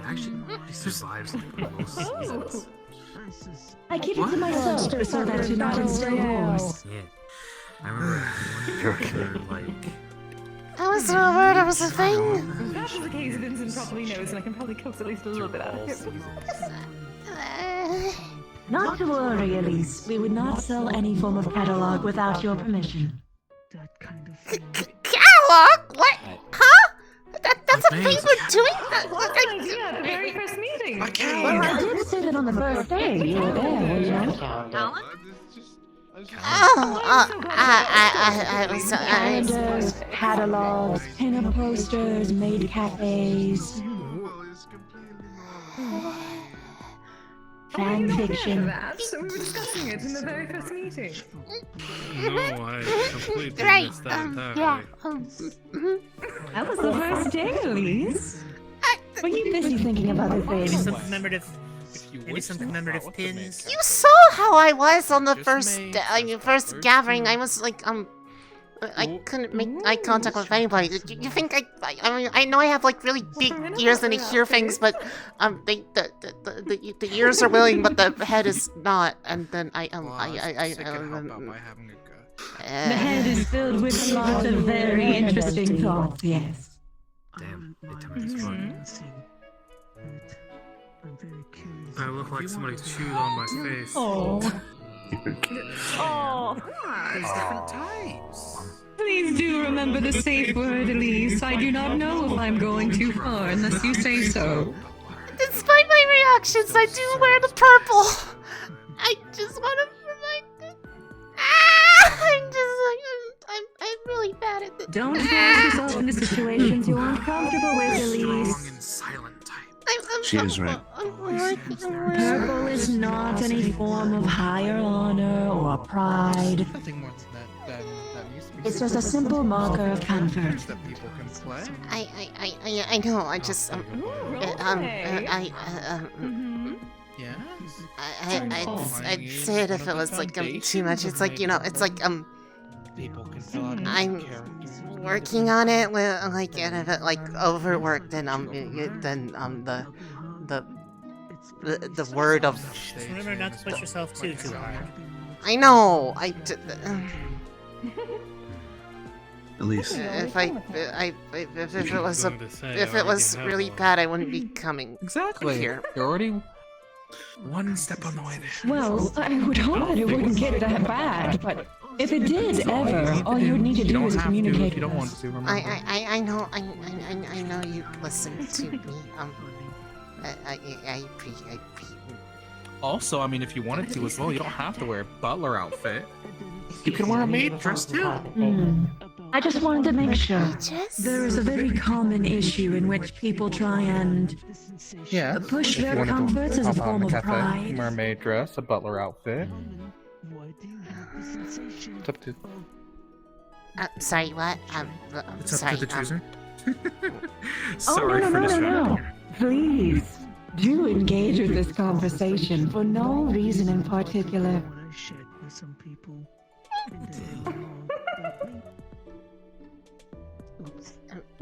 [SPEAKER 7] Actually, it survives like most seasons.
[SPEAKER 3] I keep it to myself so that you're not in still wars.
[SPEAKER 7] Yeah. I remember one particular, like...
[SPEAKER 1] I was not aware it was a thing.
[SPEAKER 15] That's the case, Vincent probably knows, and I can probably coax at least a little bit out of him.
[SPEAKER 3] Not to worry, Elise. We would not sell any form of catalog without your permission.
[SPEAKER 1] Catalog? What? Huh? That's a thing we're doing?
[SPEAKER 15] Yeah, the very first meeting.
[SPEAKER 3] Well, I did say that on the first day. You were there, were you not?
[SPEAKER 10] Alan?
[SPEAKER 1] I was
[SPEAKER 3] Calendars, catalogs, pin-up posters, maid cafes. Fan fiction.
[SPEAKER 15] That, so we were discussing it in the very first meeting.
[SPEAKER 13] No, I completely
[SPEAKER 1] Right,
[SPEAKER 13] missed that entirely.
[SPEAKER 1] yeah.
[SPEAKER 3] That was the first day, Elise. Were you busy thinking of other
[SPEAKER 5] Maybe
[SPEAKER 3] things?
[SPEAKER 5] some commemorative pins.
[SPEAKER 1] You saw how I was on the first gathering. I was like, I couldn't make eye contact with anybody. You think I mean, I know I have like really big ears and I hear things, but the ears are willing, but the head is not. And then
[SPEAKER 4] The
[SPEAKER 3] The head is filled with lots of very interesting thoughts, yes.
[SPEAKER 7] Damn, they tell me this one. I look like somebody chewed on my face.
[SPEAKER 3] Oh.
[SPEAKER 15] Oh.
[SPEAKER 4] There's different types.
[SPEAKER 3] Please do remember the safe word, Elise. I do not know if I'm going too far unless you say so.
[SPEAKER 1] Despite my reactions, I do wear the purple. I just want to remind. I'm really bad at this.
[SPEAKER 3] Don't force yourself into situations you aren't comfortable with, Elise.
[SPEAKER 4] Strong and silent type.
[SPEAKER 19] She is right.
[SPEAKER 3] Purple is not any form of higher honor or pride.
[SPEAKER 4] Nothing more than that used to be.
[SPEAKER 3] It's just a simple marker of comfort.
[SPEAKER 4] That people can play.
[SPEAKER 1] I know. I just
[SPEAKER 4] Yeah.
[SPEAKER 1] I'd say it if it was like too much. It's like, you know, it's like
[SPEAKER 4] People can fill out
[SPEAKER 1] I'm
[SPEAKER 4] characters.
[SPEAKER 1] working on it with like, and if it like overworked, then the word of.
[SPEAKER 5] Just remember not to push yourself too hard.
[SPEAKER 1] I know.
[SPEAKER 19] Elise.
[SPEAKER 1] If it was really bad, I wouldn't be coming.
[SPEAKER 4] Exactly.
[SPEAKER 1] Here.
[SPEAKER 4] You're already one step on the way there.
[SPEAKER 3] Well, I would hope that it wouldn't get that bad, but if it did ever, all you would need to do is communicate.
[SPEAKER 4] You don't want to. Remember.
[SPEAKER 1] I know you listen to me. I appreciate.
[SPEAKER 4] Also, I mean, if you wanted to as well, you don't have to wear a butler outfit. You can wear a maid dress too.
[SPEAKER 3] I just wanted to make sure. There is a very common issue in which people try and push their comforts as a form of pride.
[SPEAKER 4] Mermaid dress, a butler outfit. It's up to.
[SPEAKER 1] Sorry, what?
[SPEAKER 4] It's
[SPEAKER 1] sorry.
[SPEAKER 4] up to the chooser.
[SPEAKER 3] Sorry for distracting. Please, do engage with this conversation for no reason in particular.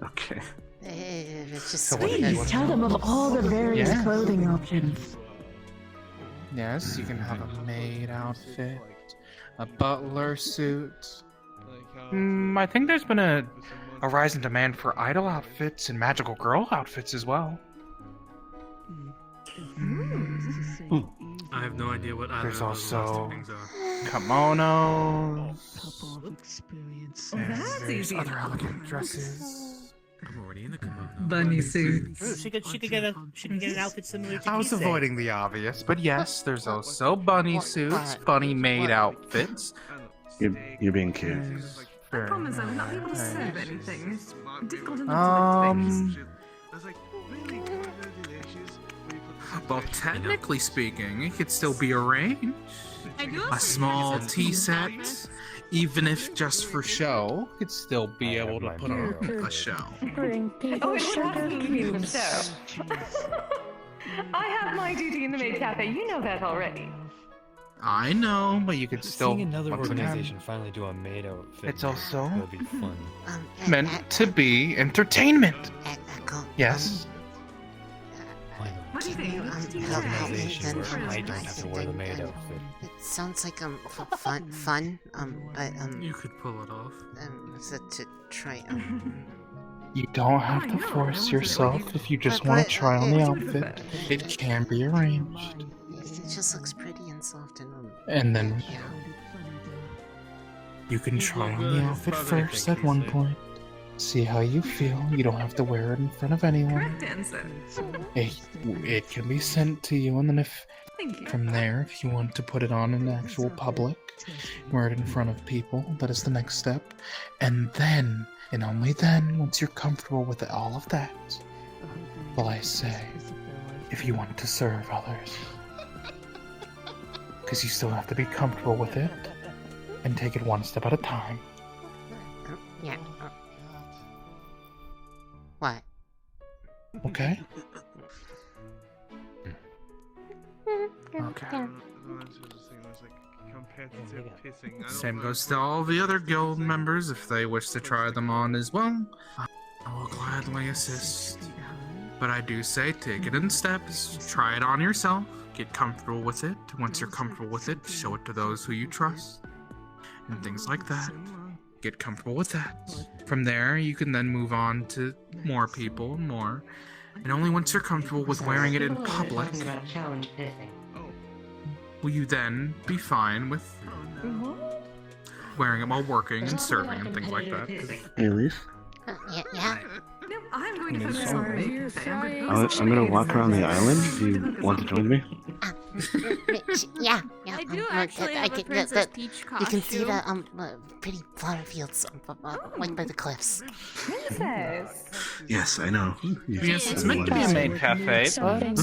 [SPEAKER 19] Okay.
[SPEAKER 1] It's just
[SPEAKER 3] Please tell them of all the various clothing options.
[SPEAKER 4] Yes, you can have a maid outfit, a butler suit. I think there's been a rise in demand for idol outfits and magical girl outfits as well.
[SPEAKER 7] I have no idea what either
[SPEAKER 4] There's
[SPEAKER 7] of those
[SPEAKER 4] also
[SPEAKER 7] things are.
[SPEAKER 4] kimonos. And
[SPEAKER 15] That's
[SPEAKER 4] there's
[SPEAKER 15] easy.
[SPEAKER 4] other elegant dresses.
[SPEAKER 7] I'm already in the kimono.
[SPEAKER 3] Bunny suits.
[SPEAKER 5] She could get an outfit similar to
[SPEAKER 4] I was
[SPEAKER 5] Kisei.
[SPEAKER 4] avoiding the obvious, but yes, there's also bunny suits, bunny maid outfits.
[SPEAKER 19] You're being cute.
[SPEAKER 15] Promise I would not be able to serve anything. Difficult enough to make things.
[SPEAKER 4] Well, technically speaking, it could still be arranged. A small tea set, even if just for show, could still be able to put on a show.
[SPEAKER 3] Bring people
[SPEAKER 15] Oh, it would
[SPEAKER 3] sugar
[SPEAKER 15] absolutely be for
[SPEAKER 3] cubes.
[SPEAKER 15] show. I have my duty in the maid cafe. You know that already.
[SPEAKER 4] I know, but you could still.
[SPEAKER 14] Seeing another
[SPEAKER 4] once again,
[SPEAKER 14] organization finally do a maid outfit.
[SPEAKER 4] It's also
[SPEAKER 14] It'll be fun.
[SPEAKER 4] meant to be entertainment. Yes.
[SPEAKER 15] What do you think?
[SPEAKER 1] Help me then?
[SPEAKER 14] I don't have to wear the maid outfit.
[SPEAKER 1] It sounds like fun, but
[SPEAKER 4] You could pull it off.
[SPEAKER 1] to try
[SPEAKER 4] You don't have to force yourself if you just want to try on the outfit. It can be arranged.
[SPEAKER 1] It just looks pretty and soft and
[SPEAKER 4] And then
[SPEAKER 1] yeah.
[SPEAKER 4] you can try on the outfit first at one point. See how you feel. You don't have to wear it in front of anyone.
[SPEAKER 15] Correct answer.
[SPEAKER 4] It can be sent to you, and then
[SPEAKER 15] Thank you.
[SPEAKER 4] from there, if you want to put it on in actual public, wear it in front of people, that is the next step. And then, and only then, once you're comfortable with all of that, will I say, if you want to serve others. Because you still have to be comfortable with it, and take it one step at a time.
[SPEAKER 1] Yeah. What?
[SPEAKER 4] Okay? Okay. Same goes to all the other guild members if they wish to try them on as well. I will gladly assist. But I do say take it in steps, try it on yourself, get comfortable with it. Once you're comfortable with it, show it to those who you trust. And things like that. Get comfortable with that. From there, you can then move on to more people, more. And only once you're comfortable with wearing it in public will you then be fine with wearing it while working and serving and things like that.
[SPEAKER 19] Hey, Elise?
[SPEAKER 1] Yeah.
[SPEAKER 15] No, I'm going to focus on the maid cafe.
[SPEAKER 19] I'm gonna walk around the island. Do you want to join me?
[SPEAKER 1] Yeah.
[SPEAKER 10] I do actually have a Princess Peach costume.
[SPEAKER 1] You can see the pretty flower fields like by the cliffs.
[SPEAKER 15] Princess.
[SPEAKER 19] Yes, I know.
[SPEAKER 4] Yes, it's meant to be a maid cafe, but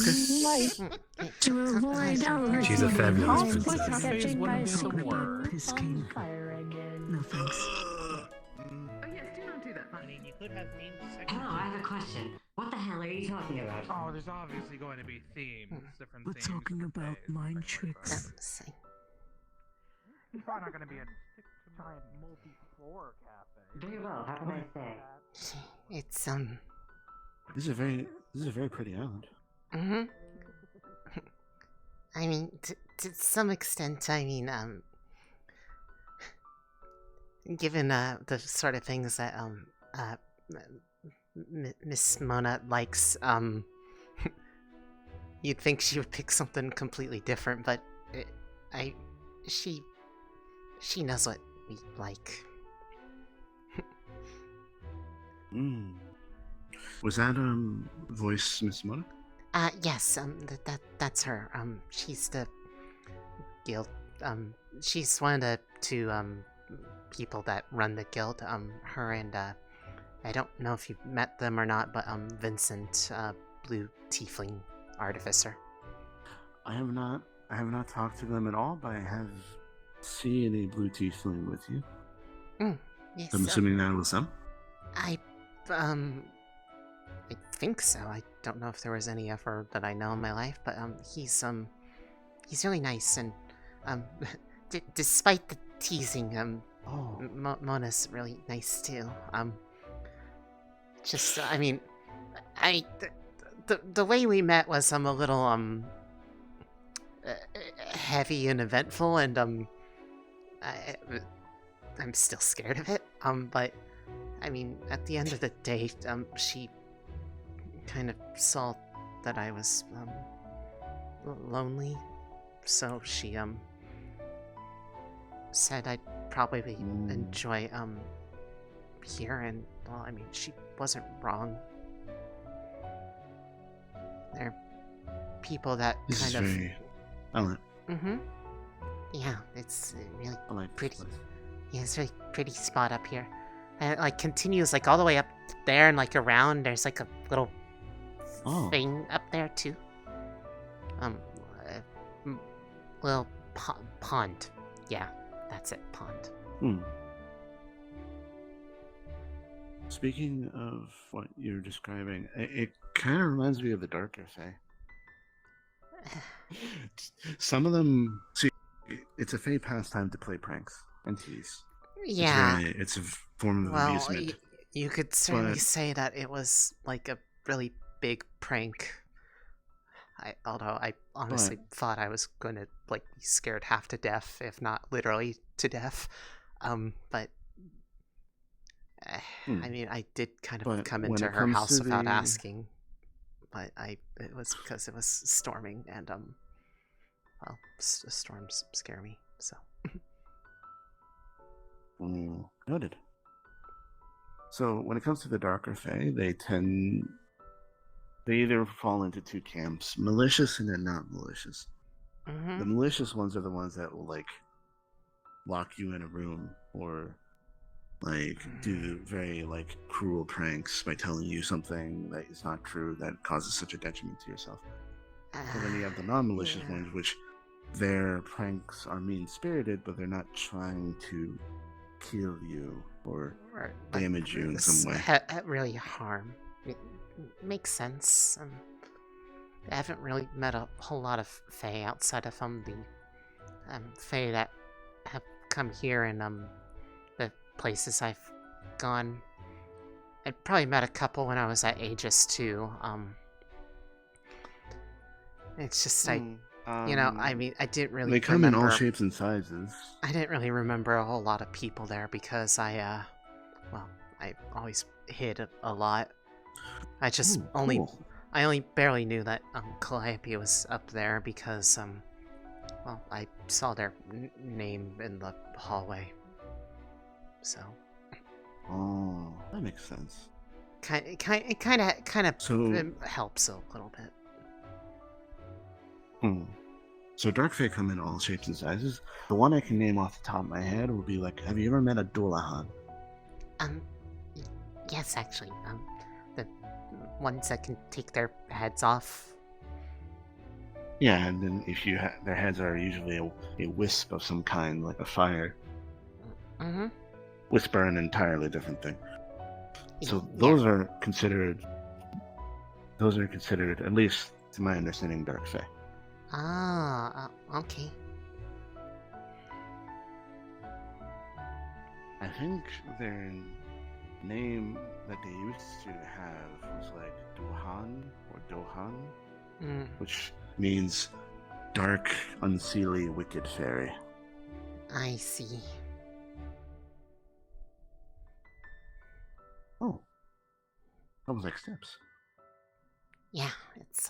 [SPEAKER 3] To avoid
[SPEAKER 14] She's a fabulous
[SPEAKER 3] princess.
[SPEAKER 14] princess.
[SPEAKER 3] Catching myself on fire again. No thanks.
[SPEAKER 15] Oh yes, do not do that.
[SPEAKER 5] You could have named
[SPEAKER 17] Hello, I have a question. What the hell are you talking about?
[SPEAKER 4] oh, there's obviously going to be themes, different
[SPEAKER 3] We're
[SPEAKER 4] themes.
[SPEAKER 3] talking about mind tricks.
[SPEAKER 4] It's probably not going to be a giant multi-floor cafe.
[SPEAKER 17] Very well, have a nice day.
[SPEAKER 1] It's
[SPEAKER 19] This is a very pretty island.
[SPEAKER 1] I mean, to some extent, I mean, given the sort of things that Miss Mona likes, you'd think she would pick something completely different, but she knows what we like.
[SPEAKER 19] Was that voice Miss Mona?
[SPEAKER 1] Yes, that's her. She's the guild. She's one of the two people that run the guild. Her and I don't know if you've met them or not, but Vincent, blue tiefling artificer.
[SPEAKER 19] I have not talked to them at all, but I have seen a blue tiefling with you.
[SPEAKER 1] Yes.
[SPEAKER 19] I'm assuming that was them.
[SPEAKER 1] I think so. I don't know if there was any ever that I know in my life, but he's really nice, and despite the teasing, Mona's really nice too. Just I mean, the way we met was a little heavy and eventful, and I'm still scared of it. But I mean, at the end of the day, she kind of saw that I was lonely, so she said I'd probably enjoy here, and well, I mean, she wasn't wrong. There are people that
[SPEAKER 19] This
[SPEAKER 1] kind
[SPEAKER 19] is
[SPEAKER 1] of
[SPEAKER 19] very violent.
[SPEAKER 1] yeah, it's really pretty. Yeah, it's a really pretty spot up here. And it like continues like all the way up there and like around. There's like a little
[SPEAKER 19] Oh.
[SPEAKER 1] thing up there too. Little pond. Yeah, that's it, pond.
[SPEAKER 19] Hmm. Speaking of what you're describing, it kind of reminds me of the Darker Fae. Some of them, see, it's a Fae pastime to play pranks and tease.
[SPEAKER 1] Yeah.
[SPEAKER 19] It's a form of amusement.
[SPEAKER 1] You could certainly say that it was like a really big prank. Although I honestly thought I was going to like be scared half to death, if not literally to death. But I mean, I did kind of come into her house without asking. But it was because it was storming, and well, storms scare me, so.
[SPEAKER 19] Noted. So when it comes to the Darker Fae, they either fall into two camps: malicious and then not malicious. The malicious ones are the ones that will like lock you in a room or like do very like cruel pranks by telling you something that is not true that causes such a detriment to yourself. So then you have the non-malicious ones, which their pranks are mean-spirited, but they're not trying to kill you or damage you in some way.
[SPEAKER 1] Really harm. It makes sense. I haven't really met a whole lot of Fae outside of the Fae that have come here and the places I've gone. I probably met a couple when I was at Aegis too. It's just you know, I mean, I didn't really.
[SPEAKER 19] They come in all shapes and sizes.
[SPEAKER 1] I didn't really remember a whole lot of people there because I always hid a lot. I just I only barely knew that Calliope was up there because well, I saw their name in the hallway. So.
[SPEAKER 19] Oh, that makes sense.
[SPEAKER 1] It kind of helps a little bit.
[SPEAKER 19] So Dark Fae come in all shapes and sizes. The one I can name off the top of my head would be like, have you ever met a Dullahan?
[SPEAKER 1] Yes, actually. The ones that can take their heads off.
[SPEAKER 19] Yeah, and then if their heads are usually a wisp of some kind, like a fire. Whisper an entirely different thing. So those are considered, at least to my understanding, Dark Fae.
[SPEAKER 1] Okay.
[SPEAKER 19] I think their name that they used to have was like Duhan or Dohan, which means dark, unseelie, wicked fairy.
[SPEAKER 1] I see.
[SPEAKER 19] Oh. That was like steps.
[SPEAKER 1] Yeah, it's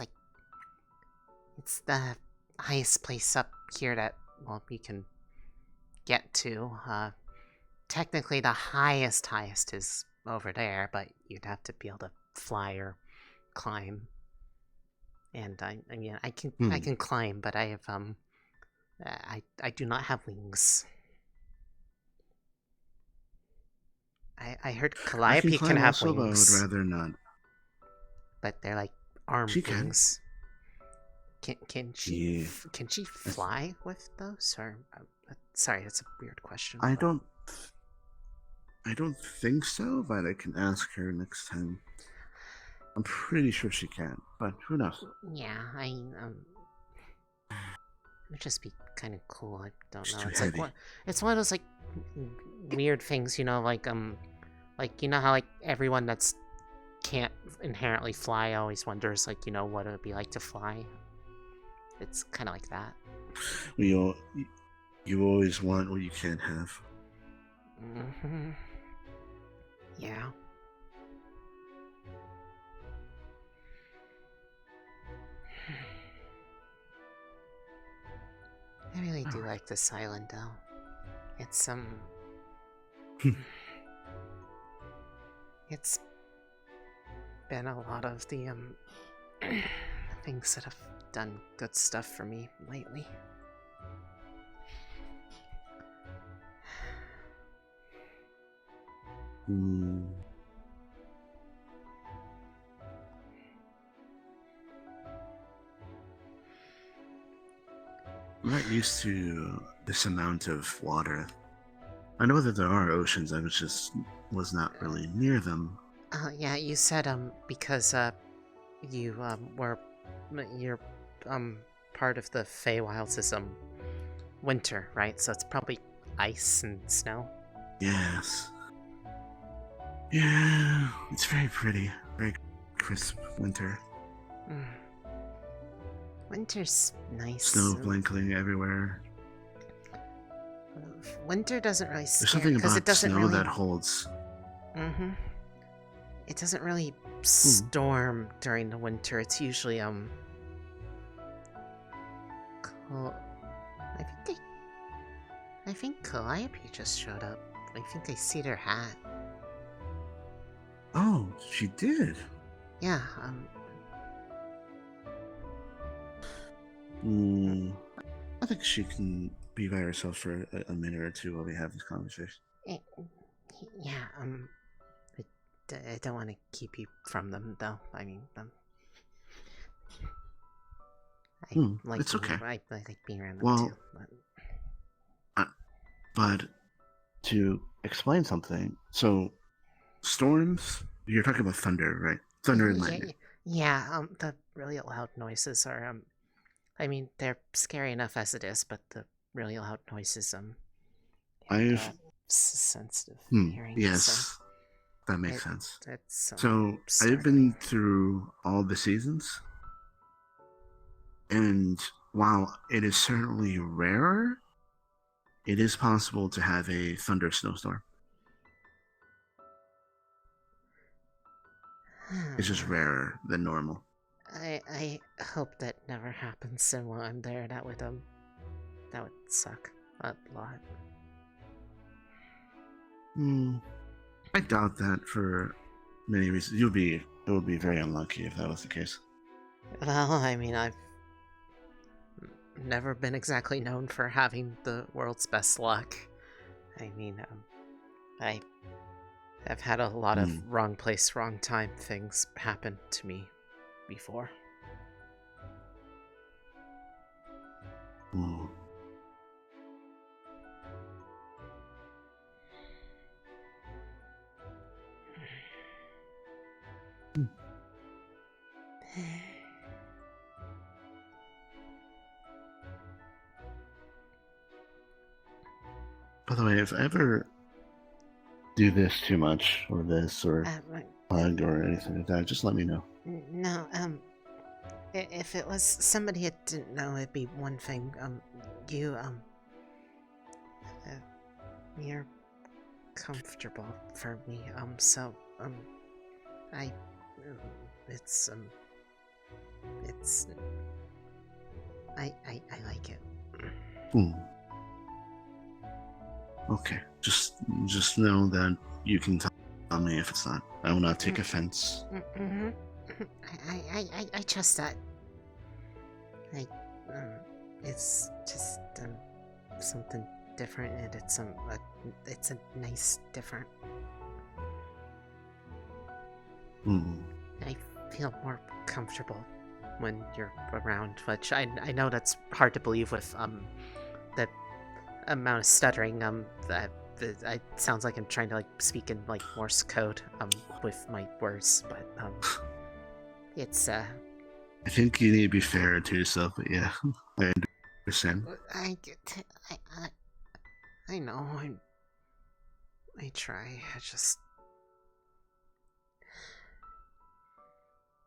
[SPEAKER 1] the highest place up here that, well, you can get to. Technically the highest is over there, but you'd have to be able to fly or climb. And I mean, I can climb, but I have I do not have wings. I heard Calliope can have
[SPEAKER 19] also,
[SPEAKER 1] wings.
[SPEAKER 19] But I would rather not.
[SPEAKER 1] But they're like arm wings. Can she fly with those? Or sorry, that's a weird question.
[SPEAKER 19] I don't think so, but I can ask her next time. I'm pretty sure she can, but who knows?
[SPEAKER 1] Yeah, it would just be kind of cool. I don't know.
[SPEAKER 19] It's
[SPEAKER 1] like it's one of those like weird things, you know, like you know how like everyone that's can't inherently fly always wonders, like, you know, what it would be like to fly. It's kind of like that.
[SPEAKER 19] You always want what you can't have.
[SPEAKER 1] Yeah. I really do like this island, though. It's it's been a lot of the things that have done good stuff for me lately.
[SPEAKER 19] not used to this amount of water. I know that there are oceans. I was not really near them.
[SPEAKER 1] Yeah, you said because you you're part of the Feywilds is winter, right? So it's probably ice and snow.
[SPEAKER 19] Yes. Yeah, it's very pretty. Very crisp winter.
[SPEAKER 1] Winter's nice.
[SPEAKER 19] Snow blanketing everywhere.
[SPEAKER 1] Winter doesn't really scare.
[SPEAKER 19] There's something
[SPEAKER 1] because
[SPEAKER 19] about
[SPEAKER 1] it doesn't
[SPEAKER 19] snow
[SPEAKER 1] really...
[SPEAKER 19] that holds.
[SPEAKER 1] It doesn't really storm during the winter. It's usually cool. I think Calliope just showed up. I think I see her hat.
[SPEAKER 19] Oh, she did.
[SPEAKER 1] Yeah.
[SPEAKER 19] I think she can be by herself for a minute or two while we have this conversation.
[SPEAKER 1] Yeah. I don't want to keep you from them, though. I mean,
[SPEAKER 19] it's okay.
[SPEAKER 1] I like being around them
[SPEAKER 19] Well,
[SPEAKER 1] too.
[SPEAKER 19] but to explain something, so storms. You're talking about thunder, right? Thunder and lightning.
[SPEAKER 1] Yeah. The really loud noises are I mean, they're scary enough as it is, but the really loud noises
[SPEAKER 19] I've
[SPEAKER 1] sensitive hearing.
[SPEAKER 19] Yes.
[SPEAKER 1] So
[SPEAKER 19] that makes sense.
[SPEAKER 1] It's
[SPEAKER 19] So I've been through all the seasons, and while it is certainly rarer, it is possible to have a thunder snowstorm. It's just rarer than normal.
[SPEAKER 1] I hope that never happens. And while I'm there, that would suck a lot.
[SPEAKER 19] I doubt that for many reasons. It would be very unlucky if that was the case.
[SPEAKER 1] Well, I mean, I've never been exactly known for having the world's best luck. I mean, I've had a lot of wrong place, wrong time things happen to me before.
[SPEAKER 19] By the way, if I ever do this too much, or this, or bug, or anything like that, just let me know.
[SPEAKER 1] No, if it was somebody I didn't know, it'd be one thing. You're comfortable for me. So, I like it.
[SPEAKER 19] Okay, just know that you can tell me if it's not. I will not take offense.
[SPEAKER 1] I trust that. It's just something different, and it's a nice different. I feel more comfortable when you're around, which I know that's hard to believe with the amount of stuttering. It sounds like I'm trying to speak in Morse code with my words, but it's
[SPEAKER 19] I think you need to be fair to yourself, but yeah, I understand.
[SPEAKER 1] I know. I try.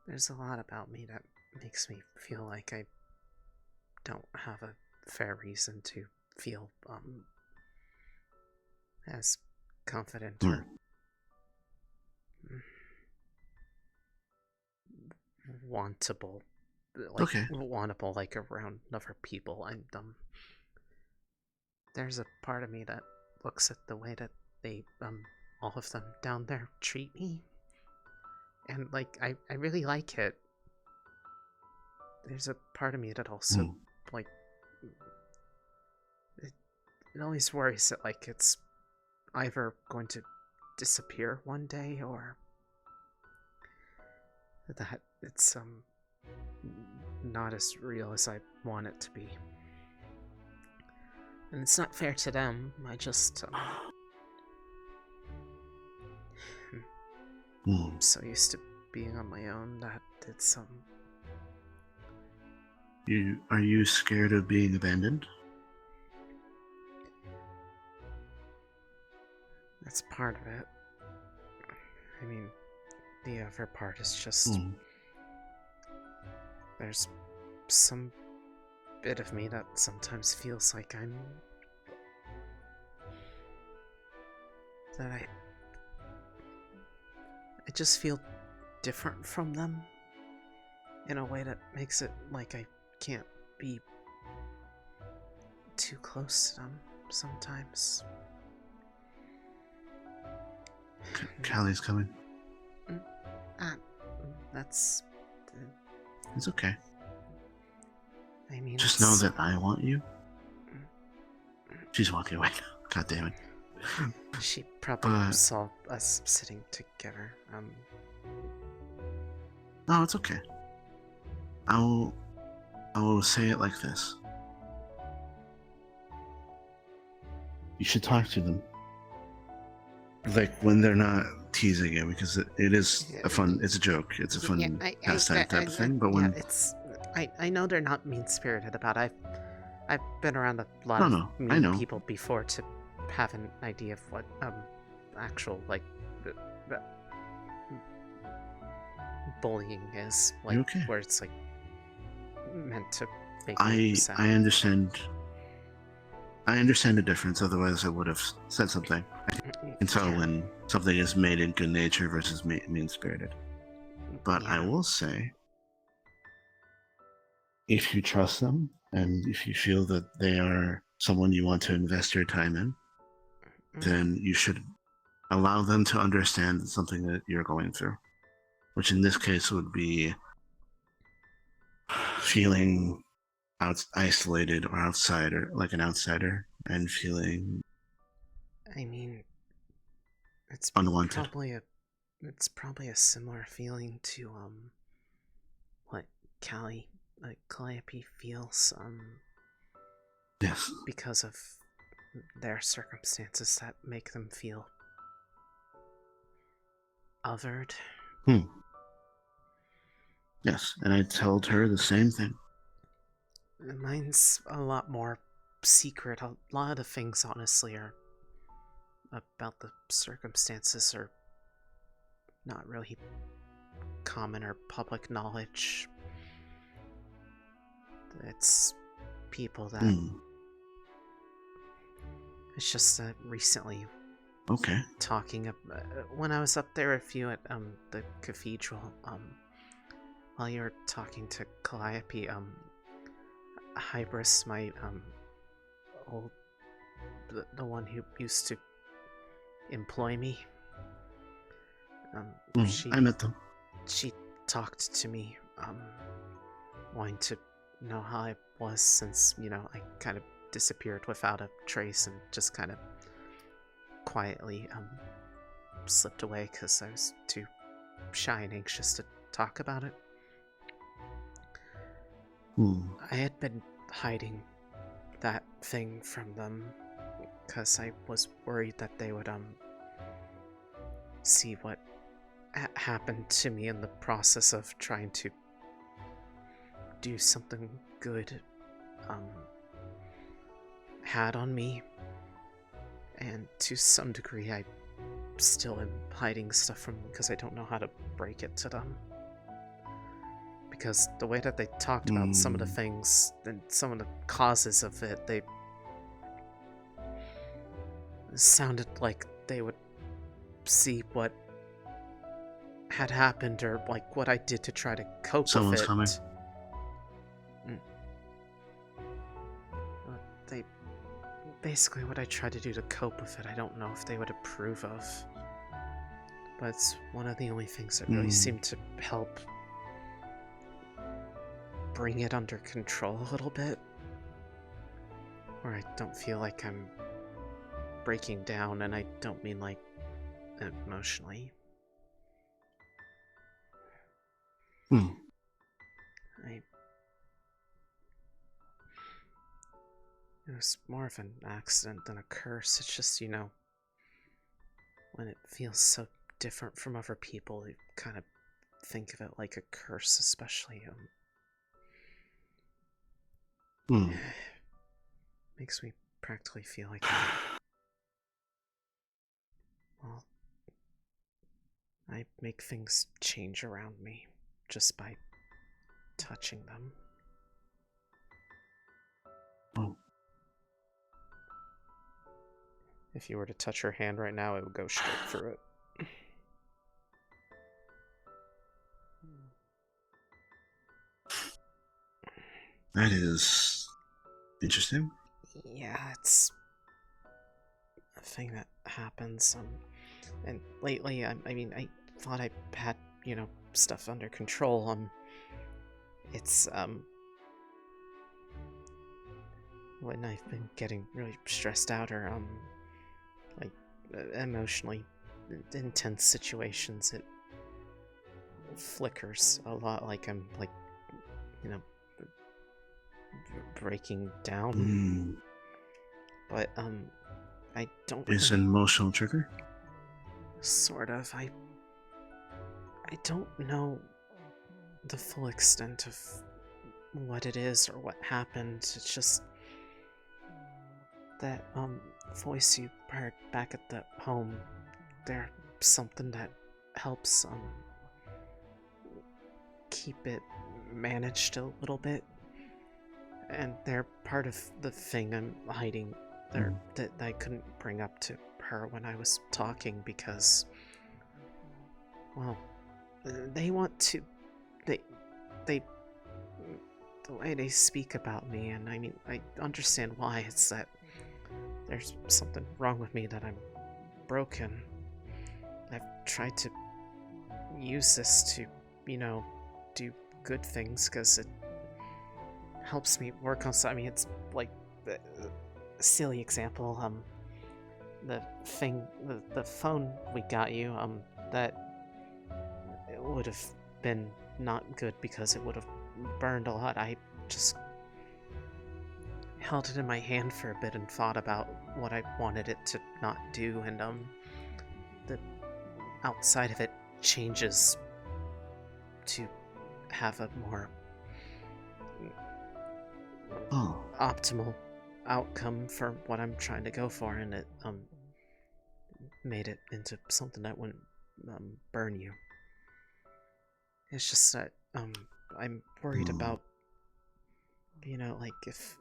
[SPEAKER 1] There's a lot about me that makes me feel like I don't have a fair reason to feel as confident or wantable, around other people. And there's a part of me that looks at the way that they all of them down there treat me, and I really like it. There's a part of me that also it always worries that it's either going to disappear one day, or that it's not as real as I want it to be. And it's not fair to them. I just, I'm so used to being on my own that it's,
[SPEAKER 19] Are you scared of being abandoned?
[SPEAKER 1] That's part of it. I mean, the other part is just... There's some bit of me that sometimes feels like I just feel different from them in a way that makes it like I can't be too close to them sometimes.
[SPEAKER 19] Callie's coming.
[SPEAKER 1] That's...
[SPEAKER 19] It's okay.
[SPEAKER 1] I mean,
[SPEAKER 19] just know that I want you. She's walking away. God damn it.
[SPEAKER 1] She probably saw us sitting together.
[SPEAKER 19] No, it's okay. I will say it like this. You should talk to them. Like when they're not teasing you, because it is it's a joke. It's a fun pastime type of thing. But when
[SPEAKER 1] I know they're not mean-spirited about it. I've been around a lot of mean people before to have an idea of what actual like bullying is, like where it's like meant to make you sad.
[SPEAKER 19] I understand the difference, otherwise I would have said something. I can tell when something is made in good nature versus mean-spirited. But I will say, if you trust them, and if you feel that they are someone you want to invest your time in, then you should allow them to understand something that you're going through. Which in this case would be feeling isolated or outsider, like an outsider, and feeling
[SPEAKER 1] I mean, it's
[SPEAKER 19] unwanted.
[SPEAKER 1] probably a similar feeling to what Calliope feels
[SPEAKER 19] yes,
[SPEAKER 1] because of their circumstances that make them feel othered.
[SPEAKER 19] Yes, and I told her the same thing.
[SPEAKER 1] Mine's a lot more secret. A lot of the things, honestly, are about the circumstances are not really common or public knowledge. It's people that... It's just recently... Talking about... when I was up there with you at the cathedral, while you were talking to Calliope, Hybris, my old... the one who used to employ me.
[SPEAKER 19] I met them.
[SPEAKER 1] She talked to me, wanting to know how I was since, I kind of disappeared without a trace and just kind of quietly, slipped away because I was too shy and anxious to talk about it. I had been hiding that thing from them because I was worried that they would, see what happened to me in the process of trying to do something good, had on me. And to some degree, I still am hiding stuff from them because I don't know how to break it to them. Because the way that they talked about some of the things and some of the causes of it, they sounded like they would see what had happened or like what I did to try to cope with it.
[SPEAKER 19] Coming.
[SPEAKER 1] They basically what I tried to do to cope with it, I don't know if they would approve of. But it's one of the only things that really seemed to help bring it under control a little bit. Where I don't feel like I'm breaking down, and I don't mean like emotionally. It was more of an accident than a curse. It's just, you know, when it feels so different from other people, you kind of think of it like a curse, especially, makes me practically feel like well, I make things change around me just by touching them. If you were to touch her hand right now, it would go straight through it.
[SPEAKER 19] That is interesting.
[SPEAKER 1] Yeah, it's a thing that happens. And lately, I mean, I thought I had, you know, stuff under control. It's when I've been getting really stressed out or like emotionally intense situations, it flickers a lot, like I'm like, you know, breaking down. But I don't.
[SPEAKER 19] Is an emotional trigger?
[SPEAKER 1] Sort of. I don't know the full extent of what it is or what happened. It's just that voice you heard back at the home. There's something that helps keep it managed a little bit, and they're part of the thing I'm hiding there that I couldn't bring up to her when I was talking because, well, they want to, the way they speak about me, and I mean, I understand why. It's that there's something wrong with me, that I'm broken. I've tried to use this to, you know, do good things because it helps me work on something. I mean, it's like a silly example. The thing, the phone we got you, that it would have been not good because it would have burned a lot. I just held it in my hand for a bit and thought about what I wanted it to not do, and the outside of it changes to have a more optimal outcome for what I'm trying to go for, and it made it into something that wouldn't burn you. It's just that I'm worried about, you know, like if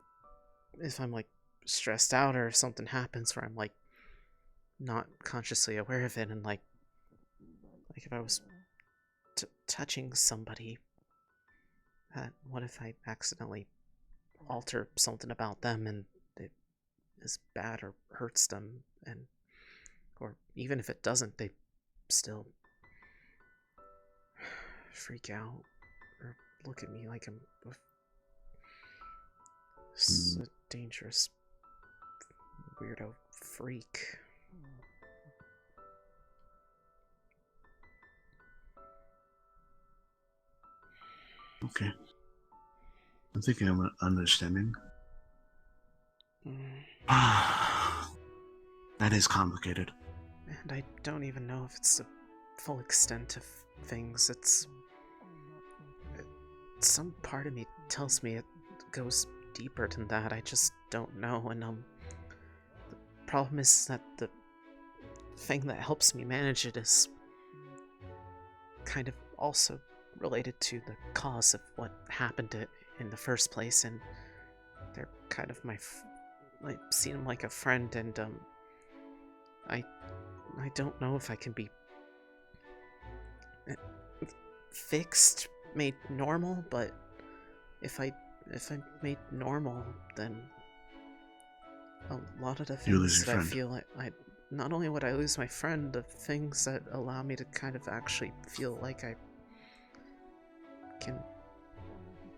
[SPEAKER 1] I'm like stressed out or if something happens where I'm like not consciously aware of it, and like if I was touching somebody, what if I accidentally alter something about them and it is bad or hurts them, and or even if it doesn't, they still freak out or look at me like I'm a dangerous weirdo freak.
[SPEAKER 19] Okay. I'm thinking I'm understanding. That is complicated.
[SPEAKER 1] And I don't even know if it's the full extent of things. Some part of me tells me it goes deeper than that. I just don't know. And the problem is that the thing that helps me manage it is kind of also related to the cause of what happened in the first place, and they're kind of I see them like a friend, and I don't know if I can be fixed, made normal, but if I'm made normal, then a lot of the things that I feel like not only would I lose my friend, the things that allow me to kind of actually feel like I can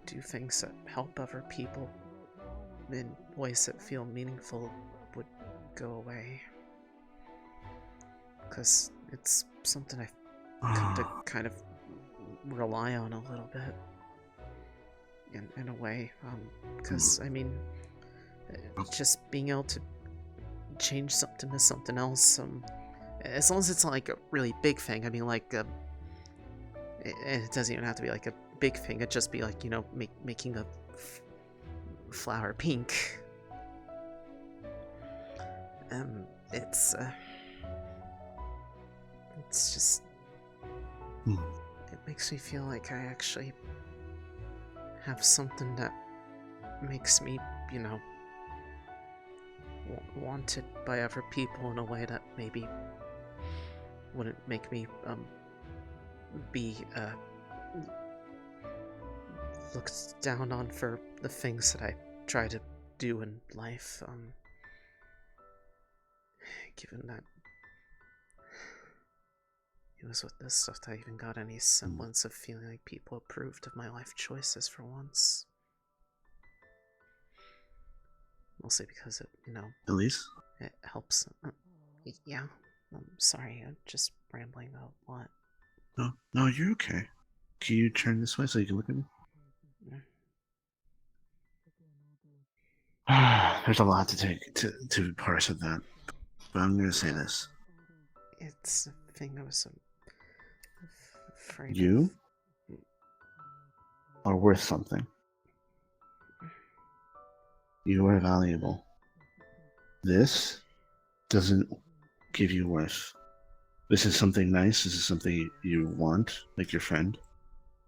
[SPEAKER 1] do things that help other people in ways that feel meaningful would go away. Because it's something I've come to kind of rely on a little bit, in a way. Because, I mean, just being able to change something to something else. As long as it's not like a really big thing. I mean, like, it doesn't even have to be like a big thing. It'd just be like, you know, making a flower pink. It's just... It makes me feel like I actually have something that makes me, you know, wanted by other people in a way that maybe wouldn't make me, be, looked down on for the things that I try to do in life, given that it was with this stuff that I even got any semblance of feeling like people approved of my life choices for once. Mostly because it, you know...
[SPEAKER 19] Elise?
[SPEAKER 1] It helps. Yeah, I'm sorry, I'm just rambling about what.
[SPEAKER 19] No, you're okay. Can you turn this way so you can look at me? There's a lot to take to parse of that, but I'm gonna say this.
[SPEAKER 1] It's a thing I was afraid
[SPEAKER 19] You are worth something. You are valuable. This doesn't give you worth. This is something nice, this is something you want, like your friend,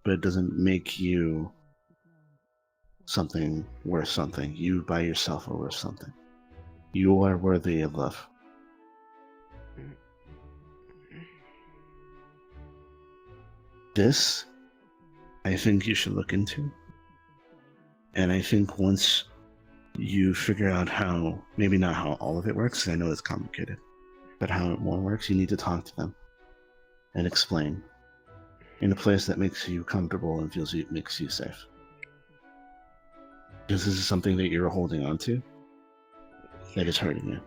[SPEAKER 19] but it doesn't make you something worth something. You by yourself are worth something. You are worthy of love. This, I think you should look into. And I think once you figure out how, maybe not how all of it works, because I know it's complicated, but how it more works, you need to talk to them and explain in a place that makes you comfortable and makes you safe. Because this is something that you're holding on to that is hurting you.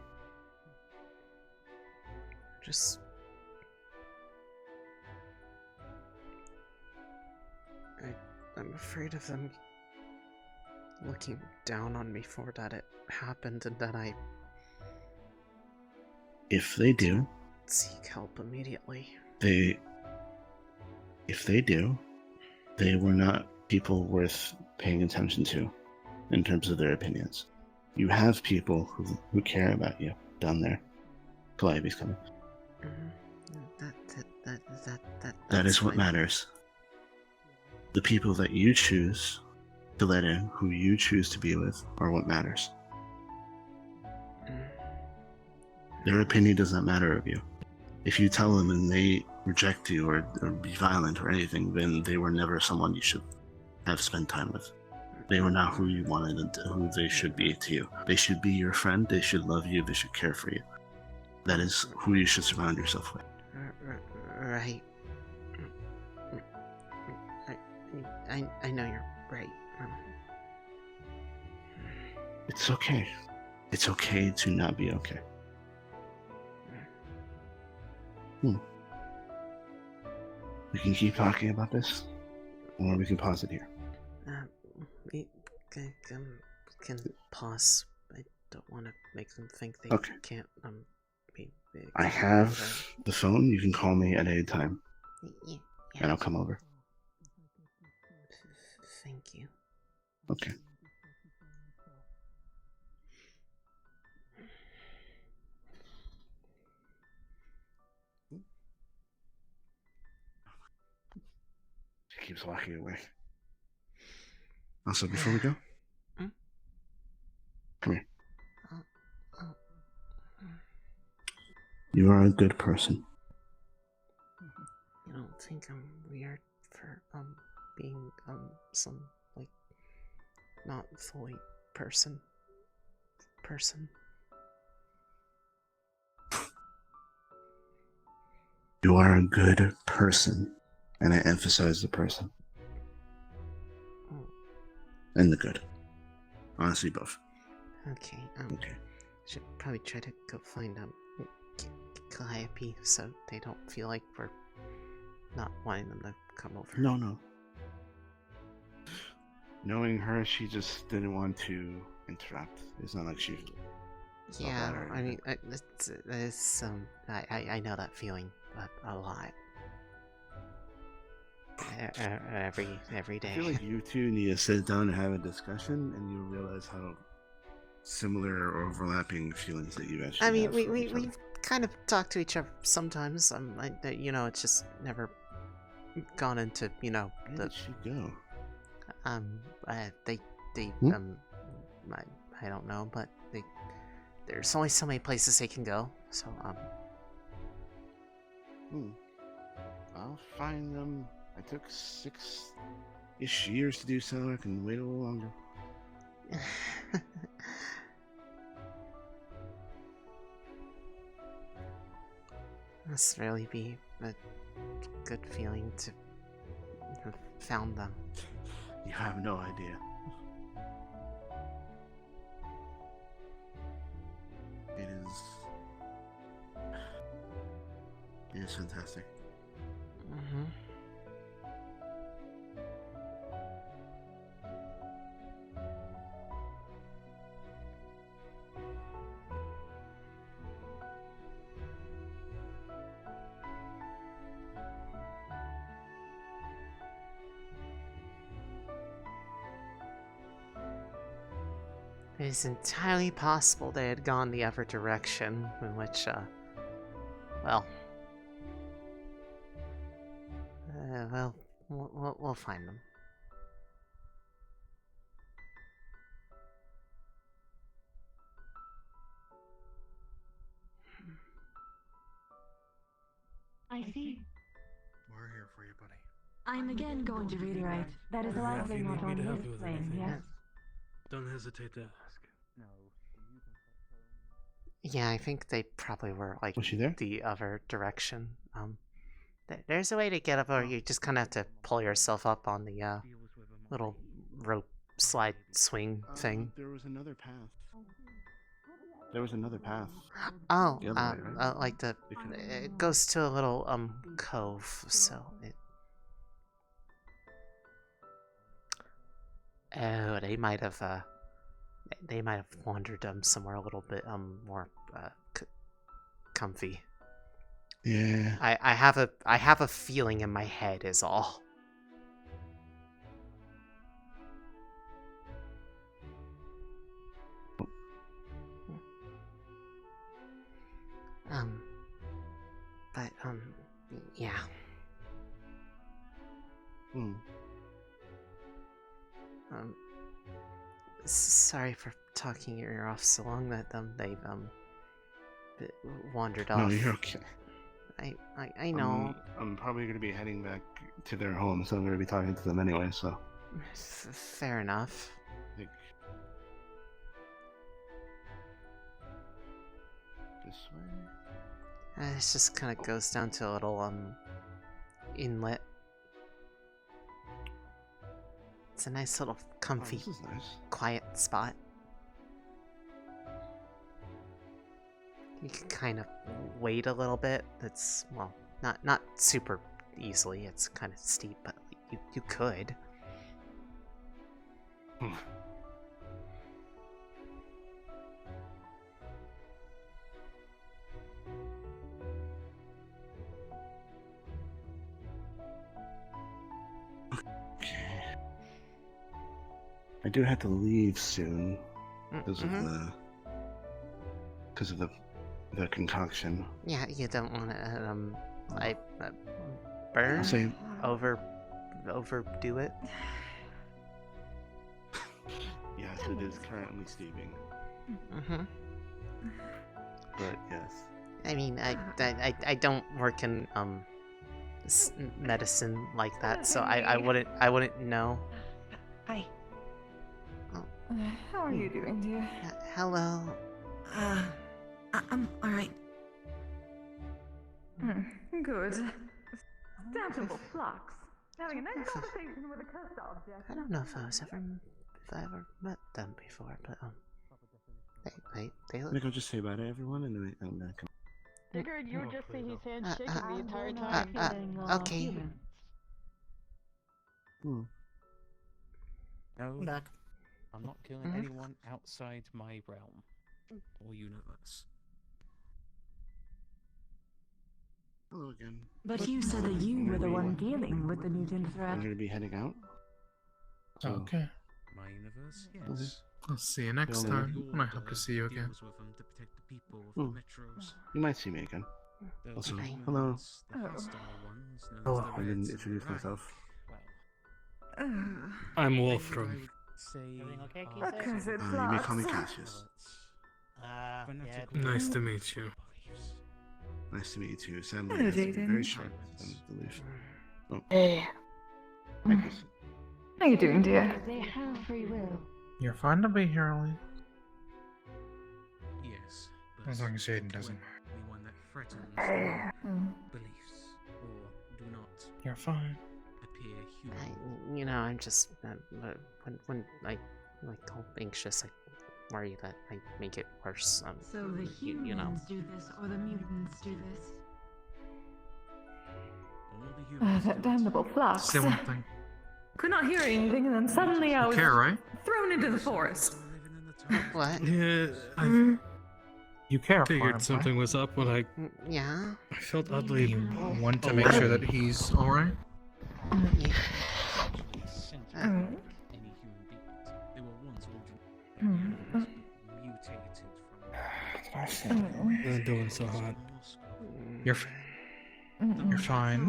[SPEAKER 1] I'm afraid of them looking down on me for that it happened and that I...
[SPEAKER 19] If they do...
[SPEAKER 1] seek help immediately.
[SPEAKER 19] If they do, they were not people worth paying attention to in terms of their opinions. You have people who care about you down there. Calliope's coming. That is what matters. The people that you choose to let in, who you choose to be with, are what matters. Their opinion does not matter of you. If you tell them and they reject you or be violent or anything, then they were never someone you should have spent time with. They were not who you wanted and who they should be to you. They should be your friend, they should love you, they should care for you. That is who you should surround yourself with.
[SPEAKER 1] Right. I know you're right.
[SPEAKER 19] It's okay. It's okay to not be okay. We can keep talking about this, or we can pause it here.
[SPEAKER 1] We can pause. I don't want to make them think they can't be big.
[SPEAKER 19] I have the phone. You can call me at any time, and I'll come over.
[SPEAKER 1] Thank you.
[SPEAKER 19] Okay. She keeps walking away. Also, before we go, come here. You are a good person.
[SPEAKER 1] You don't think I'm weird for being some like not fully person?
[SPEAKER 19] You are a good person, and I emphasize the person. And the good. Honestly, both.
[SPEAKER 1] Okay, should probably try to go find Calliope so they don't feel like we're not wanting them to come over.
[SPEAKER 19] No. Knowing her, she just didn't want to interrupt. It's not like she.
[SPEAKER 1] Yeah, I mean, I know that feeling a lot. Every day.
[SPEAKER 19] I feel like you two need to sit down and have a discussion, and you'll realize how similar or overlapping feelings that you actually.
[SPEAKER 1] I mean,
[SPEAKER 19] have for each other.
[SPEAKER 1] we've kind of talked to each other sometimes. You know, it's just never gone into, you know,
[SPEAKER 19] Where
[SPEAKER 1] the.
[SPEAKER 19] did she go?
[SPEAKER 1] They I don't know, but there's only so many places they can go, so
[SPEAKER 19] I'll find them. I took 6-ish years to do so. I can wait a little longer.
[SPEAKER 1] Must really be a good feeling to have found them.
[SPEAKER 19] You have no idea. It is fantastic.
[SPEAKER 1] It is entirely possible they had gone the other direction, in which, well, we'll find them.
[SPEAKER 3] I see.
[SPEAKER 20] We're here for you, buddy.
[SPEAKER 3] I'm again going to reiterate. That is likely not on his plane, yes?
[SPEAKER 13] Don't hesitate to ask. No.
[SPEAKER 1] Yeah, I think they probably were, like,
[SPEAKER 19] Was she there?
[SPEAKER 1] the other direction. There's a way to get up, or you just kind of have to pull yourself up on the, little rope slide swing thing.
[SPEAKER 19] There was another path. There was another path.
[SPEAKER 1] Oh,
[SPEAKER 19] The other way, right?
[SPEAKER 1] like it goes to a little, cove, so it... Oh, they might have wandered, somewhere a little bit, more, comfy.
[SPEAKER 19] Yeah.
[SPEAKER 1] I have a feeling in my head is all. But, yeah. Sorry for talking your ear off so long that, they've, wandered off.
[SPEAKER 19] No, you're okay.
[SPEAKER 1] I know.
[SPEAKER 19] I'm probably going to be heading back to their home, so I'm going to be talking to them anyway, so.
[SPEAKER 1] Fair enough.
[SPEAKER 19] This way?
[SPEAKER 1] This just kind of goes down to a little, inlet. It's a nice little comfy,
[SPEAKER 19] this is nice.
[SPEAKER 1] Quiet spot. You can kind of wait a little bit. It's, well, not super easily. It's kind of steep, but you could.
[SPEAKER 19] I do have to leave soon because of the concoction.
[SPEAKER 1] Yeah, you don't want to burn.
[SPEAKER 19] Say
[SPEAKER 1] overdo it.
[SPEAKER 19] Yes, it is currently steaming. But yes.
[SPEAKER 1] I mean, I don't work in medicine like that, so I wouldn't know.
[SPEAKER 15] Hi. How are you doing, dear?
[SPEAKER 1] Hello.
[SPEAKER 11] I'm alright.
[SPEAKER 15] Good. Stamtable flux. Having a nice conversation with a cursed object.
[SPEAKER 1] I don't know if I ever met them before, but they look.
[SPEAKER 19] Nick, I'll just say bye to everyone, and then I'm gonna come.
[SPEAKER 21] Figured you would just see his hand shaking the entire time.
[SPEAKER 1] Okay.
[SPEAKER 5] I'm back.
[SPEAKER 12] I'm not killing anyone outside my realm or universe.
[SPEAKER 19] Hello again.
[SPEAKER 3] But you said that you were the one dealing with the mutant
[SPEAKER 19] I'm
[SPEAKER 3] threat.
[SPEAKER 19] going to be heading out. So,
[SPEAKER 18] Okay.
[SPEAKER 12] My universe,
[SPEAKER 19] Okay.
[SPEAKER 12] yes.
[SPEAKER 18] I'll see you next
[SPEAKER 19] Well,
[SPEAKER 18] time, and I hope to see you again.
[SPEAKER 12] Deals with them to protect the people of the metros.
[SPEAKER 19] you might see me again.
[SPEAKER 12] The
[SPEAKER 19] Also,
[SPEAKER 12] humans,
[SPEAKER 19] hello.
[SPEAKER 12] the hostile ones, known
[SPEAKER 18] Hello.
[SPEAKER 12] as the
[SPEAKER 19] I didn't
[SPEAKER 12] Reds
[SPEAKER 19] introduce
[SPEAKER 12] and the
[SPEAKER 19] myself.
[SPEAKER 12] Well,
[SPEAKER 18] I'm Wolfram.
[SPEAKER 12] say
[SPEAKER 5] Everything okay,
[SPEAKER 12] are
[SPEAKER 5] Keith?
[SPEAKER 15] Because it
[SPEAKER 19] You may call me
[SPEAKER 15] flops.
[SPEAKER 19] Cassius.
[SPEAKER 5] Yeah.
[SPEAKER 18] Nice to meet you.
[SPEAKER 19] Nice to meet you too. Sadly,
[SPEAKER 15] Hello,
[SPEAKER 19] I have to be
[SPEAKER 15] Jaden.
[SPEAKER 19] very sharp and delusion. Oh,
[SPEAKER 15] Hey.
[SPEAKER 19] hi, Chris.
[SPEAKER 15] How you doing, dear?
[SPEAKER 3] They have free will.
[SPEAKER 18] You're fine to be here, Ellie.
[SPEAKER 12] yes,
[SPEAKER 18] As long as Jaden doesn't.
[SPEAKER 12] anyone that threatens
[SPEAKER 15] Hey.
[SPEAKER 12] beliefs or do not
[SPEAKER 18] You're fine.
[SPEAKER 12] appear human.
[SPEAKER 1] You know, I'm just when I like all anxious, I worry that I make it worse.
[SPEAKER 3] So the humans
[SPEAKER 1] you know.
[SPEAKER 3] do this, or the mutants do this?
[SPEAKER 12] All the humans
[SPEAKER 15] That damnable flux.
[SPEAKER 18] Say one thing.
[SPEAKER 15] Could not hear anything, and then suddenly I
[SPEAKER 18] You
[SPEAKER 15] was
[SPEAKER 18] care, right?
[SPEAKER 15] thrown into the forest.
[SPEAKER 1] What?
[SPEAKER 18] Yeah,
[SPEAKER 13] You care.
[SPEAKER 18] Figured something was up when I
[SPEAKER 1] Yeah.
[SPEAKER 18] felt oddly want to make sure that he's alright.
[SPEAKER 12] Any human beings. They were once originally mutated from
[SPEAKER 18] Doing so hot. You're fine.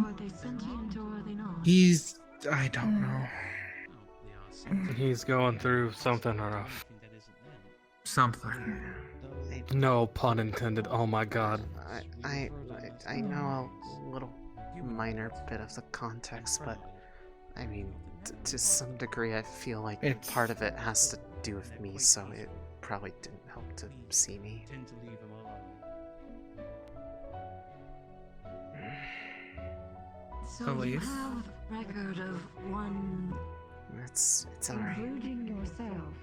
[SPEAKER 3] Are they sentient or are they not?
[SPEAKER 18] He's I don't know. He's going through something rough. Something. No pun intended. Oh my god.
[SPEAKER 1] I know a little minor bit of the context, but I mean, to some degree, I feel like part of it has to do with me, so it probably didn't help to see me.
[SPEAKER 12] tend to leave them alone.
[SPEAKER 3] So you
[SPEAKER 18] Elise?
[SPEAKER 3] have record of one,
[SPEAKER 1] It's alright.
[SPEAKER 3] including yourself,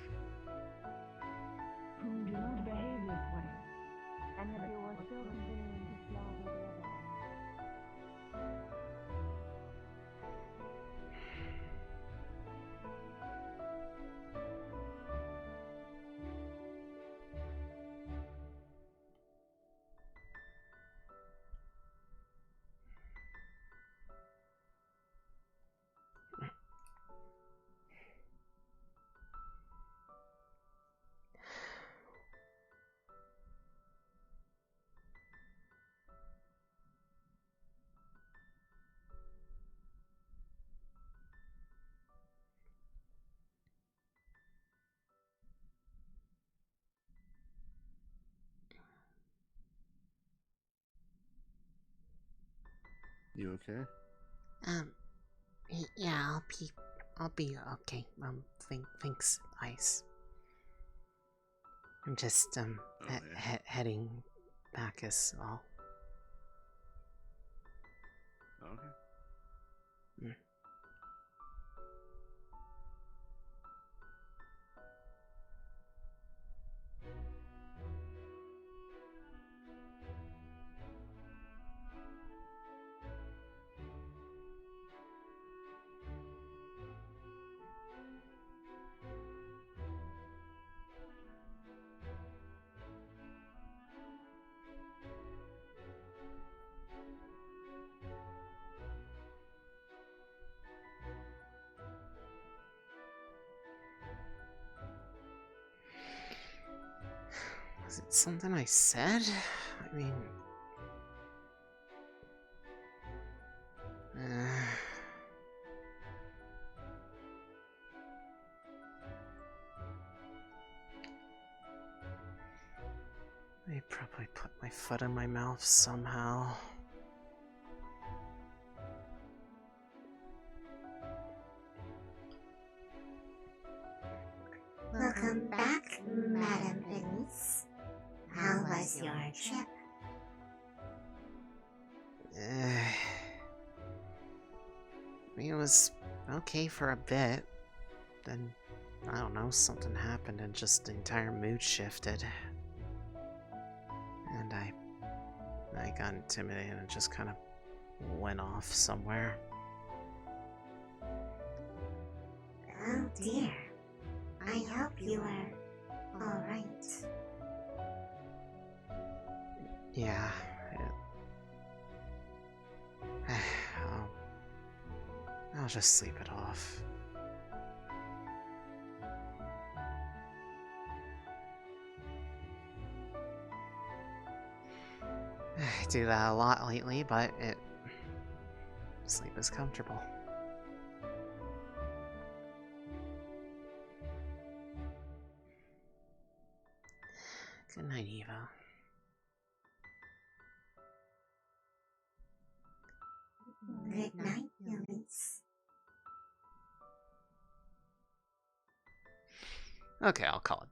[SPEAKER 3] who do not behave this way, and that you are still continuing to slaughter the other one.
[SPEAKER 19] You okay?
[SPEAKER 1] Yeah, I'll be okay. Thanks, Ice. I'm just, heading back is all.
[SPEAKER 19] Okay.
[SPEAKER 1] Was it something I said? I mean... I probably put my foot in my mouth somehow.
[SPEAKER 9] Welcome back, Madam Elise. How was your trip?
[SPEAKER 1] It was okay for a bit. Then, I don't know, something happened and just the entire mood shifted. And I got intimidated and just kind of went off somewhere.
[SPEAKER 9] Oh dear. I hope you are alright.
[SPEAKER 1] Yeah. I'll just sleep it off. I do that a lot lately, but sleep is comfortable. Good night, Eva.
[SPEAKER 9] Good night, Elise.
[SPEAKER 1] Okay, I'll call it there.